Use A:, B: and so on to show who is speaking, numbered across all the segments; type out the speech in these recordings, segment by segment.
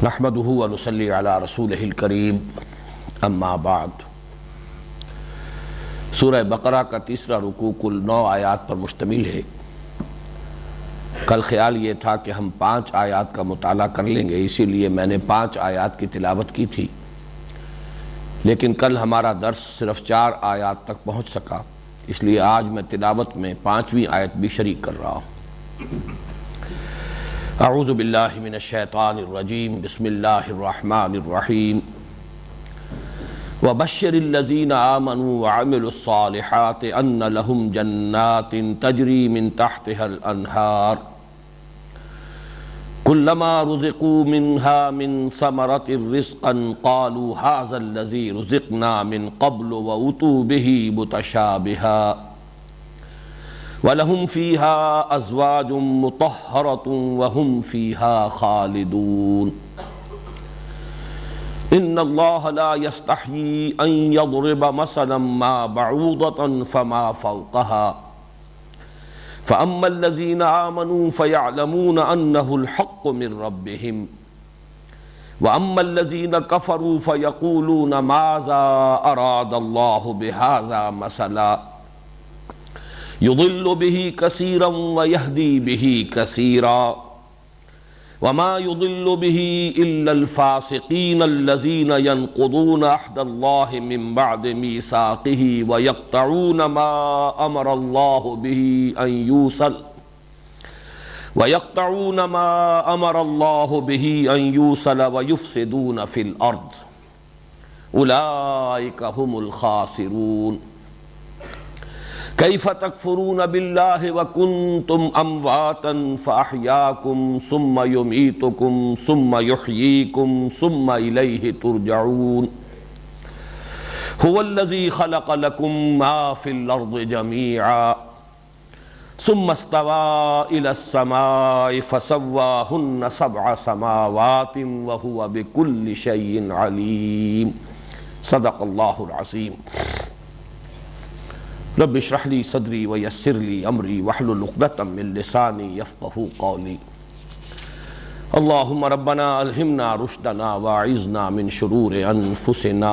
A: نحمده ونصلی علی رسولہ الکریم اما بعد۔ سورہ بقرہ کا تیسرا رکوع کل 9 آیات پر مشتمل ہے۔ کل خیال یہ تھا کہ ہم 5 آیات کا مطالعہ کر لیں گے، اسی لیے میں نے 5 آیات کی تلاوت کی تھی، لیکن کل ہمارا درس صرف 4 آیات تک پہنچ سکا، اس لیے آج میں تلاوت میں 5ویں آیت بھی شریک کر رہا ہوں۔ اعوذ باللہ من الشیطان الرجیم، بسم اللہ الرحمن الرحیم۔ وبشر الذین آمنوا وعملوا الصالحات ان لهم جنات تجری من تحتها الانہار كلما رزقوا منها من ثمرة رزقا قالوا هذا الذي رزقنا من قبل وأتوا به متشابها وَلَهُمْ فِيهَا أَزْوَاجٌ مُطَهَّرَةٌ وَهُمْ فِيهَا خَالِدُونَ۔ إِنَّ اللَّهَ لَا يَسْتَحْيِي أَن يَضْرِبَ مَثَلًا مَا بَعُوضَةً فَمَا فَوْقَهَا فَأَمَّا الَّذِينَ آمَنُوا فَيَعْلَمُونَ أَنَّهُ الْحَقُّ مِنْ رَبِّهِمْ وَأَمَّا الَّذِينَ كَفَرُوا فَيَقُولُونَ مَاذَا أَرَادَ اللَّهُ بِهَذَا مَثَلًا يضل به كثيرا ويهدي به كثيرا وما يضل به إلا الفاسقين الذين ينقضون عهد الله من بعد ميثاقه ويقطعون ما أمر الله به أن يوصل ويفسدون في الأرض أولئك هم الخاسرون۔ کیف تکفرون باللہ وکنتم امواتا فاحیاکم ثم یمیتکم ثم یحییکم ثم الیہ ترجعون۔ هو الذی خلق لکم ما فی الارض جمیعا ثم استوى الى السماء فسواہن 7 سماوات وهو بكل شیء علیم۔ صدق اللہ العظیم۔ رب اشرح لی صدری ویسر لی امری واحلل عقدۃ من لسانی یفقہوا قولی۔ اللہم ربنا الہمنا رشدنا واعذنا من شرور انفسنا۔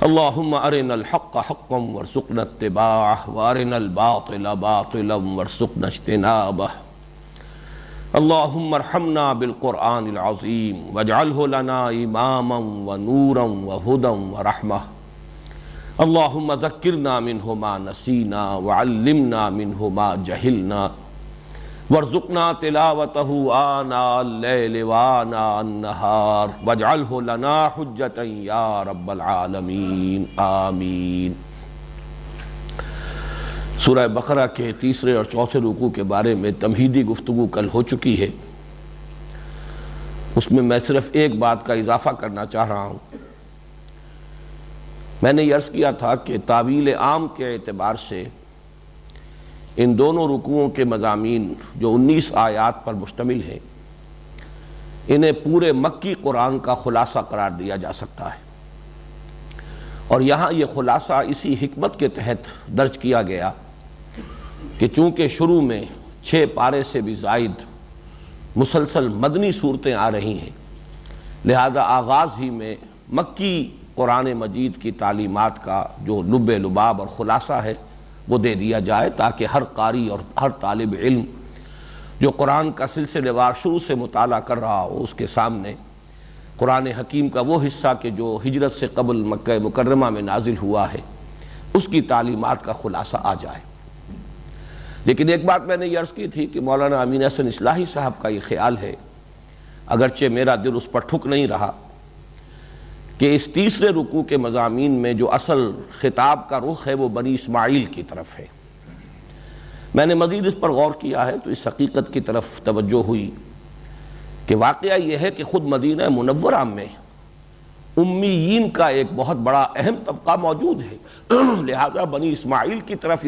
A: اللہم ارنا الحق حقا وارزقنا اتباعہ وارنا الباطل باطلا وارزقنا اجتنابہ۔ اللہم ارحمنا بالقرآن العظیم واجعلہ لنا اماما ونورا وہدی ورحمہ۔ اللہم ذکرنا منہ ما نسینا وعلمنا منہ ما جہلنا وارزقنا تلاوتہ آناء اللیل وآناء النہار واجعلہ لنا حجتا یا رب العالمین آمین۔ سورہ بقرہ کے تیسرے اور چوتھے رکوع کے بارے میں تمہیدی گفتگو کل ہو چکی ہے، اس میں صرف ایک بات کا اضافہ کرنا چاہ رہا ہوں۔ میں نے یہ عرض کیا تھا کہ تاویل عام کے اعتبار سے ان دونوں رکوعوں کے مضامین جو 19 آیات پر مشتمل ہیں، انہیں پورے مکی قرآن کا خلاصہ قرار دیا جا سکتا ہے، اور یہاں یہ خلاصہ اسی حکمت کے تحت درج کیا گیا کہ چونکہ شروع میں 6 پارے سے بھی زائد مسلسل مدنی صورتیں آ رہی ہیں، لہذا آغاز ہی میں مکی قرآن مجید کی تعلیمات کا جو لب لباب اور خلاصہ ہے وہ دے دیا جائے، تاکہ ہر قاری اور ہر طالب علم جو قرآن کا سلسلے وار شروع سے مطالعہ کر رہا ہو، اس کے سامنے قرآن حکیم کا وہ حصہ کہ جو ہجرت سے قبل مکہ مکرمہ میں نازل ہوا ہے، اس کی تعلیمات کا خلاصہ آ جائے۔ لیکن ایک بات میں نے یہ عرض کی تھی کہ مولانا امین احسن اصلاحی صاحب کا یہ خیال ہے، اگرچہ میرا دل اس پر ٹھک نہیں رہا، کہ اس تیسرے رکوع کے مضامین میں جو اصل خطاب کا رخ ہے وہ بنی اسماعیل کی طرف ہے۔ میں نے مزید اس پر غور کیا ہے تو اس حقیقت کی طرف توجہ ہوئی کہ واقعہ یہ ہے کہ خود مدینہ منورہ میں امیین کا ایک بہت بڑا اہم طبقہ موجود ہے، لہذا بنی اسماعیل کی طرف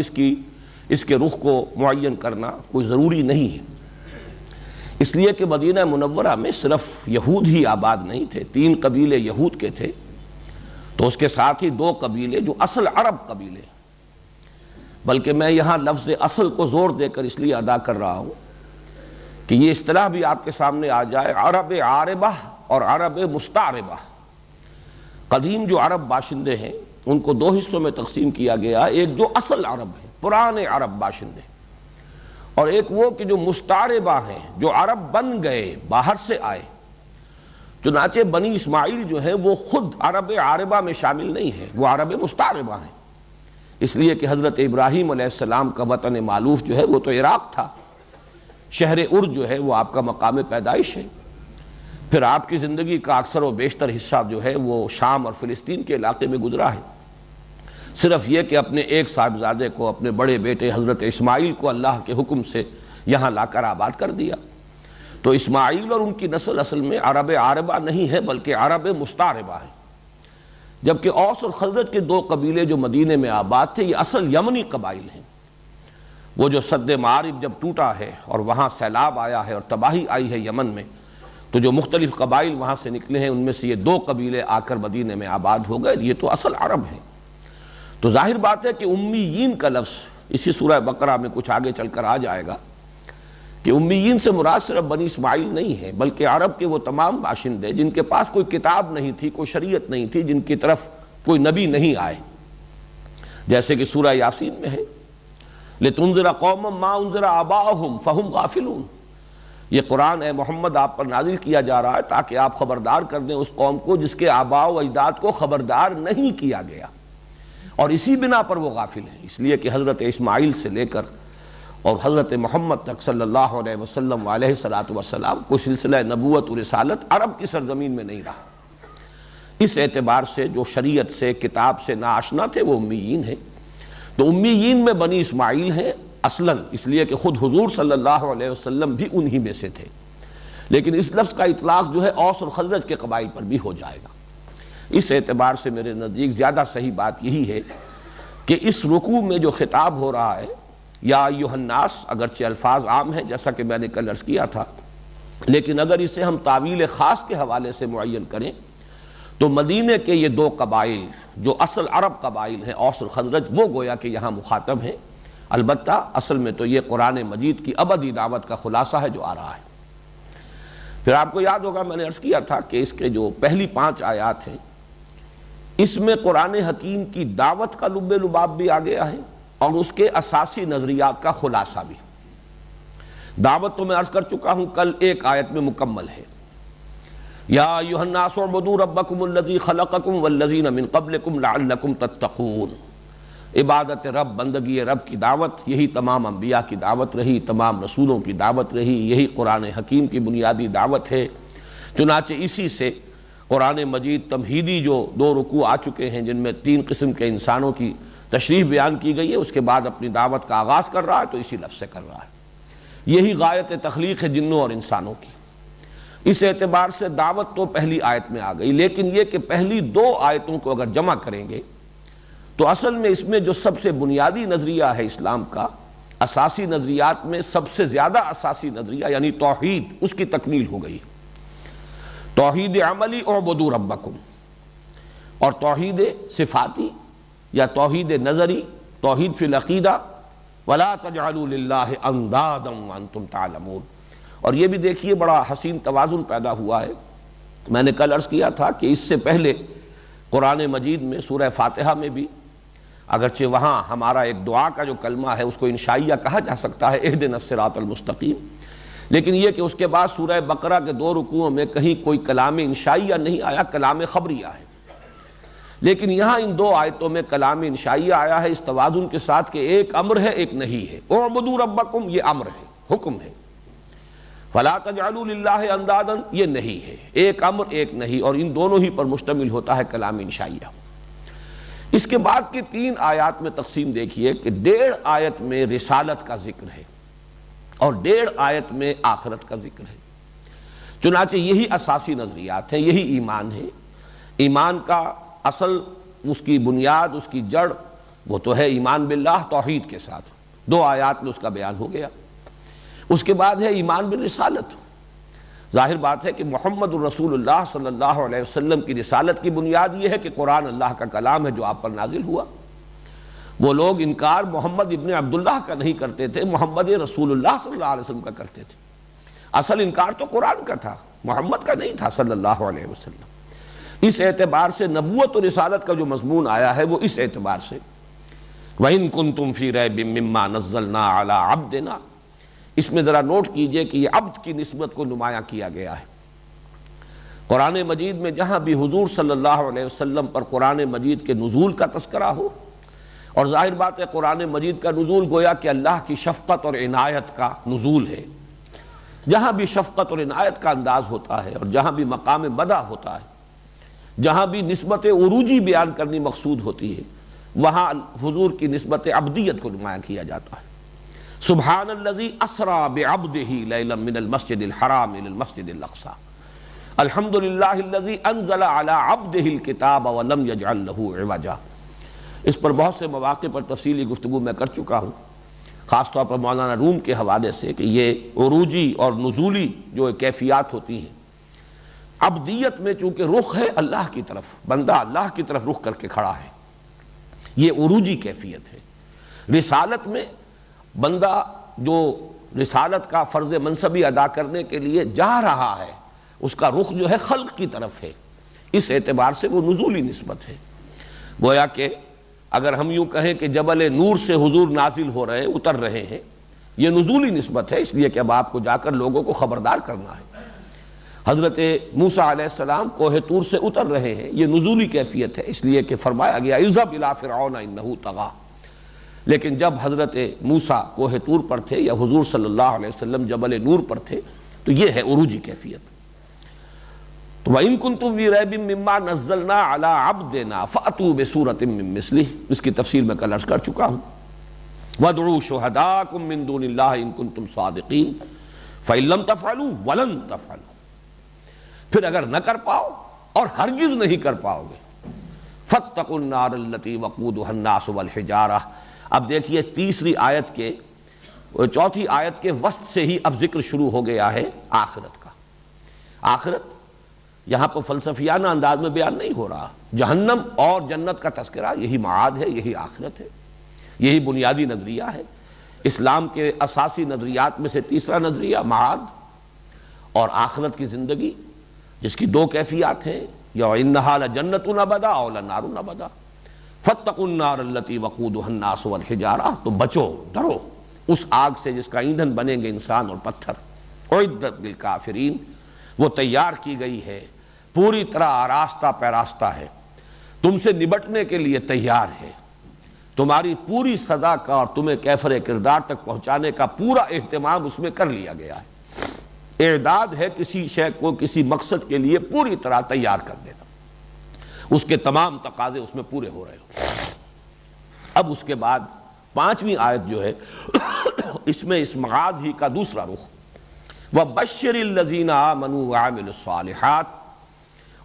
A: اس کے رخ کو معین کرنا کوئی ضروری نہیں ہے، اس لیے کہ مدینہ منورہ میں صرف یہود ہی آباد نہیں تھے، 3 قبیلے یہود کے تھے، تو اس کے ساتھ ہی 2 قبیلے جو اصل عرب قبیلے، بلکہ میں یہاں لفظ اصل کو زور دے کر اس لیے ادا کر رہا ہوں کہ یہ اصطلاح بھی آپ کے سامنے آ جائے، عرب عاربہ اور عرب مستعربہ۔ قدیم جو عرب باشندے ہیں ان کو دو حصوں میں تقسیم کیا گیا، ایک جو اصل عرب ہیں، پرانے عرب باشندے، اور ایک وہ کہ جو مستعربہ ہیں، جو عرب بن گئے، باہر سے آئے۔ چنانچہ بنی اسماعیل جو ہیں وہ خود عرب عاربہ میں شامل نہیں ہیں، وہ عرب مستعربہ ہیں، اس لیے کہ حضرت ابراہیم علیہ السلام کا وطن معلوف جو ہے وہ تو عراق تھا، شہر ار جو ہے وہ آپ کا مقام پیدائش ہے، پھر آپ کی زندگی کا اکثر و بیشتر حصہ جو ہے وہ شام اور فلسطین کے علاقے میں گزرا ہے۔ صرف یہ کہ اپنے ایک صاحبزادے کو، اپنے بڑے بیٹے حضرت اسماعیل کو اللہ کے حکم سے یہاں لا کر آباد کر دیا۔ تو اسماعیل اور ان کی نسل اصل میں عرب عاربہ نہیں ہے بلکہ عرب مستعربہ ہے، جبکہ اوس اور خزرج کے دو قبیلے جو مدینے میں آباد تھے یہ اصل یمنی قبائل ہیں۔ وہ جو سد معارب جب ٹوٹا ہے اور وہاں سیلاب آیا ہے اور تباہی آئی ہے یمن میں، تو جو مختلف قبائل وہاں سے نکلے ہیں ان میں سے یہ دو قبیلے آ کر مدینے میں آباد ہو گئے، یہ تو اصل عرب ہیں۔ تو ظاہر بات ہے کہ امیین کا لفظ اسی سورہ بقرہ میں کچھ آگے چل کر آ جائے گا کہ امیین سے مراد صرف بنی اسماعیل نہیں ہے بلکہ عرب کے وہ تمام باشندے جن کے پاس کوئی کتاب نہیں تھی، کوئی شریعت نہیں تھی، جن کی طرف کوئی نبی نہیں آئے، جیسے کہ سورہ یاسین میں ہے لِتُنذِرَ قَوْمًا مَا أُنذِرَ آبَاؤُهُمْ فَهُمْ غَافِلُونَ۔ یہ قرآن اے محمد آپ پر نازل کیا جا رہا ہے تاکہ آپ خبردار کر دیں اس قوم کو جس کے آباء و اجداد کو خبردار نہیں کیا گیا، اور اسی بنا پر وہ غافل ہیں، اس لیے کہ حضرت اسماعیل سے لے کر اور حضرت محمد تک صلی اللہ علیہ وسلم علیہ السلام کو سلسلہ نبوت و رسالت عرب کی سرزمین میں نہیں رہا۔ اس اعتبار سے جو شریعت سے، کتاب سے ناآشنا تھے وہ امیین ہیں۔ تو امیین میں بنی اسماعیل ہیں اصلاً، اس لیے کہ خود حضور صلی اللہ علیہ وسلم بھی انہی میں سے تھے، لیکن اس لفظ کا اطلاق جو ہے اوس اور خزرج کے قبائل پر بھی ہو جائے گا۔ اس اعتبار سے میرے نزدیک زیادہ صحیح بات یہی ہے کہ اس رکوع میں جو خطاب ہو رہا ہے یا ایھا الناس، اگرچہ الفاظ عام ہیں جیسا کہ میں نے کل عرض کیا تھا، لیکن اگر اسے ہم تعویل خاص کے حوالے سے معین کریں تو مدینے کے یہ دو قبائل جو اصل عرب قبائل ہیں اوس اور خزرج، وہ گویا کہ یہاں مخاطب ہیں۔ البتہ اصل میں تو یہ قرآن مجید کی ابدی دعوت کا خلاصہ ہے جو آ رہا ہے۔ پھر آپ کو یاد ہوگا میں نے عرض کیا تھا کہ اس کے جو پہلی 5 آیات ہیں اس میں قرآن حکیم کی دعوت کا لب لباب بھی آ گیا ہے اور اس کے اساسی نظریات کا خلاصہ بھی۔ دعوت تو میں عرض کر چکا ہوں کل، ایک آیت میں مکمل ہے، یا ایھا الناس اعبدوا ربکم الذی خلقکم والذین من قبلکم لعلکم تتقون۔ عبادت رب، بندگی رب کی دعوت، یہی تمام انبیاء کی دعوت رہی، تمام رسولوں کی دعوت رہی، یہی قرآن حکیم کی بنیادی دعوت ہے۔ چنانچہ اسی سے قرآن مجید تمہیدی جو 2 رکوع آ چکے ہیں جن میں 3 قسم کے انسانوں کی تشریح بیان کی گئی ہے، اس کے بعد اپنی دعوت کا آغاز کر رہا ہے تو اسی لفظ سے کر رہا ہے۔ یہی غایت تخلیق ہے جنوں اور انسانوں کی۔ اس اعتبار سے دعوت تو پہلی آیت میں آ گئی، لیکن یہ کہ پہلی 2 آیتوں کو اگر جمع کریں گے تو اصل میں اس میں جو سب سے بنیادی نظریہ ہے اسلام کا، اساسی نظریات میں سب سے زیادہ اساسی نظریہ یعنی توحید، اس کی تکمیل ہو گئی۔ توحید عملی اعبدوا ربکم، اور توحید صفاتی یا توحید نظری، توحید فی العقیدہ ولا تجعلوا للہ اندادا وانتم تعلمون۔ اور یہ بھی دیکھیے بڑا حسین توازن پیدا ہوا ہے۔ میں نے کل عرض کیا تھا کہ اس سے پہلے قرآن مجید میں سورہ فاتحہ میں بھی، اگرچہ وہاں ہمارا ایک دعا کا جو کلمہ ہے اس کو انشائیہ کہا جا سکتا ہے، اہدنا الصراط المستقیم، لیکن یہ کہ اس کے بعد سورہ بقرہ کے 2 رکوعوں میں کہیں کوئی کلام انشائیہ نہیں آیا، کلام خبریہ ہے۔ لیکن یہاں ان 2 آیتوں میں کلام انشائیہ آیا ہے اس توازن کے ساتھ کہ ایک امر ہے ایک نہیں ہے۔ اعبدوا ربکم یہ امر ہے، حکم ہے، فلا تجعلوا للہ اندادا یہ نہیں ہے، ایک امر ایک نہیں، اور ان دونوں ہی پر مشتمل ہوتا ہے کلام انشائیہ۔ اس کے بعد کی 3 آیات میں تقسیم دیکھیے کہ 1.5 آیت میں رسالت کا ذکر ہے اور 1.5 آیت میں آخرت کا ذکر ہے۔ چنانچہ یہی اساسی نظریات ہیں، یہی ایمان ہے۔ ایمان کا اصل، اس کی بنیاد، اس کی جڑ وہ تو ہے ایمان باللہ، توحید کے ساتھ 2 آیات میں اس کا بیان ہو گیا۔ اس کے بعد ہے ایمان بالرسالت۔ ظاہر بات ہے کہ محمد الرسول اللہ صلی اللہ علیہ وسلم کی رسالت کی بنیاد یہ ہے کہ قرآن اللہ کا کلام ہے جو آپ پر نازل ہوا۔ وہ لوگ انکار محمد ابن عبداللہ کا نہیں کرتے تھے، محمد رسول اللہ صلی اللہ علیہ وسلم کا کرتے تھے۔ اصل انکار تو قرآن کا تھا، محمد کا نہیں تھا صلی اللہ علیہ وسلم۔ اس اعتبار سے نبوت و رسالت کا جو مضمون آیا ہے وہ اس اعتبار سے وَإِن كُنتُمْ فِي رَيْبٍ مِّمَّا نَزَّلْنَا عَلَىٰ عَبْدِنَا، اس میں ذرا نوٹ کیجئے کہ یہ عبد کی نسبت کو نمایاں کیا گیا ہے۔ قرآن مجید میں جہاں بھی حضور صلی اللہ علیہ وسلم پر قرآن مجید کے نزول کا تذکرہ ہو، اور ظاہر بات ہے قرآن مجید کا نزول گویا کہ اللہ کی شفقت اور عنایت کا نزول ہے، جہاں بھی شفقت اور عنایت کا انداز ہوتا ہے اور جہاں بھی مقام مدح ہوتا ہے، جہاں بھی نسبت عروجی بیان کرنی مقصود ہوتی ہے، وہاں حضور کی نسبت عبدیت کو نمایاں کیا جاتا ہے۔ سبحان الذی اسری بعبدہ لیلا من المسجد الحرام الی المسجد الاقصی، الحمد للہ الذی انزل علی عبدہ الکتاب ولم یجعل لہ عوجا۔ اس پر بہت سے مواقع پر تفصیلی گفتگو میں کر چکا ہوں، خاص طور پر مولانا روم کے حوالے سے، کہ یہ عروجی اور نزولی جو کیفیات ہوتی ہیں، عبدیت میں چونکہ رخ ہے اللہ کی طرف، بندہ اللہ کی طرف رخ کر کے کھڑا ہے، یہ عروجی کیفیت ہے۔ رسالت میں بندہ جو رسالت کا فرض منصبی ادا کرنے کے لیے جا رہا ہے، اس کا رخ جو ہے خلق کی طرف ہے، اس اعتبار سے وہ نزولی نسبت ہے۔ گویا کہ اگر ہم یوں کہیں کہ جبل نور سے حضور نازل ہو رہے ہیں، اتر رہے ہیں، یہ نزولی نسبت ہے، اس لیے کہ اب آپ کو جا کر لوگوں کو خبردار کرنا ہے۔ حضرت موسیٰ علیہ السلام کوہ طور سے اتر رہے ہیں، یہ نزولی کیفیت ہے، اس لیے کہ فرمایا گیا اذهب الى فرعون انه طغى۔ لیکن جب حضرت موسیٰ کوہ طور پر تھے یا حضور صلی اللہ علیہ وسلم جبل نور پر تھے، تو یہ ہے عروجی کیفیت۔ وَإِن كُنتُمْ فِي رَيْبٍ مِّمَّا نَزَّلْنَا عَلَىٰ عَبْدِنَا فَأْتُوا بِسُورَةٍ مِّن مِّثْلِهِ، اس کی تفصیل میں کل عرض کر چکا ہوں۔ وَادْعُوا شُهَدَاءَكُم مِّن دُونِ اللَّهِ إِن كُنتُمْ صَادِقِينَ فَإِن لَّمْ تَفْعَلُوا وَلَن تَفْعَلُوا، پھر اگر نہ کر پاؤ اور ہرگز نہیں کر پاؤ گے، فَاتَّقُوا النَّارَ الَّتِي وَقُودُهَا النَّاسُ وَالْحِجَارَةُ۔ اب دیکھیے تیسری آیت کے چوتھی آیت کے وسط سے ہی اب ذکر شروع ہو گیا ہے آخرت کا۔ آخرت یہاں پر فلسفیانہ انداز میں بیان نہیں ہو رہا، جہنم اور جنت کا تذکرہ یہی معاد ہے، یہی آخرت ہے، یہی بنیادی نظریہ ہے۔ اسلام کے اساسی نظریات میں سے تیسرا نظریہ معاد اور آخرت کی زندگی، جس کی دو کیفیات ہیں، یا انہا لجنت ابدا اور لنار ابدا، فاتقوا النار التي وقودها الناس والحجارہ، تو بچو، ڈرو اس آگ سے جس کا ایندھن بنیں گے انسان اور پتھر۔ اعدت للکافرین، وہ تیار کی گئی ہے، پوری طرح آراستہ پیراستہ ہے، تم سے نبٹنے کے لیے تیار ہے، تمہاری پوری سزا کا اور تمہیں کیفر کردار تک پہنچانے کا پورا اہتمام اس میں کر لیا گیا ہے۔ اعداد ہے کسی شے کو کسی مقصد کے لیے پوری طرح تیار کر دینا، اس کے تمام تقاضے اس میں پورے ہو رہے ہو۔ اب اس کے بعد پانچویں آیت جو ہے اس میں اس معاد ہی کا دوسرا رخ، وَبَشِّرِ الَّذِينَ آمَنُوا وَعَمِلُوا الصَّالِحَاتِ،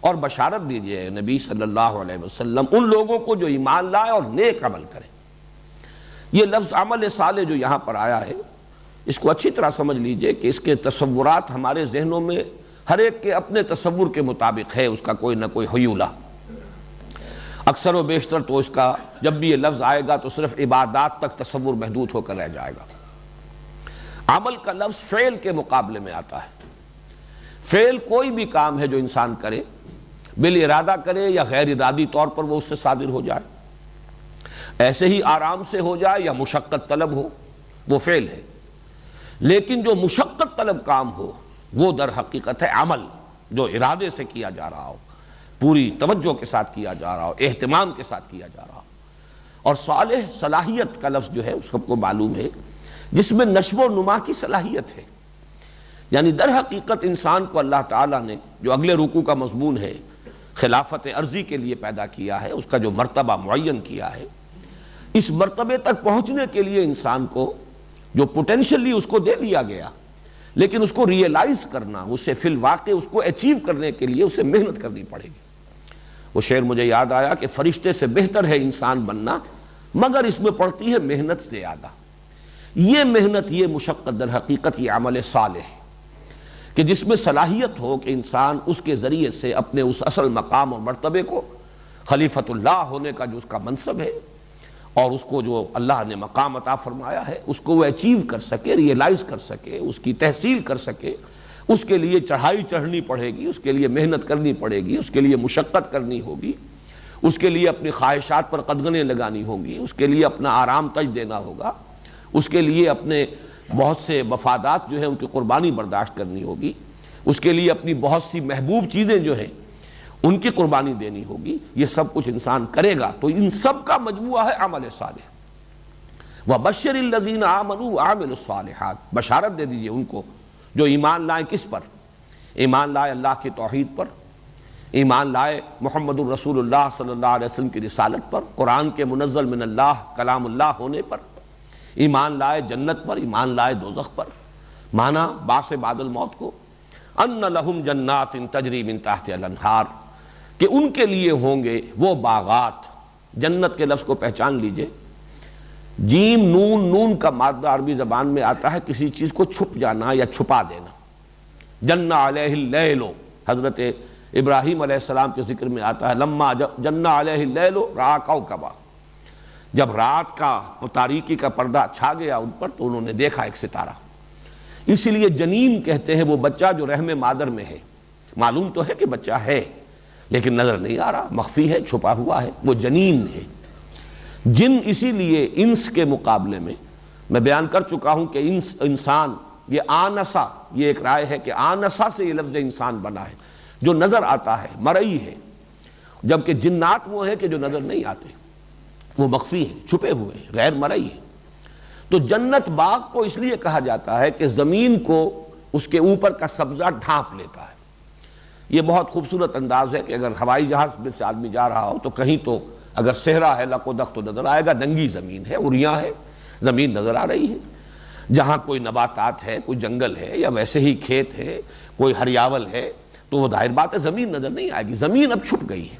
A: اور بشارت دیجئے نبی صلی اللہ علیہ وسلم ان لوگوں کو جو ایمان لائے اور نیک عمل کریں۔ یہ لفظ عمل صالح جو یہاں پر آیا ہے، اس کو اچھی طرح سمجھ لیجئے کہ اس کے تصورات ہمارے ذہنوں میں ہر ایک کے اپنے تصور کے مطابق ہے، اس کا کوئی نہ کوئی حیولہ۔ اکثر و بیشتر تو اس کا جب بھی یہ لفظ آئے گا تو صرف عبادات تک تصور محدود ہو کر رہ جائے گا۔ عمل کا لفظ فعل کے مقابلے میں آتا ہے۔ فعل کوئی بھی کام ہے جو انسان کرے، بالارادہ کرے یا غیر ارادی طور پر وہ اس سے صادر ہو جائے، ایسے ہی آرام سے ہو جائے یا مشقت طلب ہو، وہ فعل ہے۔ لیکن جو مشقت طلب کام ہو وہ در حقیقت ہے عمل، جو ارادے سے کیا جا رہا ہو، پوری توجہ کے ساتھ کیا جا رہا ہو، اہتمام کے ساتھ کیا جا رہا ہو۔ اور صالح صلاحیت کا لفظ جو ہے اس کو معلوم ہے، جس میں نشو و نما کی صلاحیت ہے، یعنی در حقیقت انسان کو اللہ تعالیٰ نے جو اگلے رکوع کا مضمون ہے خلافت ارضی کے لیے پیدا کیا ہے، اس کا جو مرتبہ معین کیا ہے، اس مرتبے تک پہنچنے کے لیے انسان کو جو پوٹینشلی اس کو دے دیا گیا، لیکن اس کو ریئلائز کرنا، اسے فی الواقع اس کو اچیو کرنے کے لیے اسے محنت کرنی پڑے گی۔ وہ شعر مجھے یاد آیا کہ فرشتے سے بہتر ہے انسان بننا، مگر اس میں پڑتی ہے محنت زیادہ۔ یہ محنت، یہ مشقت در حقیقت یہ عمل صالح ہے کہ جس میں صلاحیت ہو کہ انسان اس کے ذریعے سے اپنے اس اصل مقام اور مرتبے کو، خلیفۃ اللہ ہونے کا جو اس کا منصب ہے اور اس کو جو اللہ نے مقام عطا فرمایا ہے، اس کو وہ اچیو کر سکے، ریئلائز کر سکے، اس کی تحصیل کر سکے، اس کے لیے چڑھائی چڑھنی پڑے گی، اس کے لیے محنت کرنی پڑے گی، اس کے لیے مشقت کرنی ہوگی، اس کے لیے اپنی خواہشات پر قدغنیں لگانی ہوں گی، اس کے لیے اپنا آرام تج دینا ہوگا، اس کے لیے اپنے بہت سے مفادات جو ہیں ان کی قربانی برداشت کرنی ہوگی، اس کے لیے اپنی بہت سی محبوب چیزیں جو ہیں ان کی قربانی دینی ہوگی۔ یہ سب کچھ انسان کرے گا تو ان سب کا مجموعہ ہے عمل صالح۔ وَبَشِّرِ الَّذِينَ آمَنُوا وَعَمِلُوا الصَّالِحَاتِ، بشارت دے دیجئے ان کو جو ایمان لائیں۔ کس پر؟ ایمان لائے اللہ کی توحید پر، ایمان لائے محمد الرسول اللہ صلی اللہ علیہ وسلم کی رسالت پر، قرآن کے منزل من اللہ کلام اللہ ہونے پر، ایمان لائے جنت پر، ایمان لائے دوزخ پر۔ مانا باس بعد الموت کو، ان لہم جنات تجری من تحتہا الانہار، کہ ان کے لیے ہوں گے وہ باغات۔ جنت کے لفظ کو پہچان لیجئے، جیم نون، نون کا مادہ عربی زبان میں آتا ہے کسی چیز کو چھپ جانا یا چھپا دینا۔ جن علیہ اللیل، حضرت ابراہیم علیہ السلام کے ذکر میں آتا ہے لما جن علیہ اللیل رأى کوكبا، جب رات کا تاریکی کا پردہ چھا گیا ان پر تو انہوں نے دیکھا ایک ستارہ۔ اسی لیے جنین کہتے ہیں وہ بچہ جو رحم مادر میں ہے، معلوم تو ہے کہ بچہ ہے لیکن نظر نہیں آ رہا، مخفی ہے، چھپا ہوا ہے، وہ جنین ہے۔ جن اسی لیے انس کے مقابلے میں بیان کر چکا ہوں کہ انسان یہ آنسا، یہ ایک رائے ہے کہ آنسا سے یہ لفظ انسان بنا ہے جو نظر آتا ہے، مرئی ہے، جبکہ جنات وہ ہیں کہ جو نظر نہیں آتے، وہ مخفی ہیں، چھپے ہوئے ہیں، غیر مرئی ہیں۔ تو جنت باغ کو اس لیے کہا جاتا ہے کہ زمین کو اس کے اوپر کا سبزہ ڈھانپ لیتا ہے۔ یہ بہت خوبصورت انداز ہے کہ اگر ہوائی جہاز میں سے آدمی جا رہا ہو تو کہیں تو اگر صحرا ہے لق و دق تو نظر آئے گا، ننگی زمین ہے، اریاں ہے، زمین نظر آ رہی ہے۔ جہاں کوئی نباتات ہے، کوئی جنگل ہے یا ویسے ہی کھیت ہے، کوئی ہریاول ہے تو وہ ظاہر بات ہے زمین نظر نہیں آئے گی، زمین اب چھپ گئی ہے۔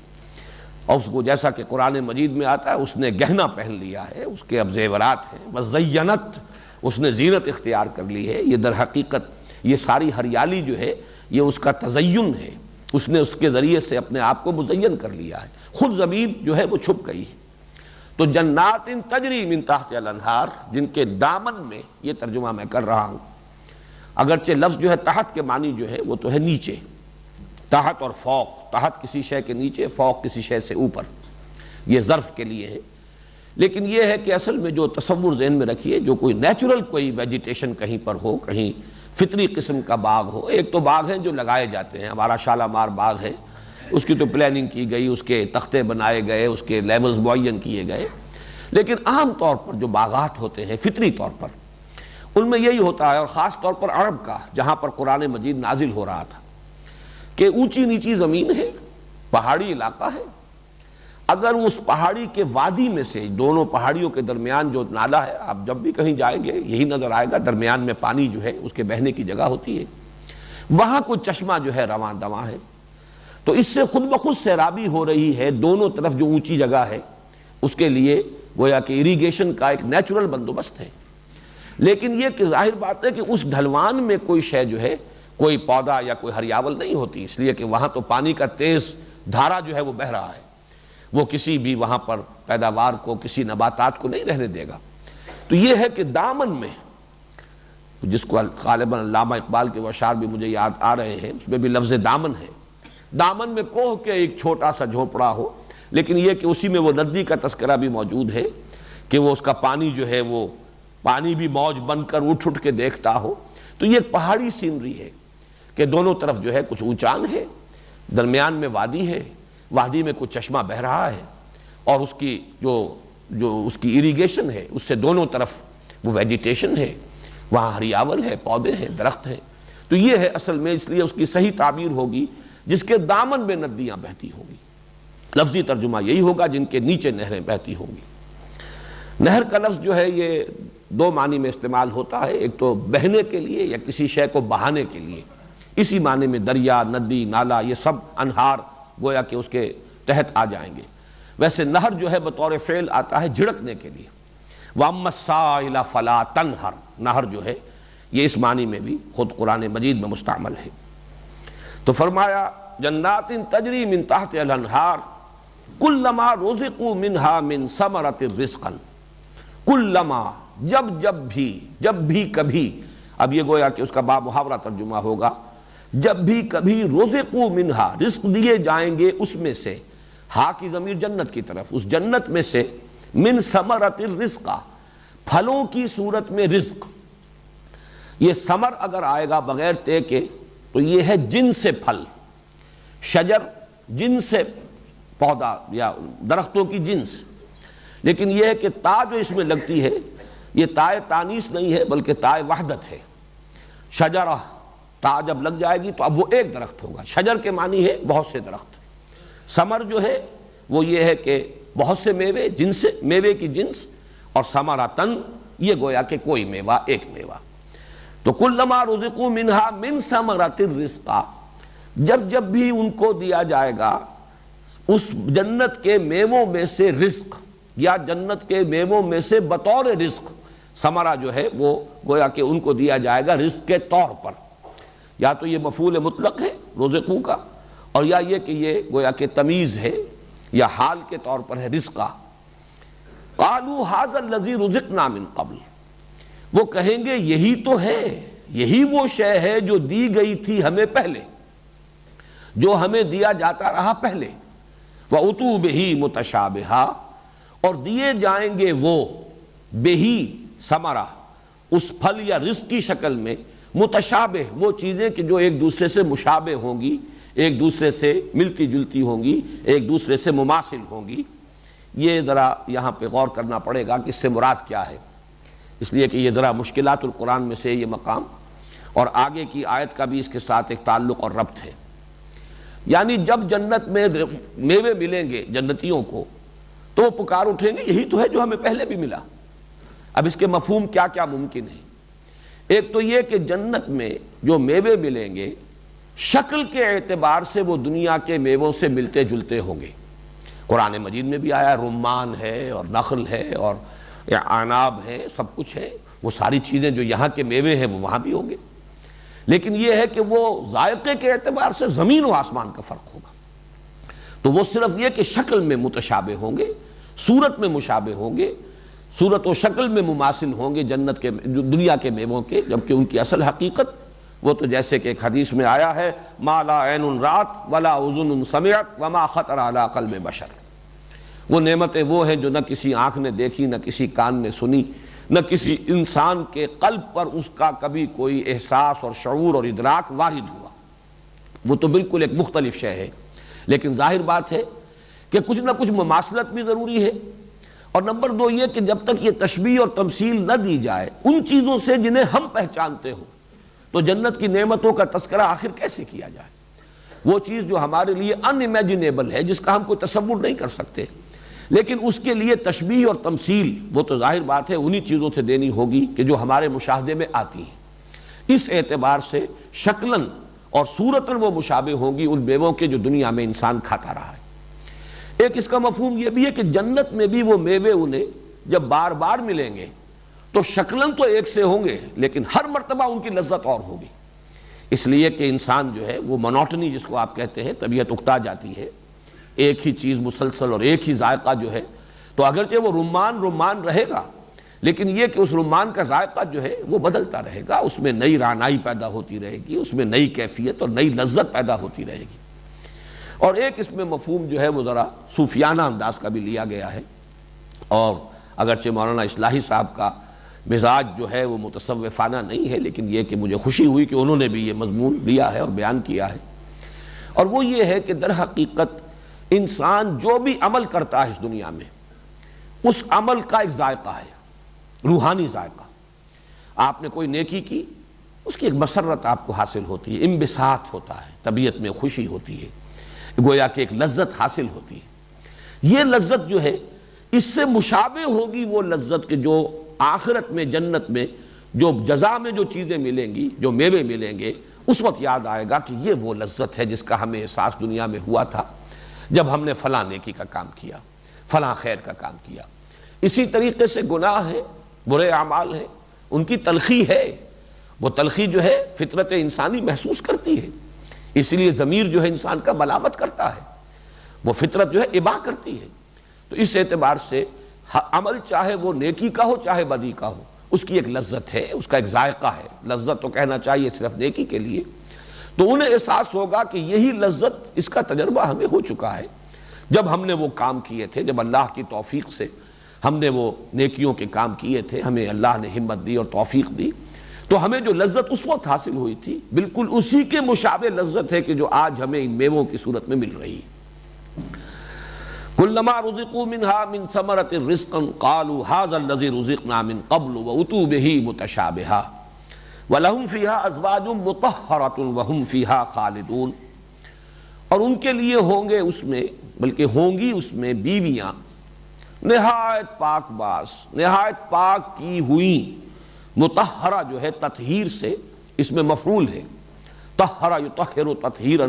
A: اور اس کو جیسا کہ قرآن مجید میں آتا ہے اس نے گہنا پہن لیا ہے، اس کے اب زیورات ہیں، وزینت، اس نے زینت اختیار کر لی ہے۔ یہ در حقیقت یہ ساری ہریالی جو ہے یہ اس کا تزین ہے، اس نے اس کے ذریعے سے اپنے آپ کو مزین کر لیا ہے، خود زمین جو ہے وہ چھپ گئی ہے۔ تو جنات تجری من تحتہا الانہار، جن کے دامن میں، یہ ترجمہ میں کر رہا ہوں، اگرچہ لفظ جو ہے تحت کے معنی جو ہے وہ تو ہے نیچے، تحت اور فوق، تحت کسی شے کے نیچے، فوق کسی شے سے اوپر، یہ ظرف کے لیے ہے۔ لیکن یہ ہے کہ اصل میں جو تصور ذہن میں رکھیے، جو کوئی نیچرل کوئی ویجیٹیشن کہیں پر ہو، کہیں فطری قسم کا باغ ہو، ایک تو باغ ہیں جو لگائے جاتے ہیں، ہمارا شالامار باغ ہے، اس کی تو پلاننگ کی گئی، اس کے تختے بنائے گئے، اس کے لیولز معین کیے گئے، لیکن عام طور پر جو باغات ہوتے ہیں فطری طور پر ان میں یہی ہوتا ہے، اور خاص طور پر عرب کا جہاں پر قرآن مجید نازل ہو رہا تھا، کہ اونچی نیچی زمین ہے، پہاڑی علاقہ ہے، اگر اس پہاڑی کے وادی میں سے، دونوں پہاڑیوں کے درمیان جو نالا ہے، آپ جب بھی کہیں جائیں گے یہی نظر آئے گا، درمیان میں پانی جو ہے اس کے بہنے کی جگہ ہوتی ہے، وہاں کوئی چشمہ جو ہے رواں دواں ہے، تو اس سے خود بخود سیرابی ہو رہی ہے، دونوں طرف جو اونچی جگہ ہے اس کے لیے گویا کہ اریگیشن کا ایک نیچرل بندوبست ہے۔ لیکن یہ کہ ظاہر بات ہے کہ اس ڈھلوان میں کوئی شے جو ہے، کوئی پودا یا کوئی ہریاول نہیں ہوتی، اس لیے کہ وہاں تو پانی کا تیز دھارا جو ہے وہ بہہ رہا ہے، وہ کسی بھی وہاں پر پیداوار کو، کسی نباتات کو نہیں رہنے دے گا۔ تو یہ ہے کہ دامن میں، جس کو غالباً علامہ اقبال کے اشعار بھی مجھے یاد آ رہے ہیں، اس میں بھی لفظ دامن ہے، دامن میں کوہ کے ایک چھوٹا سا جھونپڑا ہو، لیکن یہ کہ اسی میں وہ ندی کا تذکرہ بھی موجود ہے کہ وہ اس کا پانی جو ہے وہ پانی بھی موج بن کر اٹھ اٹھ کے دیکھتا ہو۔ تو یہ ایک پہاڑی سینری ہے کہ دونوں طرف جو ہے کچھ اونچان ہے، درمیان میں وادی ہے، وادی میں کچھ چشمہ بہہ رہا ہے، اور اس کی جو اس کی اریگیشن ہے اس سے دونوں طرف وہ ویجیٹیشن ہے، وہاں ہریاول ہے، پودے ہیں، درخت ہیں۔ تو یہ ہے اصل میں، اس لیے اس کی صحیح تعبیر ہوگی جس کے دامن میں ندیاں بہتی ہوں گی، لفظی ترجمہ یہی ہوگا جن کے نیچے نہریں بہتی ہوں گی۔ نہر کا لفظ جو ہے یہ دو معنی میں استعمال ہوتا ہے، ایک تو بہنے کے لیے یا کسی شے کو بہانے کے لیے، اسی معنی میں دریا، ندی، نالا، یہ سب انہار گویا کہ اس کے تحت آ جائیں گے۔ ویسے نہر جو ہے بطور فعل آتا ہے جھڑکنے کے لیے، وَأَمَّا السَّائِلَ فَلَا تَنْهَرْ، نہر جو ہے یہ اس معنی میں بھی خود قرآن مجید میں مستعمل ہے۔ تو فرمایا جنات تجری من تحتہا الانہار کلما رزقوا منہا من ثمرۃ رزقا، کلما، جب بھی کبھی، اب یہ گویا کہ اس کا با محاورہ ترجمہ ہوگا جب بھی کبھی رزقوا منہا رزق دیے جائیں گے اس میں سے، ہا کی ضمیر جنت کی طرف، اس جنت میں سے، من ثمرۃ الرزق پھلوں کی صورت میں رزق. یہ ثمر اگر آئے گا بغیر تے کے تو یہ ہے جن سے پھل، شجر جن سے پودا یا درختوں کی جنس. لیکن یہ ہے کہ تا جو اس میں لگتی ہے یہ تائے تانیث نہیں ہے بلکہ تائے وحدت ہے. شجرہ تا جب لگ جائے گی تو اب وہ ایک درخت ہوگا. شجر کے معنی ہے بہت سے درخت. ثمر جو ہے وہ یہ ہے کہ بہت سے میوے، جنس میوے کی جنس، اور ثمرۃن یہ گویا کہ کوئی میوہ، ایک میوہ. تو کلما رزقوا منہا من ثمرۃ الرزق، جب جب بھی ان کو دیا جائے گا اس جنت کے میووں میں سے رزق، یا جنت کے میووں میں سے بطور رزق، ثمرہ جو ہے وہ گویا کہ ان کو دیا جائے گا رزق کے طور پر. یا تو یہ مفعول مطلق ہے رزقوا کا، اور یا یہ کہ یہ گویا کہ تمیز ہے یا حال کے طور پر ہے رزقہ. قالوا ھذا الذی رزقنا من قبل، وہ کہیں گے یہی تو ہے، یہی وہ شے ہے جو دی گئی تھی ہمیں پہلے، جو ہمیں دیا جاتا رہا پہلے. وَأُتُوا بِهِ مُتَشَابِهًا، اور دیے جائیں گے وہ بہی ثمرہ اس پھل یا رزق کی شکل میں، متشابہ وہ چیزیں کہ جو ایک دوسرے سے مشابہ ہوں گی، ایک دوسرے سے ملتی جلتی ہوں گی، ایک دوسرے سے مماثل ہوں گی. یہ ذرا یہاں پہ غور کرنا پڑے گا کہ اس سے مراد کیا ہے، اس لیے کہ یہ ذرا مشکلات القرآن میں سے یہ مقام، اور آگے کی آیت کا بھی اس کے ساتھ ایک تعلق اور ربط ہے. یعنی جب جنت میں میوے ملیں گے جنتیوں کو تو وہ پکار اٹھیں گے یہی تو ہے جو ہمیں پہلے بھی ملا. اب اس کے مفہوم کیا کیا ممکن ہے. ایک تو یہ کہ جنت میں جو میوے ملیں گے شکل کے اعتبار سے وہ دنیا کے میووں سے ملتے جلتے ہوں گے. قرآن مجید میں بھی آیا رمان ہے اور نخل ہے اور عناب ہے، سب کچھ ہے، وہ ساری چیزیں جو یہاں کے میوے ہیں وہ وہاں بھی ہوں گے. لیکن یہ ہے کہ وہ ذائقے کے اعتبار سے زمین و آسمان کا فرق ہوگا. تو وہ صرف یہ کہ شکل میں متشابہ ہوں گے، صورت میں مشابہ ہوں گے، صورت و شکل میں مماثل ہوں گے جنت کے دنیا کے میووں کے، جبکہ ان کی اصل حقیقت وہ تو جیسے کہ ایک حدیث میں آیا ہے ما لا عین رات ولا اذن سمعت وما خطر علی قلب بشر. وہ نعمتیں وہ ہیں جو نہ کسی آنکھ نے دیکھی، نہ کسی کان نے سنی، نہ کسی انسان کے قلب پر اس کا کبھی کوئی احساس اور شعور اور ادراک وارد ہوا. وہ تو بالکل ایک مختلف شے ہے. لیکن ظاہر بات ہے کہ کچھ نہ کچھ مماثلت بھی ضروری ہے. اور نمبر دو یہ کہ جب تک یہ تشبیہ اور تمثیل نہ دی جائے ان چیزوں سے جنہیں ہم پہچانتے ہوں تو جنت کی نعمتوں کا تذکرہ آخر کیسے کیا جائے. وہ چیز جو ہمارے لیے ان امیجنیبل ہے، جس کا ہم کوئی تصور نہیں کر سکتے، لیکن اس کے لیے تشبیہ اور تمثیل وہ تو ظاہر بات ہے انہی چیزوں سے دینی ہوگی کہ جو ہمارے مشاہدے میں آتی ہیں. اس اعتبار سے شکلاً اور صورتاً وہ مشابہ ہوں گی ان میووں کے جو دنیا میں انسان کھاتا رہا ہے. ایک اس کا مفہوم یہ بھی ہے کہ جنت میں بھی وہ میوے انہیں جب بار بار ملیں گے تو شکلاً تو ایک سے ہوں گے لیکن ہر مرتبہ ان کی لذت اور ہوگی. اس لیے کہ انسان جو ہے وہ منوٹنی جس کو آپ کہتے ہیں، طبیعت اکتا جاتی ہے، ایک ہی چیز مسلسل اور ایک ہی ذائقہ جو ہے. تو اگرچہ وہ رمان رہے گا لیکن یہ کہ اس رمان کا ذائقہ جو ہے وہ بدلتا رہے گا، اس میں نئی رعنائی پیدا ہوتی رہے گی، اس میں نئی کیفیت اور نئی لذت پیدا ہوتی رہے گی. اور ایک اس میں مفہوم جو ہے وہ ذرا صوفیانہ انداز کا بھی لیا گیا ہے. اور اگرچہ مولانا اصلاحی صاحب کا مزاج جو ہے وہ متصوفانہ نہیں ہے، لیکن یہ کہ مجھے خوشی ہوئی کہ انہوں نے بھی یہ مضمون لیا ہے اور بیان کیا ہے. اور وہ یہ ہے کہ در حقیقت انسان جو بھی عمل کرتا ہے اس دنیا میں اس عمل کا ایک ذائقہ ہے، روحانی ذائقہ. آپ نے کوئی نیکی کی، اس کی ایک مسرت آپ کو حاصل ہوتی ہے، انبساط ہوتا ہے، طبیعت میں خوشی ہوتی ہے، گویا کہ ایک لذت حاصل ہوتی ہے. یہ لذت جو ہے اس سے مشابہ ہوگی وہ لذت کہ جو آخرت میں جنت میں جو جزا میں جو چیزیں ملیں گی، جو میوے ملیں گے، اس وقت یاد آئے گا کہ یہ وہ لذت ہے جس کا ہمیں احساس دنیا میں ہوا تھا جب ہم نے فلاں نیکی کا کام کیا، فلاں خیر کا کام کیا. اسی طریقے سے گناہ ہے، برے اعمال ہیں، ان کی تلخی ہے. وہ تلخی جو ہے فطرت انسانی محسوس کرتی ہے، اس لیے ضمیر جو ہے انسان کا ملامت کرتا ہے، وہ فطرت جو ہے اباح کرتی ہے. تو اس اعتبار سے عمل چاہے وہ نیکی کا ہو چاہے بدی کا ہو، اس کی ایک لذت ہے، اس کا ایک ذائقہ ہے. لذت تو کہنا چاہیے صرف نیکی کے لیے، تو انہیں احساس ہوگا کہ یہی لذت، اس کا تجربہ ہمیں ہو چکا ہے جب ہم نے وہ کام کیے تھے، جب اللہ کی توفیق سے ہم نے وہ نیکیوں کے کام کیے تھے، ہمیں اللہ نے ہمت دی اور توفیق دی، تو ہمیں جو لذت اس وقت حاصل ہوئی تھی بالکل اسی کے مشابہ لذت ہے کہ جو آج ہمیں ان میووں کی صورت میں مل رہی ہے۔ کلما رزقوا منها من ثمرۃ رزقا قالوا هذا الذي رزقنا من قبل واتوا به متشابها وَلَهُمْ فِيهَا أَزْوَاجٌ مُطَهَّرَةٌ وَهُمْ فِيهَا خَالِدُونَ، اور ان کے لیے ہوں گے اس میں، بلکہ ہوں گی اس میں بیویاں نہایت پاک باز، نہایت پاک کی ہوئی، مطہرہ جو ہے تطہیر سے، اس میں مفعول ہے، طہر یطہر تطہیرا،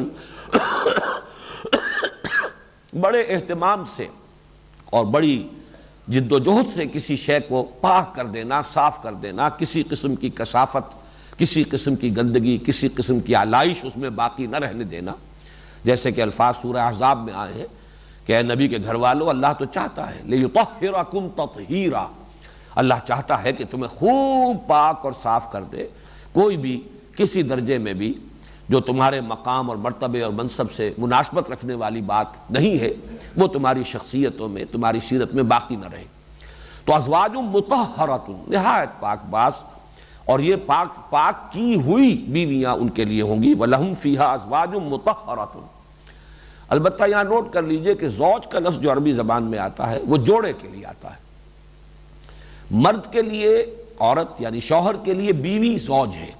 A: بڑے اہتمام سے اور بڑی جد و جہد سے کسی شے کو پاک کر دینا، صاف کر دینا، کسی قسم کی کثافت، کسی قسم کی گندگی، کسی قسم کی آلائش اس میں باقی نہ رہنے دینا، جیسے کہ الفاظ سورہ احزاب میں آئے ہیں کہ اے نبی کے گھر والوں، اللہ تو چاہتا ہے لِيُطَهِّرَكُمْ تَطْهِيرًا، اللہ چاہتا ہے کہ تمہیں خوب پاک اور صاف کر دے، کوئی بھی کسی درجے میں بھی جو تمہارے مقام اور مرتبے اور منصب سے مناسبت رکھنے والی بات نہیں ہے وہ تمہاری شخصیتوں میں، تمہاری سیرت میں باقی نہ رہے۔ تو ازواج مطہرۃ، نہایت پاک باز، اور یہ پاک کی ہوئی بیویاں ان کے لیے ہوں گی، وَلَهُمْ فِيهَا أَزْوَاجٌ مُطَهَّرَةٌ۔ البتہ یہاں نوٹ کر لیجئے کہ زوج کا لفظ جو عربی زبان میں آتا ہے وہ جوڑے کے لیے آتا ہے، مرد کے لیے عورت یعنی شوہر کے لیے بیوی زوج ہے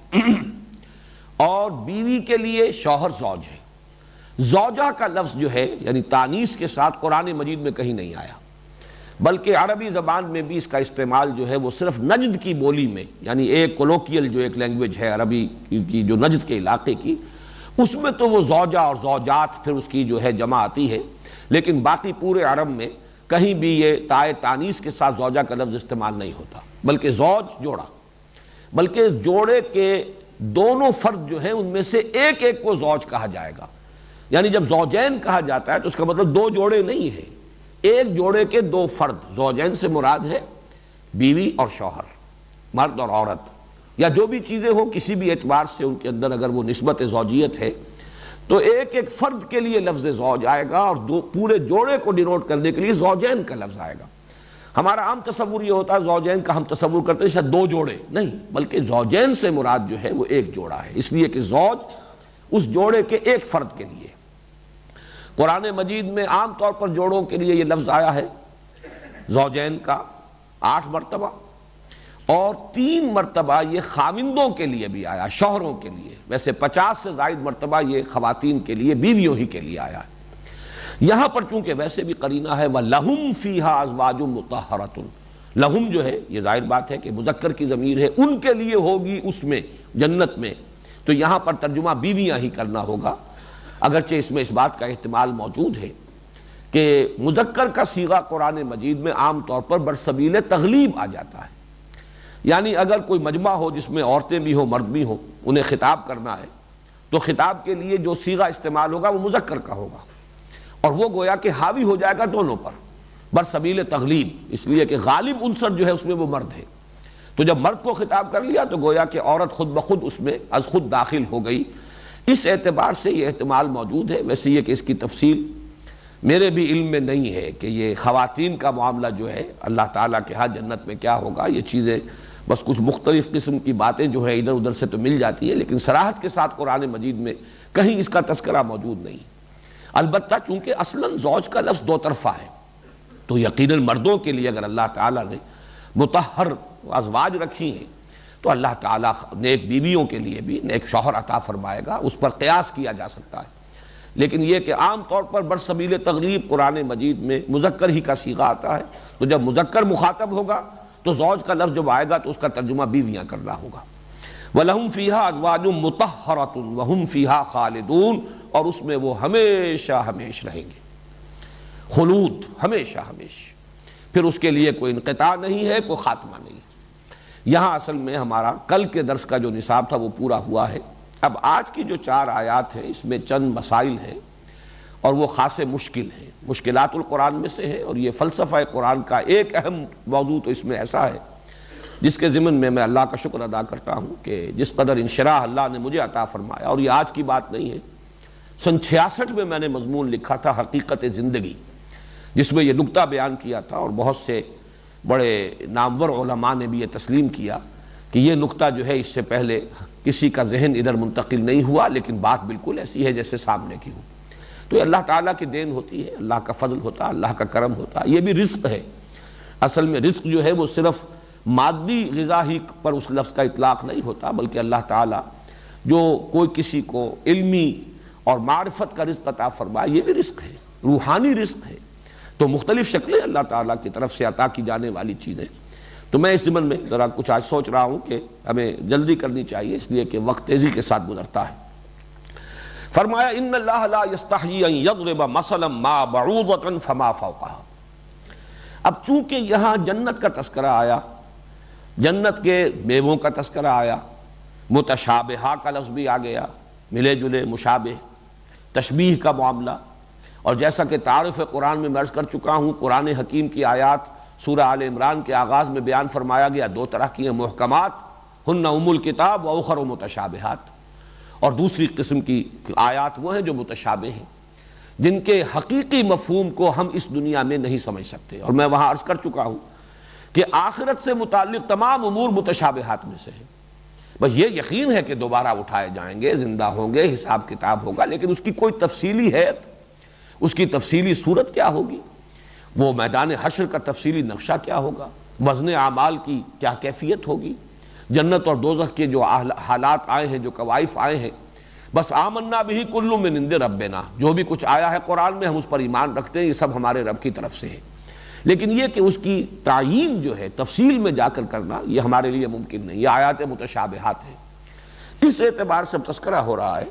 A: اور بیوی کے لیے شوہر زوج ہے۔ زوجہ کا لفظ جو ہے یعنی تانیث کے ساتھ قرآن مجید میں کہیں نہیں آیا، بلکہ عربی زبان میں بھی اس کا استعمال جو ہے وہ صرف نجد کی بولی میں، یعنی ایک کولوکیل جو ایک لینگویج ہے عربی کی جو نجد کے علاقے کی، اس میں تو وہ زوجہ اور زوجات پھر اس کی جو ہے جمع آتی ہے، لیکن باقی پورے عرب میں کہیں بھی یہ تائے تانیث کے ساتھ زوجہ کا لفظ استعمال نہیں ہوتا، بلکہ زوج جوڑا، بلکہ جوڑے کے دونوں فرد جو ہیں ان میں سے ایک ایک کو زوج کہا جائے گا، یعنی جب زوجین کہا جاتا ہے تو اس کا مطلب دو جوڑے نہیں ہیں، ایک جوڑے کے دو فرد، زوجین سے مراد ہے بیوی اور شوہر، مرد اور عورت، یا جو بھی چیزیں ہوں کسی بھی اعتبار سے ان کے اندر اگر وہ نسبت زوجیت ہے تو ایک ایک فرد کے لیے لفظ زوج آئے گا اور پورے جوڑے کو ڈینوٹ کرنے کے لیے زوجین کا لفظ آئے گا۔ ہمارا عام تصور یہ ہوتا ہے زوجین کا ہم تصور کرتے ہیں شاید دو جوڑے، نہیں، بلکہ زوجین سے مراد جو ہے وہ ایک جوڑا ہے، اس لیے کہ زوج اس جوڑے کے ایک فرد کے لیے۔ قرآن مجید میں عام طور پر جوڑوں کے لیے یہ لفظ آیا ہے زوجین کا 8 مرتبہ، اور 3 مرتبہ یہ خاوندوں کے لیے بھی آیا، شوہروں کے لیے، ویسے 50 سے زائد مرتبہ یہ خواتین کے لیے، بیویوں ہی کے لیے آیا ہے۔ یہاں پر چونکہ ویسے بھی قرینہ ہے وَلَهُمْ فِيهَا أَزْوَاجٌ مُطَهَّرَةٌ، لہم جو ہے یہ ظاہر بات ہے کہ مذکر کی ضمیر ہے، ان کے لیے ہوگی اس میں جنت میں، تو یہاں پر ترجمہ بیویاں ہی کرنا ہوگا، اگرچہ اس میں اس بات کا احتمال موجود ہے کہ مذکر کا صیغہ قرآن مجید میں عام طور پر برسبیل تغلیب آ جاتا ہے، یعنی اگر کوئی مجمع ہو جس میں عورتیں بھی ہوں مرد بھی ہوں، انہیں خطاب کرنا ہے تو خطاب کے لیے جو صیغہ استعمال ہوگا وہ مذکر کا ہوگا، اور وہ گویا کہ حاوی ہو جائے گا دونوں پر برسبیل تغلیب، اس لیے کہ غالب عنصر جو ہے اس میں وہ مرد ہے، تو جب مرد کو خطاب کر لیا تو گویا کہ عورت خود بخود اس میں از خود داخل ہو گئی۔ اس اعتبار سے یہ احتمال موجود ہے، ویسے یہ کہ اس کی تفصیل میرے بھی علم میں نہیں ہے کہ یہ خواتین کا معاملہ جو ہے اللہ تعالیٰ کے ہاں جنت میں کیا ہوگا، یہ چیزیں بس کچھ مختلف قسم کی باتیں جو ہیں ادھر ادھر سے تو مل جاتی ہیں، لیکن صراحت کے ساتھ قرآن مجید میں کہیں اس کا تذکرہ موجود نہیں۔ البتہ چونکہ اصلاً زوج کا لفظ دو طرفہ ہے تو یقیناً مردوں کے لیے اگر اللہ تعالیٰ نے مطہر ازواج رکھی ہیں تو اللہ تعالیٰ نیک بیویوں کے لیے بھی نیک شوہر عطا فرمائے گا، اس پر قیاس کیا جا سکتا ہے، لیکن یہ کہ عام طور پر برسبیل تغلیب قرآن مجید میں مذکر ہی کا صیغہ آتا ہے، تو جب مذکر مخاطب ہوگا تو زوج کا لفظ جب آئے گا تو اس کا ترجمہ بیویاں کرنا ہوگا۔ وَلَهُمْ فِيهَا أَزْوَاجٌ مُطَهَّرَةٌ وَهُمْ فِيهَا خَالِدُونَ، اور اس میں وہ ہمیشہ ہمیش رہیں گے، خلود، ہمیشہ ہمیش، پھر اس کے لیے کوئی انقطاع نہیں ہے، کوئی خاتمہ نہیں ہے۔ یہاں اصل میں ہمارا کل کے درس کا جو نصاب تھا وہ پورا ہوا ہے۔ اب آج کی جو 4 آیات ہیں اس میں چند مسائل ہیں اور وہ خاص مشکل ہیں، مشکلات القرآن میں سے ہے، اور یہ فلسفہ قرآن کا ایک اہم موضوع تو اس میں ایسا ہے جس کے ضمن میں اللہ کا شکر ادا کرتا ہوں کہ جس قدر انشراح اللہ نے مجھے عطا فرمایا، اور یہ آج کی بات نہیں ہے، سن 66 میں نے مضمون لکھا تھا حقیقت زندگی، جس میں یہ نکتہ بیان کیا تھا، اور بہت سے بڑے نامور علماء نے بھی یہ تسلیم کیا کہ یہ نکتہ جو ہے اس سے پہلے کسی کا ذہن ادھر منتقل نہیں ہوا، لیکن بات بالکل ایسی ہے جیسے سامنے کی ہو۔ تو یہ اللہ تعالیٰ کی دین ہوتی ہے، اللہ کا فضل ہوتا ہے، اللہ کا کرم ہوتا ہے۔ یہ بھی رزق ہے، اصل میں رزق جو ہے وہ صرف مادی غذا ہی پر اس لفظ کا اطلاق نہیں ہوتا، بلکہ اللہ تعالیٰ جو کوئی کسی کو علمی اور معرفت کا رزق عطا فرمائے، یہ بھی رزق ہے، روحانی رزق ہے۔ تو مختلف شکلیں اللہ تعالیٰ کی طرف سے عطا کی جانے والی چیزیں۔ تو میں اس ضمن میں ذرا کچھ آج سوچ رہا ہوں کہ ہمیں جلدی کرنی چاہیے، اس لیے کہ وقت تیزی کے ساتھ گزرتا ہے۔ فرمایا ان اللہ لا یستحیی ان یضرب مثلا ما بعوضۃ فما فوقها۔ اب چونکہ یہاں جنت کا تذکرہ آیا، جنت کے میووں کا تذکرہ آیا، متشابہہ کا لفظ بھی آ گیا، ملے جلے مشابہ، تشبیہ کا معاملہ، اور جیسا کہ تعارف قرآن میں عرض کر چکا ہوں، قرآن حکیم کی آیات سورہ آل عمران کے آغاز میں بیان فرمایا گیا دو طرح کی ہیں، محکمات ہن ام الکتاب و اخر متشابہات، اور دوسری قسم کی آیات وہ ہیں جو متشابہ ہیں، جن کے حقیقی مفہوم کو ہم اس دنیا میں نہیں سمجھ سکتے۔ اور میں وہاں عرض کر چکا ہوں کہ آخرت سے متعلق تمام امور متشابہات میں سے ہیں، بس یہ یقین ہے کہ دوبارہ اٹھائے جائیں گے، زندہ ہوں گے، حساب کتاب ہوگا، لیکن اس کی کوئی تفصیلی حیت، اس کی تفصیلی صورت کیا ہوگی، وہ میدان حشر کا تفصیلی نقشہ کیا ہوگا، وزن اعمال کی کیا کیفیت ہوگی، جنت اور دوزخ کے جو حالات آئے ہیں، جو کوائف آئے ہیں، بس آمنا بہ کل من عند ربنا، جو بھی کچھ آیا ہے قرآن میں ہم اس پر ایمان رکھتے ہیں، یہ سب ہمارے رب کی طرف سے ہے۔ لیکن یہ کہ اس کی تعیین جو ہے تفصیل میں جا کر کرنا، یہ ہمارے لیے ممکن نہیں، یہ آیات متشابہات ہیں۔ اس اعتبار سے تذکرہ ہو رہا ہے،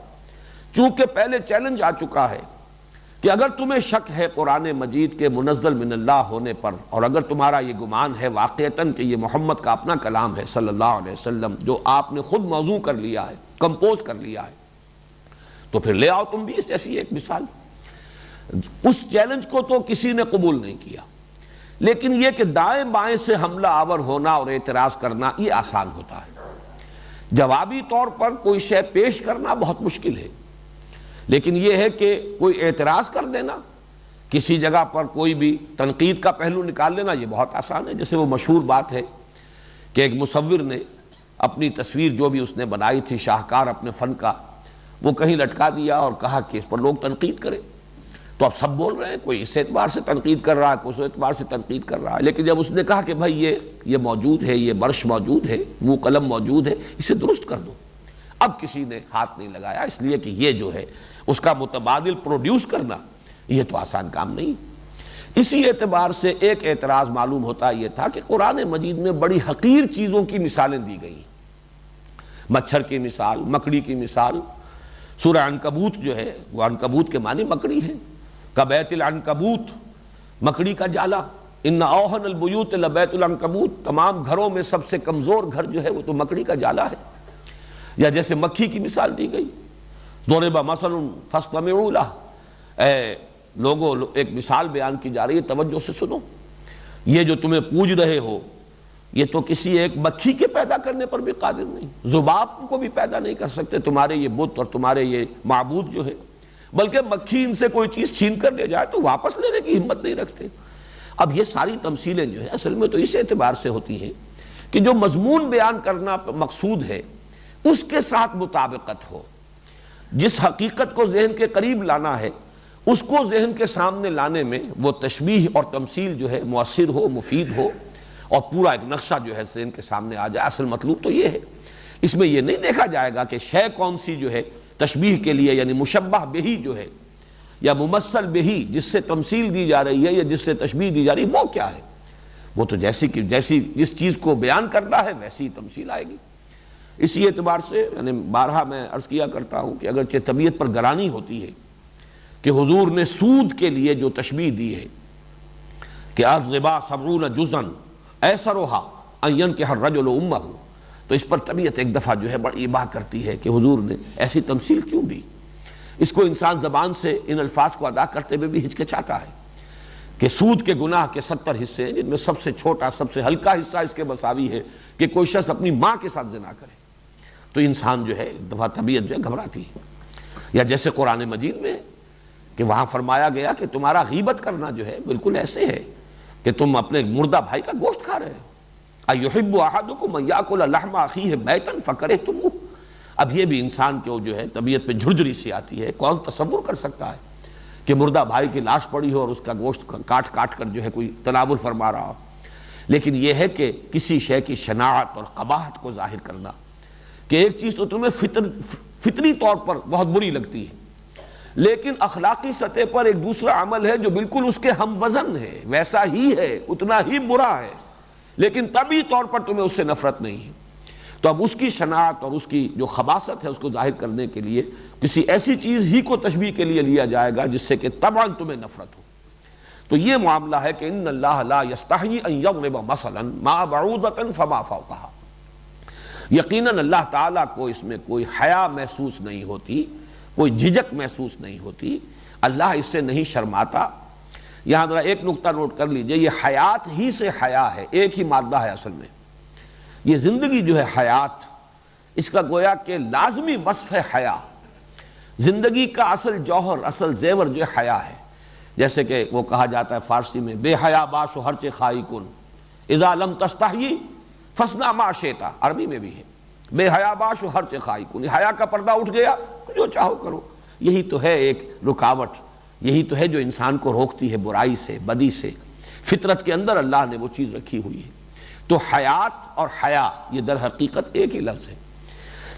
A: چونکہ پہلے چیلنج آ چکا ہے کہ اگر تمہیں شک ہے قرآن مجید کے منزل من اللہ ہونے پر، اور اگر تمہارا یہ گمان ہے واقعتاً کہ یہ محمد کا اپنا کلام ہے صلی اللہ علیہ وسلم، جو آپ نے خود موضوع کر لیا ہے، کمپوز کر لیا ہے، تو پھر لے آؤ تم بھی اس ایسی ایک مثال۔ اس چیلنج کو تو کسی نے قبول نہیں کیا، لیکن یہ کہ دائیں بائیں سے حملہ آور ہونا اور اعتراض کرنا یہ آسان ہوتا ہے، جوابی طور پر کوئی شے پیش کرنا بہت مشکل ہے، لیکن یہ ہے کہ کوئی اعتراض کر دینا، کسی جگہ پر کوئی بھی تنقید کا پہلو نکال لینا، یہ بہت آسان ہے۔ جیسے وہ مشہور بات ہے کہ ایک مصور نے اپنی تصویر جو بھی اس نے بنائی تھی، شاہکار اپنے فن کا، وہ کہیں لٹکا دیا اور کہا کہ اس پر لوگ تنقید کریں۔ تو اب سب بول رہے ہیں، کوئی اس اعتبار سے تنقید کر رہا ہے، کوئی اس اعتبار سے تنقید کر رہا ہے، لیکن جب اس نے کہا کہ بھائی یہ موجود ہے، یہ برش موجود ہے، وہ قلم موجود ہے، اسے درست کر دو، اب کسی نے ہاتھ نہیں لگایا، اس لیے کہ یہ جو ہے اس کا متبادل پروڈیوس کرنا یہ تو آسان کام نہیں۔ اسی اعتبار سے ایک اعتراض معلوم ہوتا یہ تھا کہ قرآن مجید میں بڑی حقیر چیزوں کی مثالیں دی گئی، مچھر کی مثال، مکڑی کی مثال۔ سورہ عنکبوت جو ہے وہ عنکبوت کے معنی مکڑی ہے، کبیت العنکبوت، مکڑی کا جالا، ان اوہن البیوت لبیت العنکبوت، تمام گھروں میں سب سے کمزور گھر جو ہے وہ تو مکڑی کا جالا ہے۔ یا جیسے مکھی کی مثال دی گئی، ضرب مثل فاستمعوا لہ، اے لوگوں ایک مثال بیان کی جا رہی ہے، توجہ سے سنو، یہ جو تمہیں پوج رہے ہو یہ تو کسی ایک مکھی کے پیدا کرنے پر بھی قادر نہیں، ذباب کو بھی پیدا نہیں کر سکتے تمہارے یہ بت اور تمہارے یہ معبود جو ہے، بلکہ مکھی ان سے کوئی چیز چھین کر لے جائے تو واپس لینے کی ہمت نہیں رکھتے۔ اب یہ ساری تمثیلیں جو ہے اصل میں تو اس اعتبار سے ہوتی ہیں کہ جو مضمون بیان کرنا مقصود ہے اس کے ساتھ مطابقت ہو، جس حقیقت کو ذہن کے قریب لانا ہے اس کو ذہن کے سامنے لانے میں وہ تشبیہ اور تمثیل جو ہے مؤثر ہو، مفید ہو، اور پورا ایک نقشہ جو ہے ذہن کے سامنے آ جائے۔ اصل مطلوب تو یہ ہے، اس میں یہ نہیں دیکھا جائے گا کہ شے کون سی جو ہے تشبیہ کے لیے، یعنی مشبہ بہی جو ہے یا ممثل بہی جس سے تمثیل دی جا رہی ہے یا جس سے تشبیہ دی جا رہی ہے وہ کیا ہے، وہ تو جیسی جس چیز کو بیان کرنا ہے ویسی تمثیل آئے گی۔ اسی اعتبار سے یعنی بارہا میں عرض کیا کرتا ہوں کہ اگرچہ طبیعت پر گرانی ہوتی ہے کہ حضور نے سود کے لیے جو تشبیہ دی ہے کہ الربا 70 جزءا ایسرھا ان ينكح الرجل امه، تو اس پر طبیعت ایک دفعہ جو ہے بڑی اباہ کرتی ہے کہ حضور نے ایسی تمثیل کیوں دی۔ اس کو انسان زبان سے ان الفاظ کو ادا کرتے ہوئے بھی ہچکچاتا ہے کہ سود کے گناہ کے 70 حصے ہیں، جن میں سب سے چھوٹا، سب سے ہلکا حصہ اس کے مساوی ہے کہ کوئی شخص اپنی ماں کے ساتھ زنا کرے، تو انسان جو ہے ایک دفعہ طبیعت جو ہے گھبراتی ہے۔ یا جیسے قرآن مجید میں کہ وہاں فرمایا گیا کہ تمہارا غیبت کرنا جو ہے بالکل ایسے ہے کہ تم اپنے مردہ بھائی کا گوشت کھا رہے ہو۔ اَيُحِبُّ أَحَدُكُمْ أَن يَأْكُلَ لَحْمَ أَخِيهِ مَيْتًا فَكَرِهْتُمُوهُ۔ اب یہ بھی انسان کو جو ہے طبیعت پہ جھرجھری سی آتی ہے، کون تصور کر سکتا ہے کہ مردہ بھائی کی لاش پڑی ہو اور اس کا گوشت کاٹ کاٹ کر جو ہے کوئی تناول فرما رہا ہو۔ لیکن یہ ہے کہ کسی شے کی شناعت اور قباحت کو ظاہر کرنا کہ ایک چیز تو تمہیں فطری طور پر بہت بری لگتی ہے، لیکن اخلاقی سطح پر ایک دوسرا عمل ہے جو بالکل اس کے ہم وزن ہے، ویسا ہی ہے، اتنا ہی برا ہے، لیکن طبعی طور پر تمہیں اس سے نفرت نہیں ہے۔ تو اب اس کی شناعت اور اس کی جو خباثت ہے اس کو ظاہر کرنے کے لیے کسی ایسی چیز ہی کو تشبیہ کے لیے لیا جائے گا جس سے کہ طبعاً تمہیں نفرت ہو۔ تو یہ معاملہ ہے کہ ان اللہ لا یستحیی ان یضرب مثلا ما بعوضۃ فما فوقها، یقیناً اللہ تعالیٰ کو اس میں کوئی حیا محسوس نہیں ہوتی، کوئی جھجک محسوس نہیں ہوتی، اللہ اس سے نہیں شرماتا۔ یہاں ذرا ایک نقطہ نوٹ کر لیجئے، یہ حیات ہی سے حیا ہے، ایک ہی مادہ ہے اصل میں۔ یہ زندگی جو ہے حیات، اس کا گویا کہ لازمی وصف ہے حیا۔ زندگی کا اصل جوہر، اصل زیور جو ہے حیا ہے۔ جیسے کہ وہ کہا جاتا ہے فارسی میں، بے حیا باش و ہرچ خائی کن اذا لم تستحیی فاصنع ما شئت، عربی میں بھی ہے، بے حیا باش و ہرچ خائی کن، حیا کا پردہ اٹھ گیا جو چاہو کرو۔ یہی تو ہے ایک رکاوٹ، یہی تو ہے جو انسان کو روکتی ہے برائی سے، بدی سے۔ فطرت کے اندر اللہ نے وہ چیز رکھی ہوئی ہے۔ تو حیات اور حیا یہ در حقیقت ایک ہی لفظ ہے۔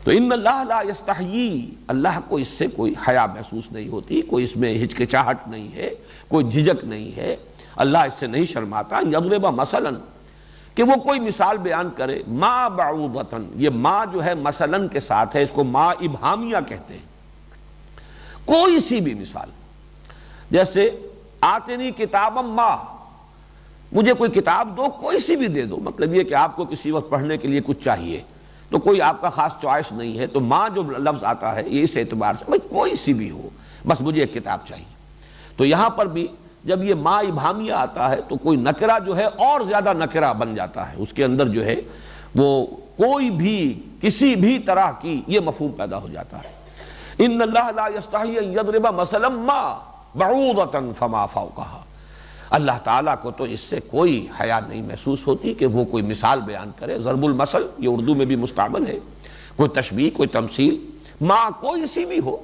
A: تو ان اللہ لا یستحیی، اللہ کو اس سے کوئی حیا محسوس نہیں ہوتی، کوئی اس میں ہچکچاہٹ نہیں ہے، کوئی جھجک نہیں ہے، اللہ اس سے نہیں شرماتا۔ یضرب مثلا، کہ وہ کوئی مثال بیان کرے، ما بعوضۃ، یہ ما جو ہے مثلاً کے ساتھ ہے، اس کو ما ابہامیہ کہتے ہیں۔ کوئی سی بھی مثال، جیسے آتنی کتابا ما، مجھے کوئی کتاب دو، کوئی سی بھی دے دو، مطلب یہ کہ آپ کو کسی وقت پڑھنے کے لیے کچھ چاہیے تو کوئی آپ کا خاص چوائس نہیں ہے، تو ماں جو لفظ آتا ہے یہ اس اعتبار سے بھائی کوئی سی بھی ہو، بس مجھے ایک کتاب چاہیے۔ تو یہاں پر بھی جب یہ ما ابہامیہ آتا ہے تو کوئی نکرہ جو ہے اور زیادہ نکرہ بن جاتا ہے، اس کے اندر جو ہے وہ کوئی بھی کسی بھی طرح کی یہ مفہوم پیدا ہو جاتا ہے۔ ان اللہ لا یستحیی ان یضرب مثلا ما بعوضۃ فما فوقها، اللہ تعالیٰ کو تو اس سے کوئی حیا نہیں محسوس ہوتی کہ وہ کوئی مثال بیان کرے۔ ضرب المثل یہ اردو میں بھی مستعمل ہے، کوئی تشبیہ، کوئی تمثیل، ما کوئی سی بھی ہو،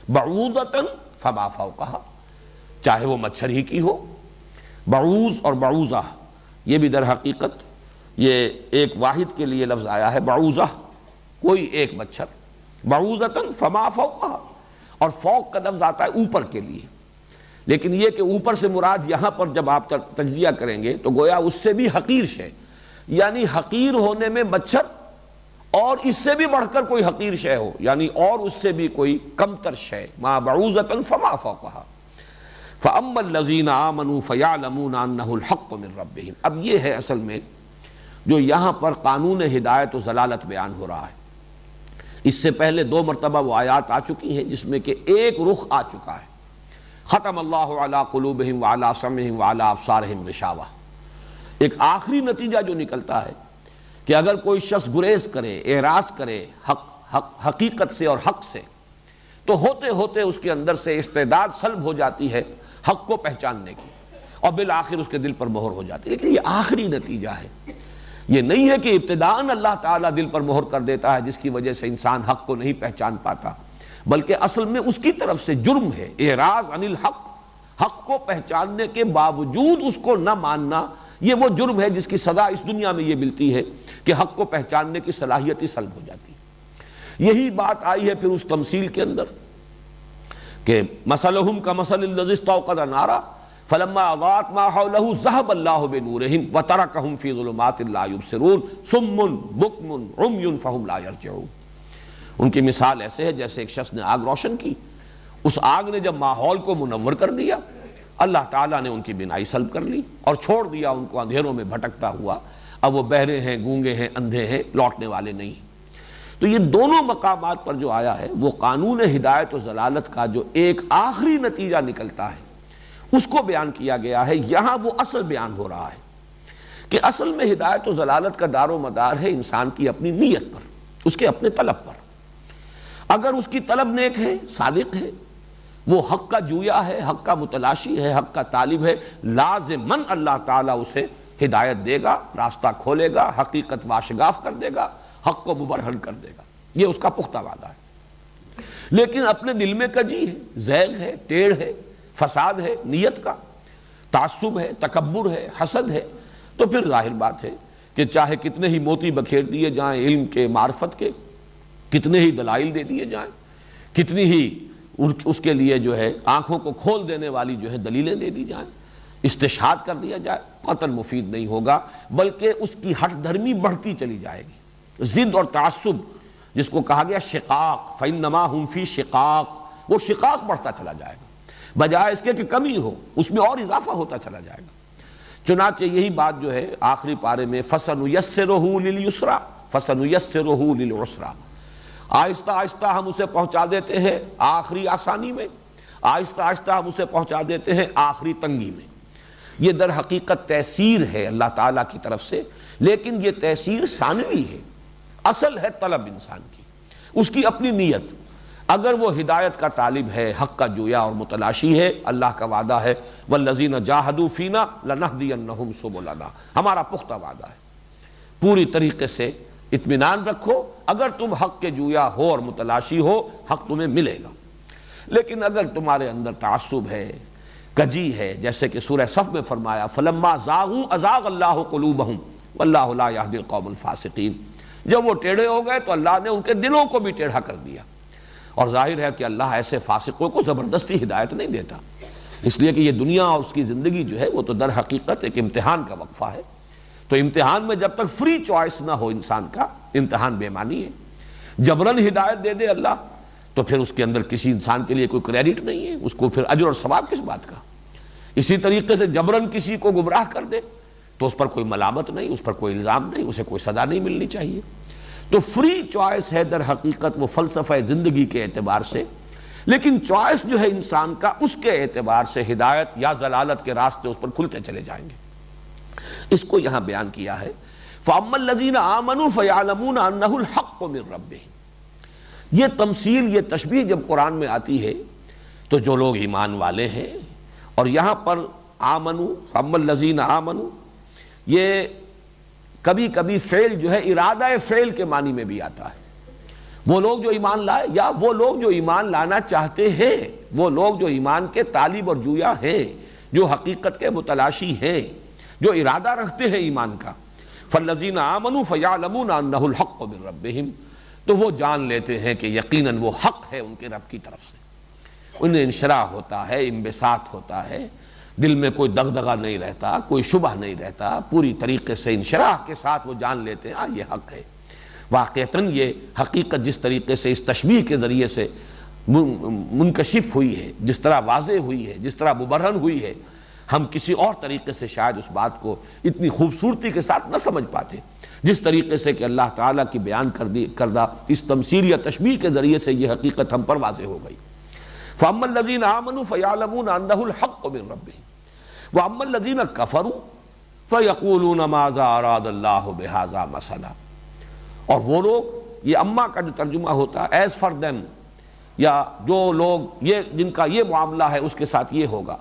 A: بعوضۃ فما فوقها، چاہے وہ مچھر ہی کی ہو۔ بعوض اور بعوضہ یہ بھی در حقیقت یہ ایک واحد کے لیے لفظ آیا ہے، بعوضہ کوئی ایک مچھر، بعوضۃ فما فوقها، اور فوق کا لفظ آتا ہے اوپر کے لیے، لیکن یہ کہ اوپر سے مراد یہاں پر جب آپ تجزیہ کریں گے تو گویا اس سے بھی حقیر شے، یعنی حقیر ہونے میں مچھر، اور اس سے بھی بڑھ کر کوئی حقیر شے ہو، یعنی اور اس سے بھی کوئی کمتر شے، ما بعوضۃ فما فوقها۔ فَأَمَّا الَّذِينَ آمَنُوا فَيَعْلَمُونَ أَنَّهُ الْحَقُّ مِنْ رَبِّهِمْ، اب یہ ہے اصل میں جو یہاں پر قانون ہدایت و ضلالت بیان ہو رہا ہے۔ اس سے پہلے 2 مرتبہ وہ آیات آ چکی ہیں جس میں کہ ایک رخ آ چکا ہے، ختم اللہ علی قلوبہم وعلی سمعہم وعلی ابصارہم غشاوہ۔ ایک آخری نتیجہ جو نکلتا ہے کہ اگر کوئی شخص گریز کرے، اعراض کرے حقیقت سے اور حق سے، تو ہوتے ہوتے اس کے اندر سے استعداد سلب ہو جاتی ہے حق کو پہچاننے کی، اور بالآخر اس کے دل پر مہر ہو جاتی ہے۔ لیکن یہ آخری نتیجہ ہے، یہ نہیں ہے کہ ابتداءً اللہ تعالیٰ دل پر مہر کر دیتا ہے جس کی وجہ سے انسان حق کو نہیں پہچان پاتا، بلکہ اصل میں اس کی طرف سے جرم ہے اعراض عن الحق، حق کو پہچاننے کے باوجود اس کو نہ ماننا، یہ وہ جرم ہے جس کی سزا اس دنیا میں یہ ملتی ہے کہ حق کو پہچاننے کی صلاحیت ہی سلب ہو جاتی ہے۔ یہی بات آئی ہے پھر اس تمثیل کے اندر کہ مثلہم کمثل الذی استوقد نارا فلما اضاءت ما حولہ ذہب اللہ بنورہم وترکہم فی ظلمات لا یبصرون صم بکم عمی فہم لا یرجعون۔ ان کی مثال ایسے ہے جیسے ایک شخص نے آگ روشن کی، اس آگ نے جب ماحول کو منور کر دیا، اللہ تعالیٰ نے ان کی بینائی سلب کر لی اور چھوڑ دیا ان کو اندھیروں میں بھٹکتا ہوا۔ اب وہ بہرے ہیں، گونگے ہیں، اندھے ہیں، لوٹنے والے نہیں۔ تو یہ دونوں مقامات پر جو آیا ہے وہ قانون ہدایت و ضلالت کا جو ایک آخری نتیجہ نکلتا ہے، اس کو بیان کیا گیا ہے۔ یہاں وہ اصل بیان ہو رہا ہے کہ اصل میں ہدایت و ضلالت کا دار و مدار ہے انسان کی اپنی نیت پر، اس کے اپنے طلب پر۔ اگر اس کی طلب نیک ہے، صادق ہے، وہ حق کا جویا ہے، حق کا متلاشی ہے، حق کا طالب ہے، لازماً اللہ تعالیٰ اسے ہدایت دے گا، راستہ کھولے گا، حقیقت واشگاف کر دے گا، حق کو مبرہن کر دے گا، یہ اس کا پختہ وعدہ ہے۔ لیکن اپنے دل میں کجی ہے، زیغ ہے، ٹیڑھ ہے، فساد ہے نیت کا، تعصب ہے، تکبر ہے، حسد ہے، تو پھر ظاہر بات ہے کہ چاہے کتنے ہی موتی بکھیر دیے جائیں علم کے، معرفت کے، کتنے ہی دلائل دے دیے جائیں، کتنی ہی اس کے لیے جو ہے آنکھوں کو کھول دینے والی جو ہے دلیلیں دے دی جائیں، استشہاد کر دیا جائے، قطعاً مفید نہیں ہوگا، بلکہ اس کی ہٹ دھرمی بڑھتی چلی جائے گی۔ ضد اور تعصب جس کو کہا گیا شقاق، فَإِنَّمَا هُمْ فِي شِقَاق، وہ شقاق بڑھتا چلا جائے گا، بجائے اس کے کہ کمی ہو اس میں اور اضافہ ہوتا چلا جائے گا۔ چنانچہ یہی بات جو ہے آخری پارے میں فَسَنُيَسِّرُهُ لِلْيُسْرَى فَسَنُيَسِّرُهُ لِلْعُسْرَى، آہستہ آہستہ ہم اسے پہنچا دیتے ہیں آخری آسانی میں، آہستہ آہستہ ہم اسے پہنچا دیتے ہیں آخری تنگی میں۔ یہ در حقیقت تیسیر ہے اللہ تعالیٰ کی طرف سے، لیکن یہ تیسیر ثانوی ہے، اصل ہے طلب انسان کی، اس کی اپنی نیت۔ اگر وہ ہدایت کا طالب ہے، حق کا جویا اور متلاشی ہے، اللہ کا وعدہ ہے وَالَّذِينَ جَاهَدُوا فِينَا لَنَهْدِيَنَّهُمْ سُبُلَنَا، ہمارا پختہ وعدہ ہے۔ پوری طریقے سے اطمینان رکھو، اگر تم حق کے جویا ہو اور متلاشی ہو، حق تمہیں ملے گا۔ لیکن اگر تمہارے اندر تعصب ہے، کجی ہے، جیسے کہ سورہ صف میں فرمایا فَلَمَّا زَاغُوا أَزَاغَ اللَّهُ قُلُوبَهُمْ وَاللَّهُ لَا يَهْدِي الْقَوْمَ الْفَاسِقِينَ، جب وہ ٹیڑھے ہو گئے تو اللہ نے ان کے دلوں کو بھی ٹیڑھا کر دیا، اور ظاہر ہے کہ اللہ ایسے فاسقوں کو زبردستی ہدایت نہیں دیتا، اس لیے کہ یہ دنیا اور اس کی زندگی جو ہے وہ تو در حقیقت ایک امتحان کا وقفہ ہے۔ تو امتحان میں جب تک فری چوائس نہ ہو انسان کا، امتحان بے معنی ہے۔ جبراً ہدایت دے دے اللہ تو پھر اس کے اندر کسی انسان کے لیے کوئی کریڈٹ نہیں ہے، اس کو پھر اجر اور ثواب کس بات کا۔ اسی طریقے سے جبراً کسی کو گمراہ کر دے تو اس پر کوئی ملامت نہیں، اس پر کوئی الزام نہیں، اسے کوئی سزا نہیں ملنی چاہیے۔ تو فری چوائس ہے در حقیقت وہ فلسفہ زندگی کے اعتبار سے، لیکن چوائس جو ہے انسان کا اس کے اعتبار سے ہدایت یا ضلالت کے راستے اس پر کھلتے چلے جائیں گے۔ اس کو یہاں بیان کیا ہے فَأَمَّا الَّذِينَ آمَنُوا فَيَعْلَمُونَ أَنَّهُ الْحَقُّ مِنْ رَبِّهِمْ، یہ تمثیل، یہ تشبیہ جب قرآن میں آتی ہے تو جو لوگ ایمان والے ہیں، اور یہاں پر آمنوا، فَأَمَّا الَّذِينَ آمَنُوا، یہ کبھی کبھی فعل جو ہے ارادہ فعل کے معنی میں بھی آتا ہے، وہ لوگ جو ایمان لائے یا وہ لوگ جو ایمان لانا چاہتے ہیں، وہ لوگ جو ایمان کے طالب اور جویا ہیں، جو حقیقت کے متلاشی ہیں، جو ارادہ رکھتے ہیں ایمان کا۔ فَالَّذِينَ آمَنُوا فَيَعْلَمُونَ أَنَّهُ الْحَقُّ مِنْ رَبِّهِمْ، تو وہ جان لیتے ہیں کہ یقیناً وہ حق ہے ان کے رب کی طرف سے۔ انہیں انشراح ہوتا ہے، انبساط ہوتا ہے، دل میں کوئی دغدغہ نہیں رہتا، کوئی شبہ نہیں رہتا، پوری طریقے سے انشراح کے ساتھ وہ جان لیتے ہیں یہ حق ہے۔ واقعتاً یہ حقیقت جس طریقے سے اس تشبیہ کے ذریعے سے منکشف ہوئی ہے، جس طرح واضح ہوئی ہے، جس طرح مبرہن ہوئی ہے، ہم کسی اور طریقے سے شاید اس بات کو اتنی خوبصورتی کے ساتھ نہ سمجھ پاتے، جس طریقے سے کہ اللہ تعالیٰ کی بیان کردہ اس تمثیل یا تشبیہ کے ذریعے سے یہ حقیقت ہم پر واضح ہو گئی۔ فَأَمَّا الَّذِينَ آمَنُوا فَيَعْلَمُونَ أَنَّهُ الْحَقُّ مِنْ رَبِّهِمْ وَأَمَّا الَّذِينَ كَفَرُوا فَيَقُولُونَ مَاذَا أَرَادَ اللَّهُ بِهَذَا مَثَلًا، اور وہ لوگ، یہ اما کا جو ترجمہ ہوتا ہے ایز فار دیم، یا جو لوگ یہ جن کا یہ معاملہ ہے اس کے ساتھ یہ ہوگا۔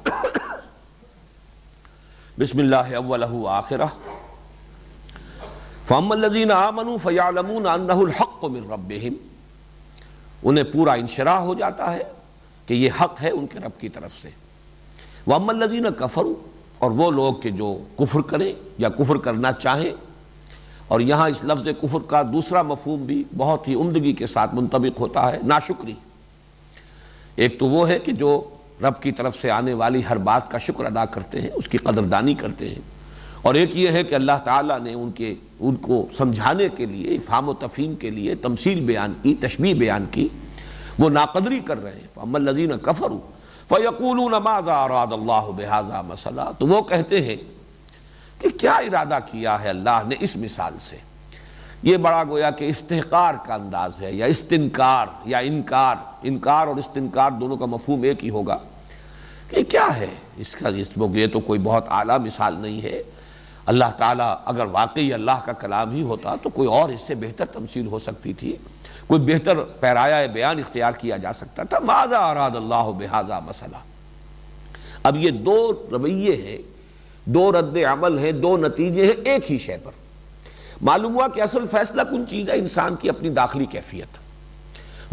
A: بسم اللہ اولہ آخرہ۔ فَأَمَّا الَّذِينَ آمَنُوا فَيَعْلَمُونَ أَنَّهُ الْحَقُّ مِنْ رَبِّهِمْ، انہیں پورا انشراح ہو جاتا ہے کہ یہ حق ہے ان کے رب کی طرف سے۔ وَأَمَّا الَّذِينَ كَفَرُوا، اور وہ لوگ کہ جو کفر کریں یا کفر کرنا چاہیں، اور یہاں اس لفظ کفر کا دوسرا مفہوم بھی بہت ہی عمدگی کے ساتھ منطبق ہوتا ہے، ناشکری۔ ایک تو وہ ہے کہ جو رب کی طرف سے آنے والی ہر بات کا شکر ادا کرتے ہیں، اس کی قدردانی کرتے ہیں، اور ایک یہ ہے کہ اللہ تعالیٰ نے ان کو سمجھانے کے لیے، افہام و تفہیم کے لیے تمثیل بیان کی، تشبیہ بیان کی، وہ ناقدری کر رہے ہیں۔ فَأَمَّا الَّذِينَ كَفَرُوا فَيَقُولُونَ مَاذَا أَرَادَ اللَّهُ بِهَذَا مَثَلًا، تو وہ کہتے ہیں کہ کیا ارادہ کیا ہے اللہ نے اس مثال سے۔ یہ بڑا گویا کہ استحقار کا انداز ہے، یا استنکار یا انکار، انکار اور استنکار دونوں کا مفہوم ایک ہی ہوگا کہ کیا ہے اس کا، یہ تو کوئی بہت اعلیٰ مثال نہیں ہے. اللہ تعالیٰ اگر واقعی اللہ کا کلام ہی ہوتا تو کوئی اور اس سے بہتر تمثیل ہو سکتی تھی، کوئی بہتر پیرایہ بیان اختیار کیا جا سکتا تھا. ماذا اراد اللہ بہذا مسئلہ. اب یہ دو رویے ہیں، دو رد عمل ہیں، دو نتیجے ہیں ایک ہی شے پر. معلوم ہوا کہ اصل فیصلہ کن چیز ہے، انسان کی اپنی داخلی کیفیت.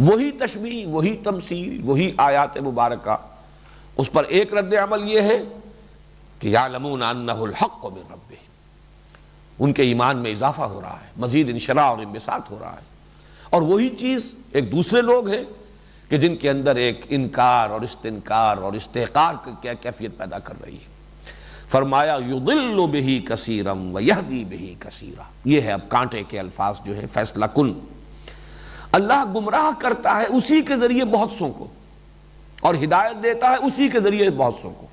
A: وہی تشبیہ، وہی تمثیل، وہی آیات مبارکہ. اس پر ایک رد عمل یہ ہے کہ یعلمون انہ الحق من ربہم، ان کے ایمان میں اضافہ ہو رہا ہے، مزید انشراح اور انبساط ہو رہا ہے. اور وہی چیز ایک دوسرے لوگ ہیں کہ جن کے اندر ایک انکار اور استنکار اور استحقار کی کیفیت پیدا کر رہی ہے. فرمایا یضل بہ کثیرا ویہدی بہ کثیرا. یہ ہے اب کانٹے کے الفاظ جو ہے فیصلہ کن. اللہ گمراہ کرتا ہے اسی کے ذریعے بہت سوں کو، اور ہدایت دیتا ہے اسی کے ذریعے بہت سوں کو.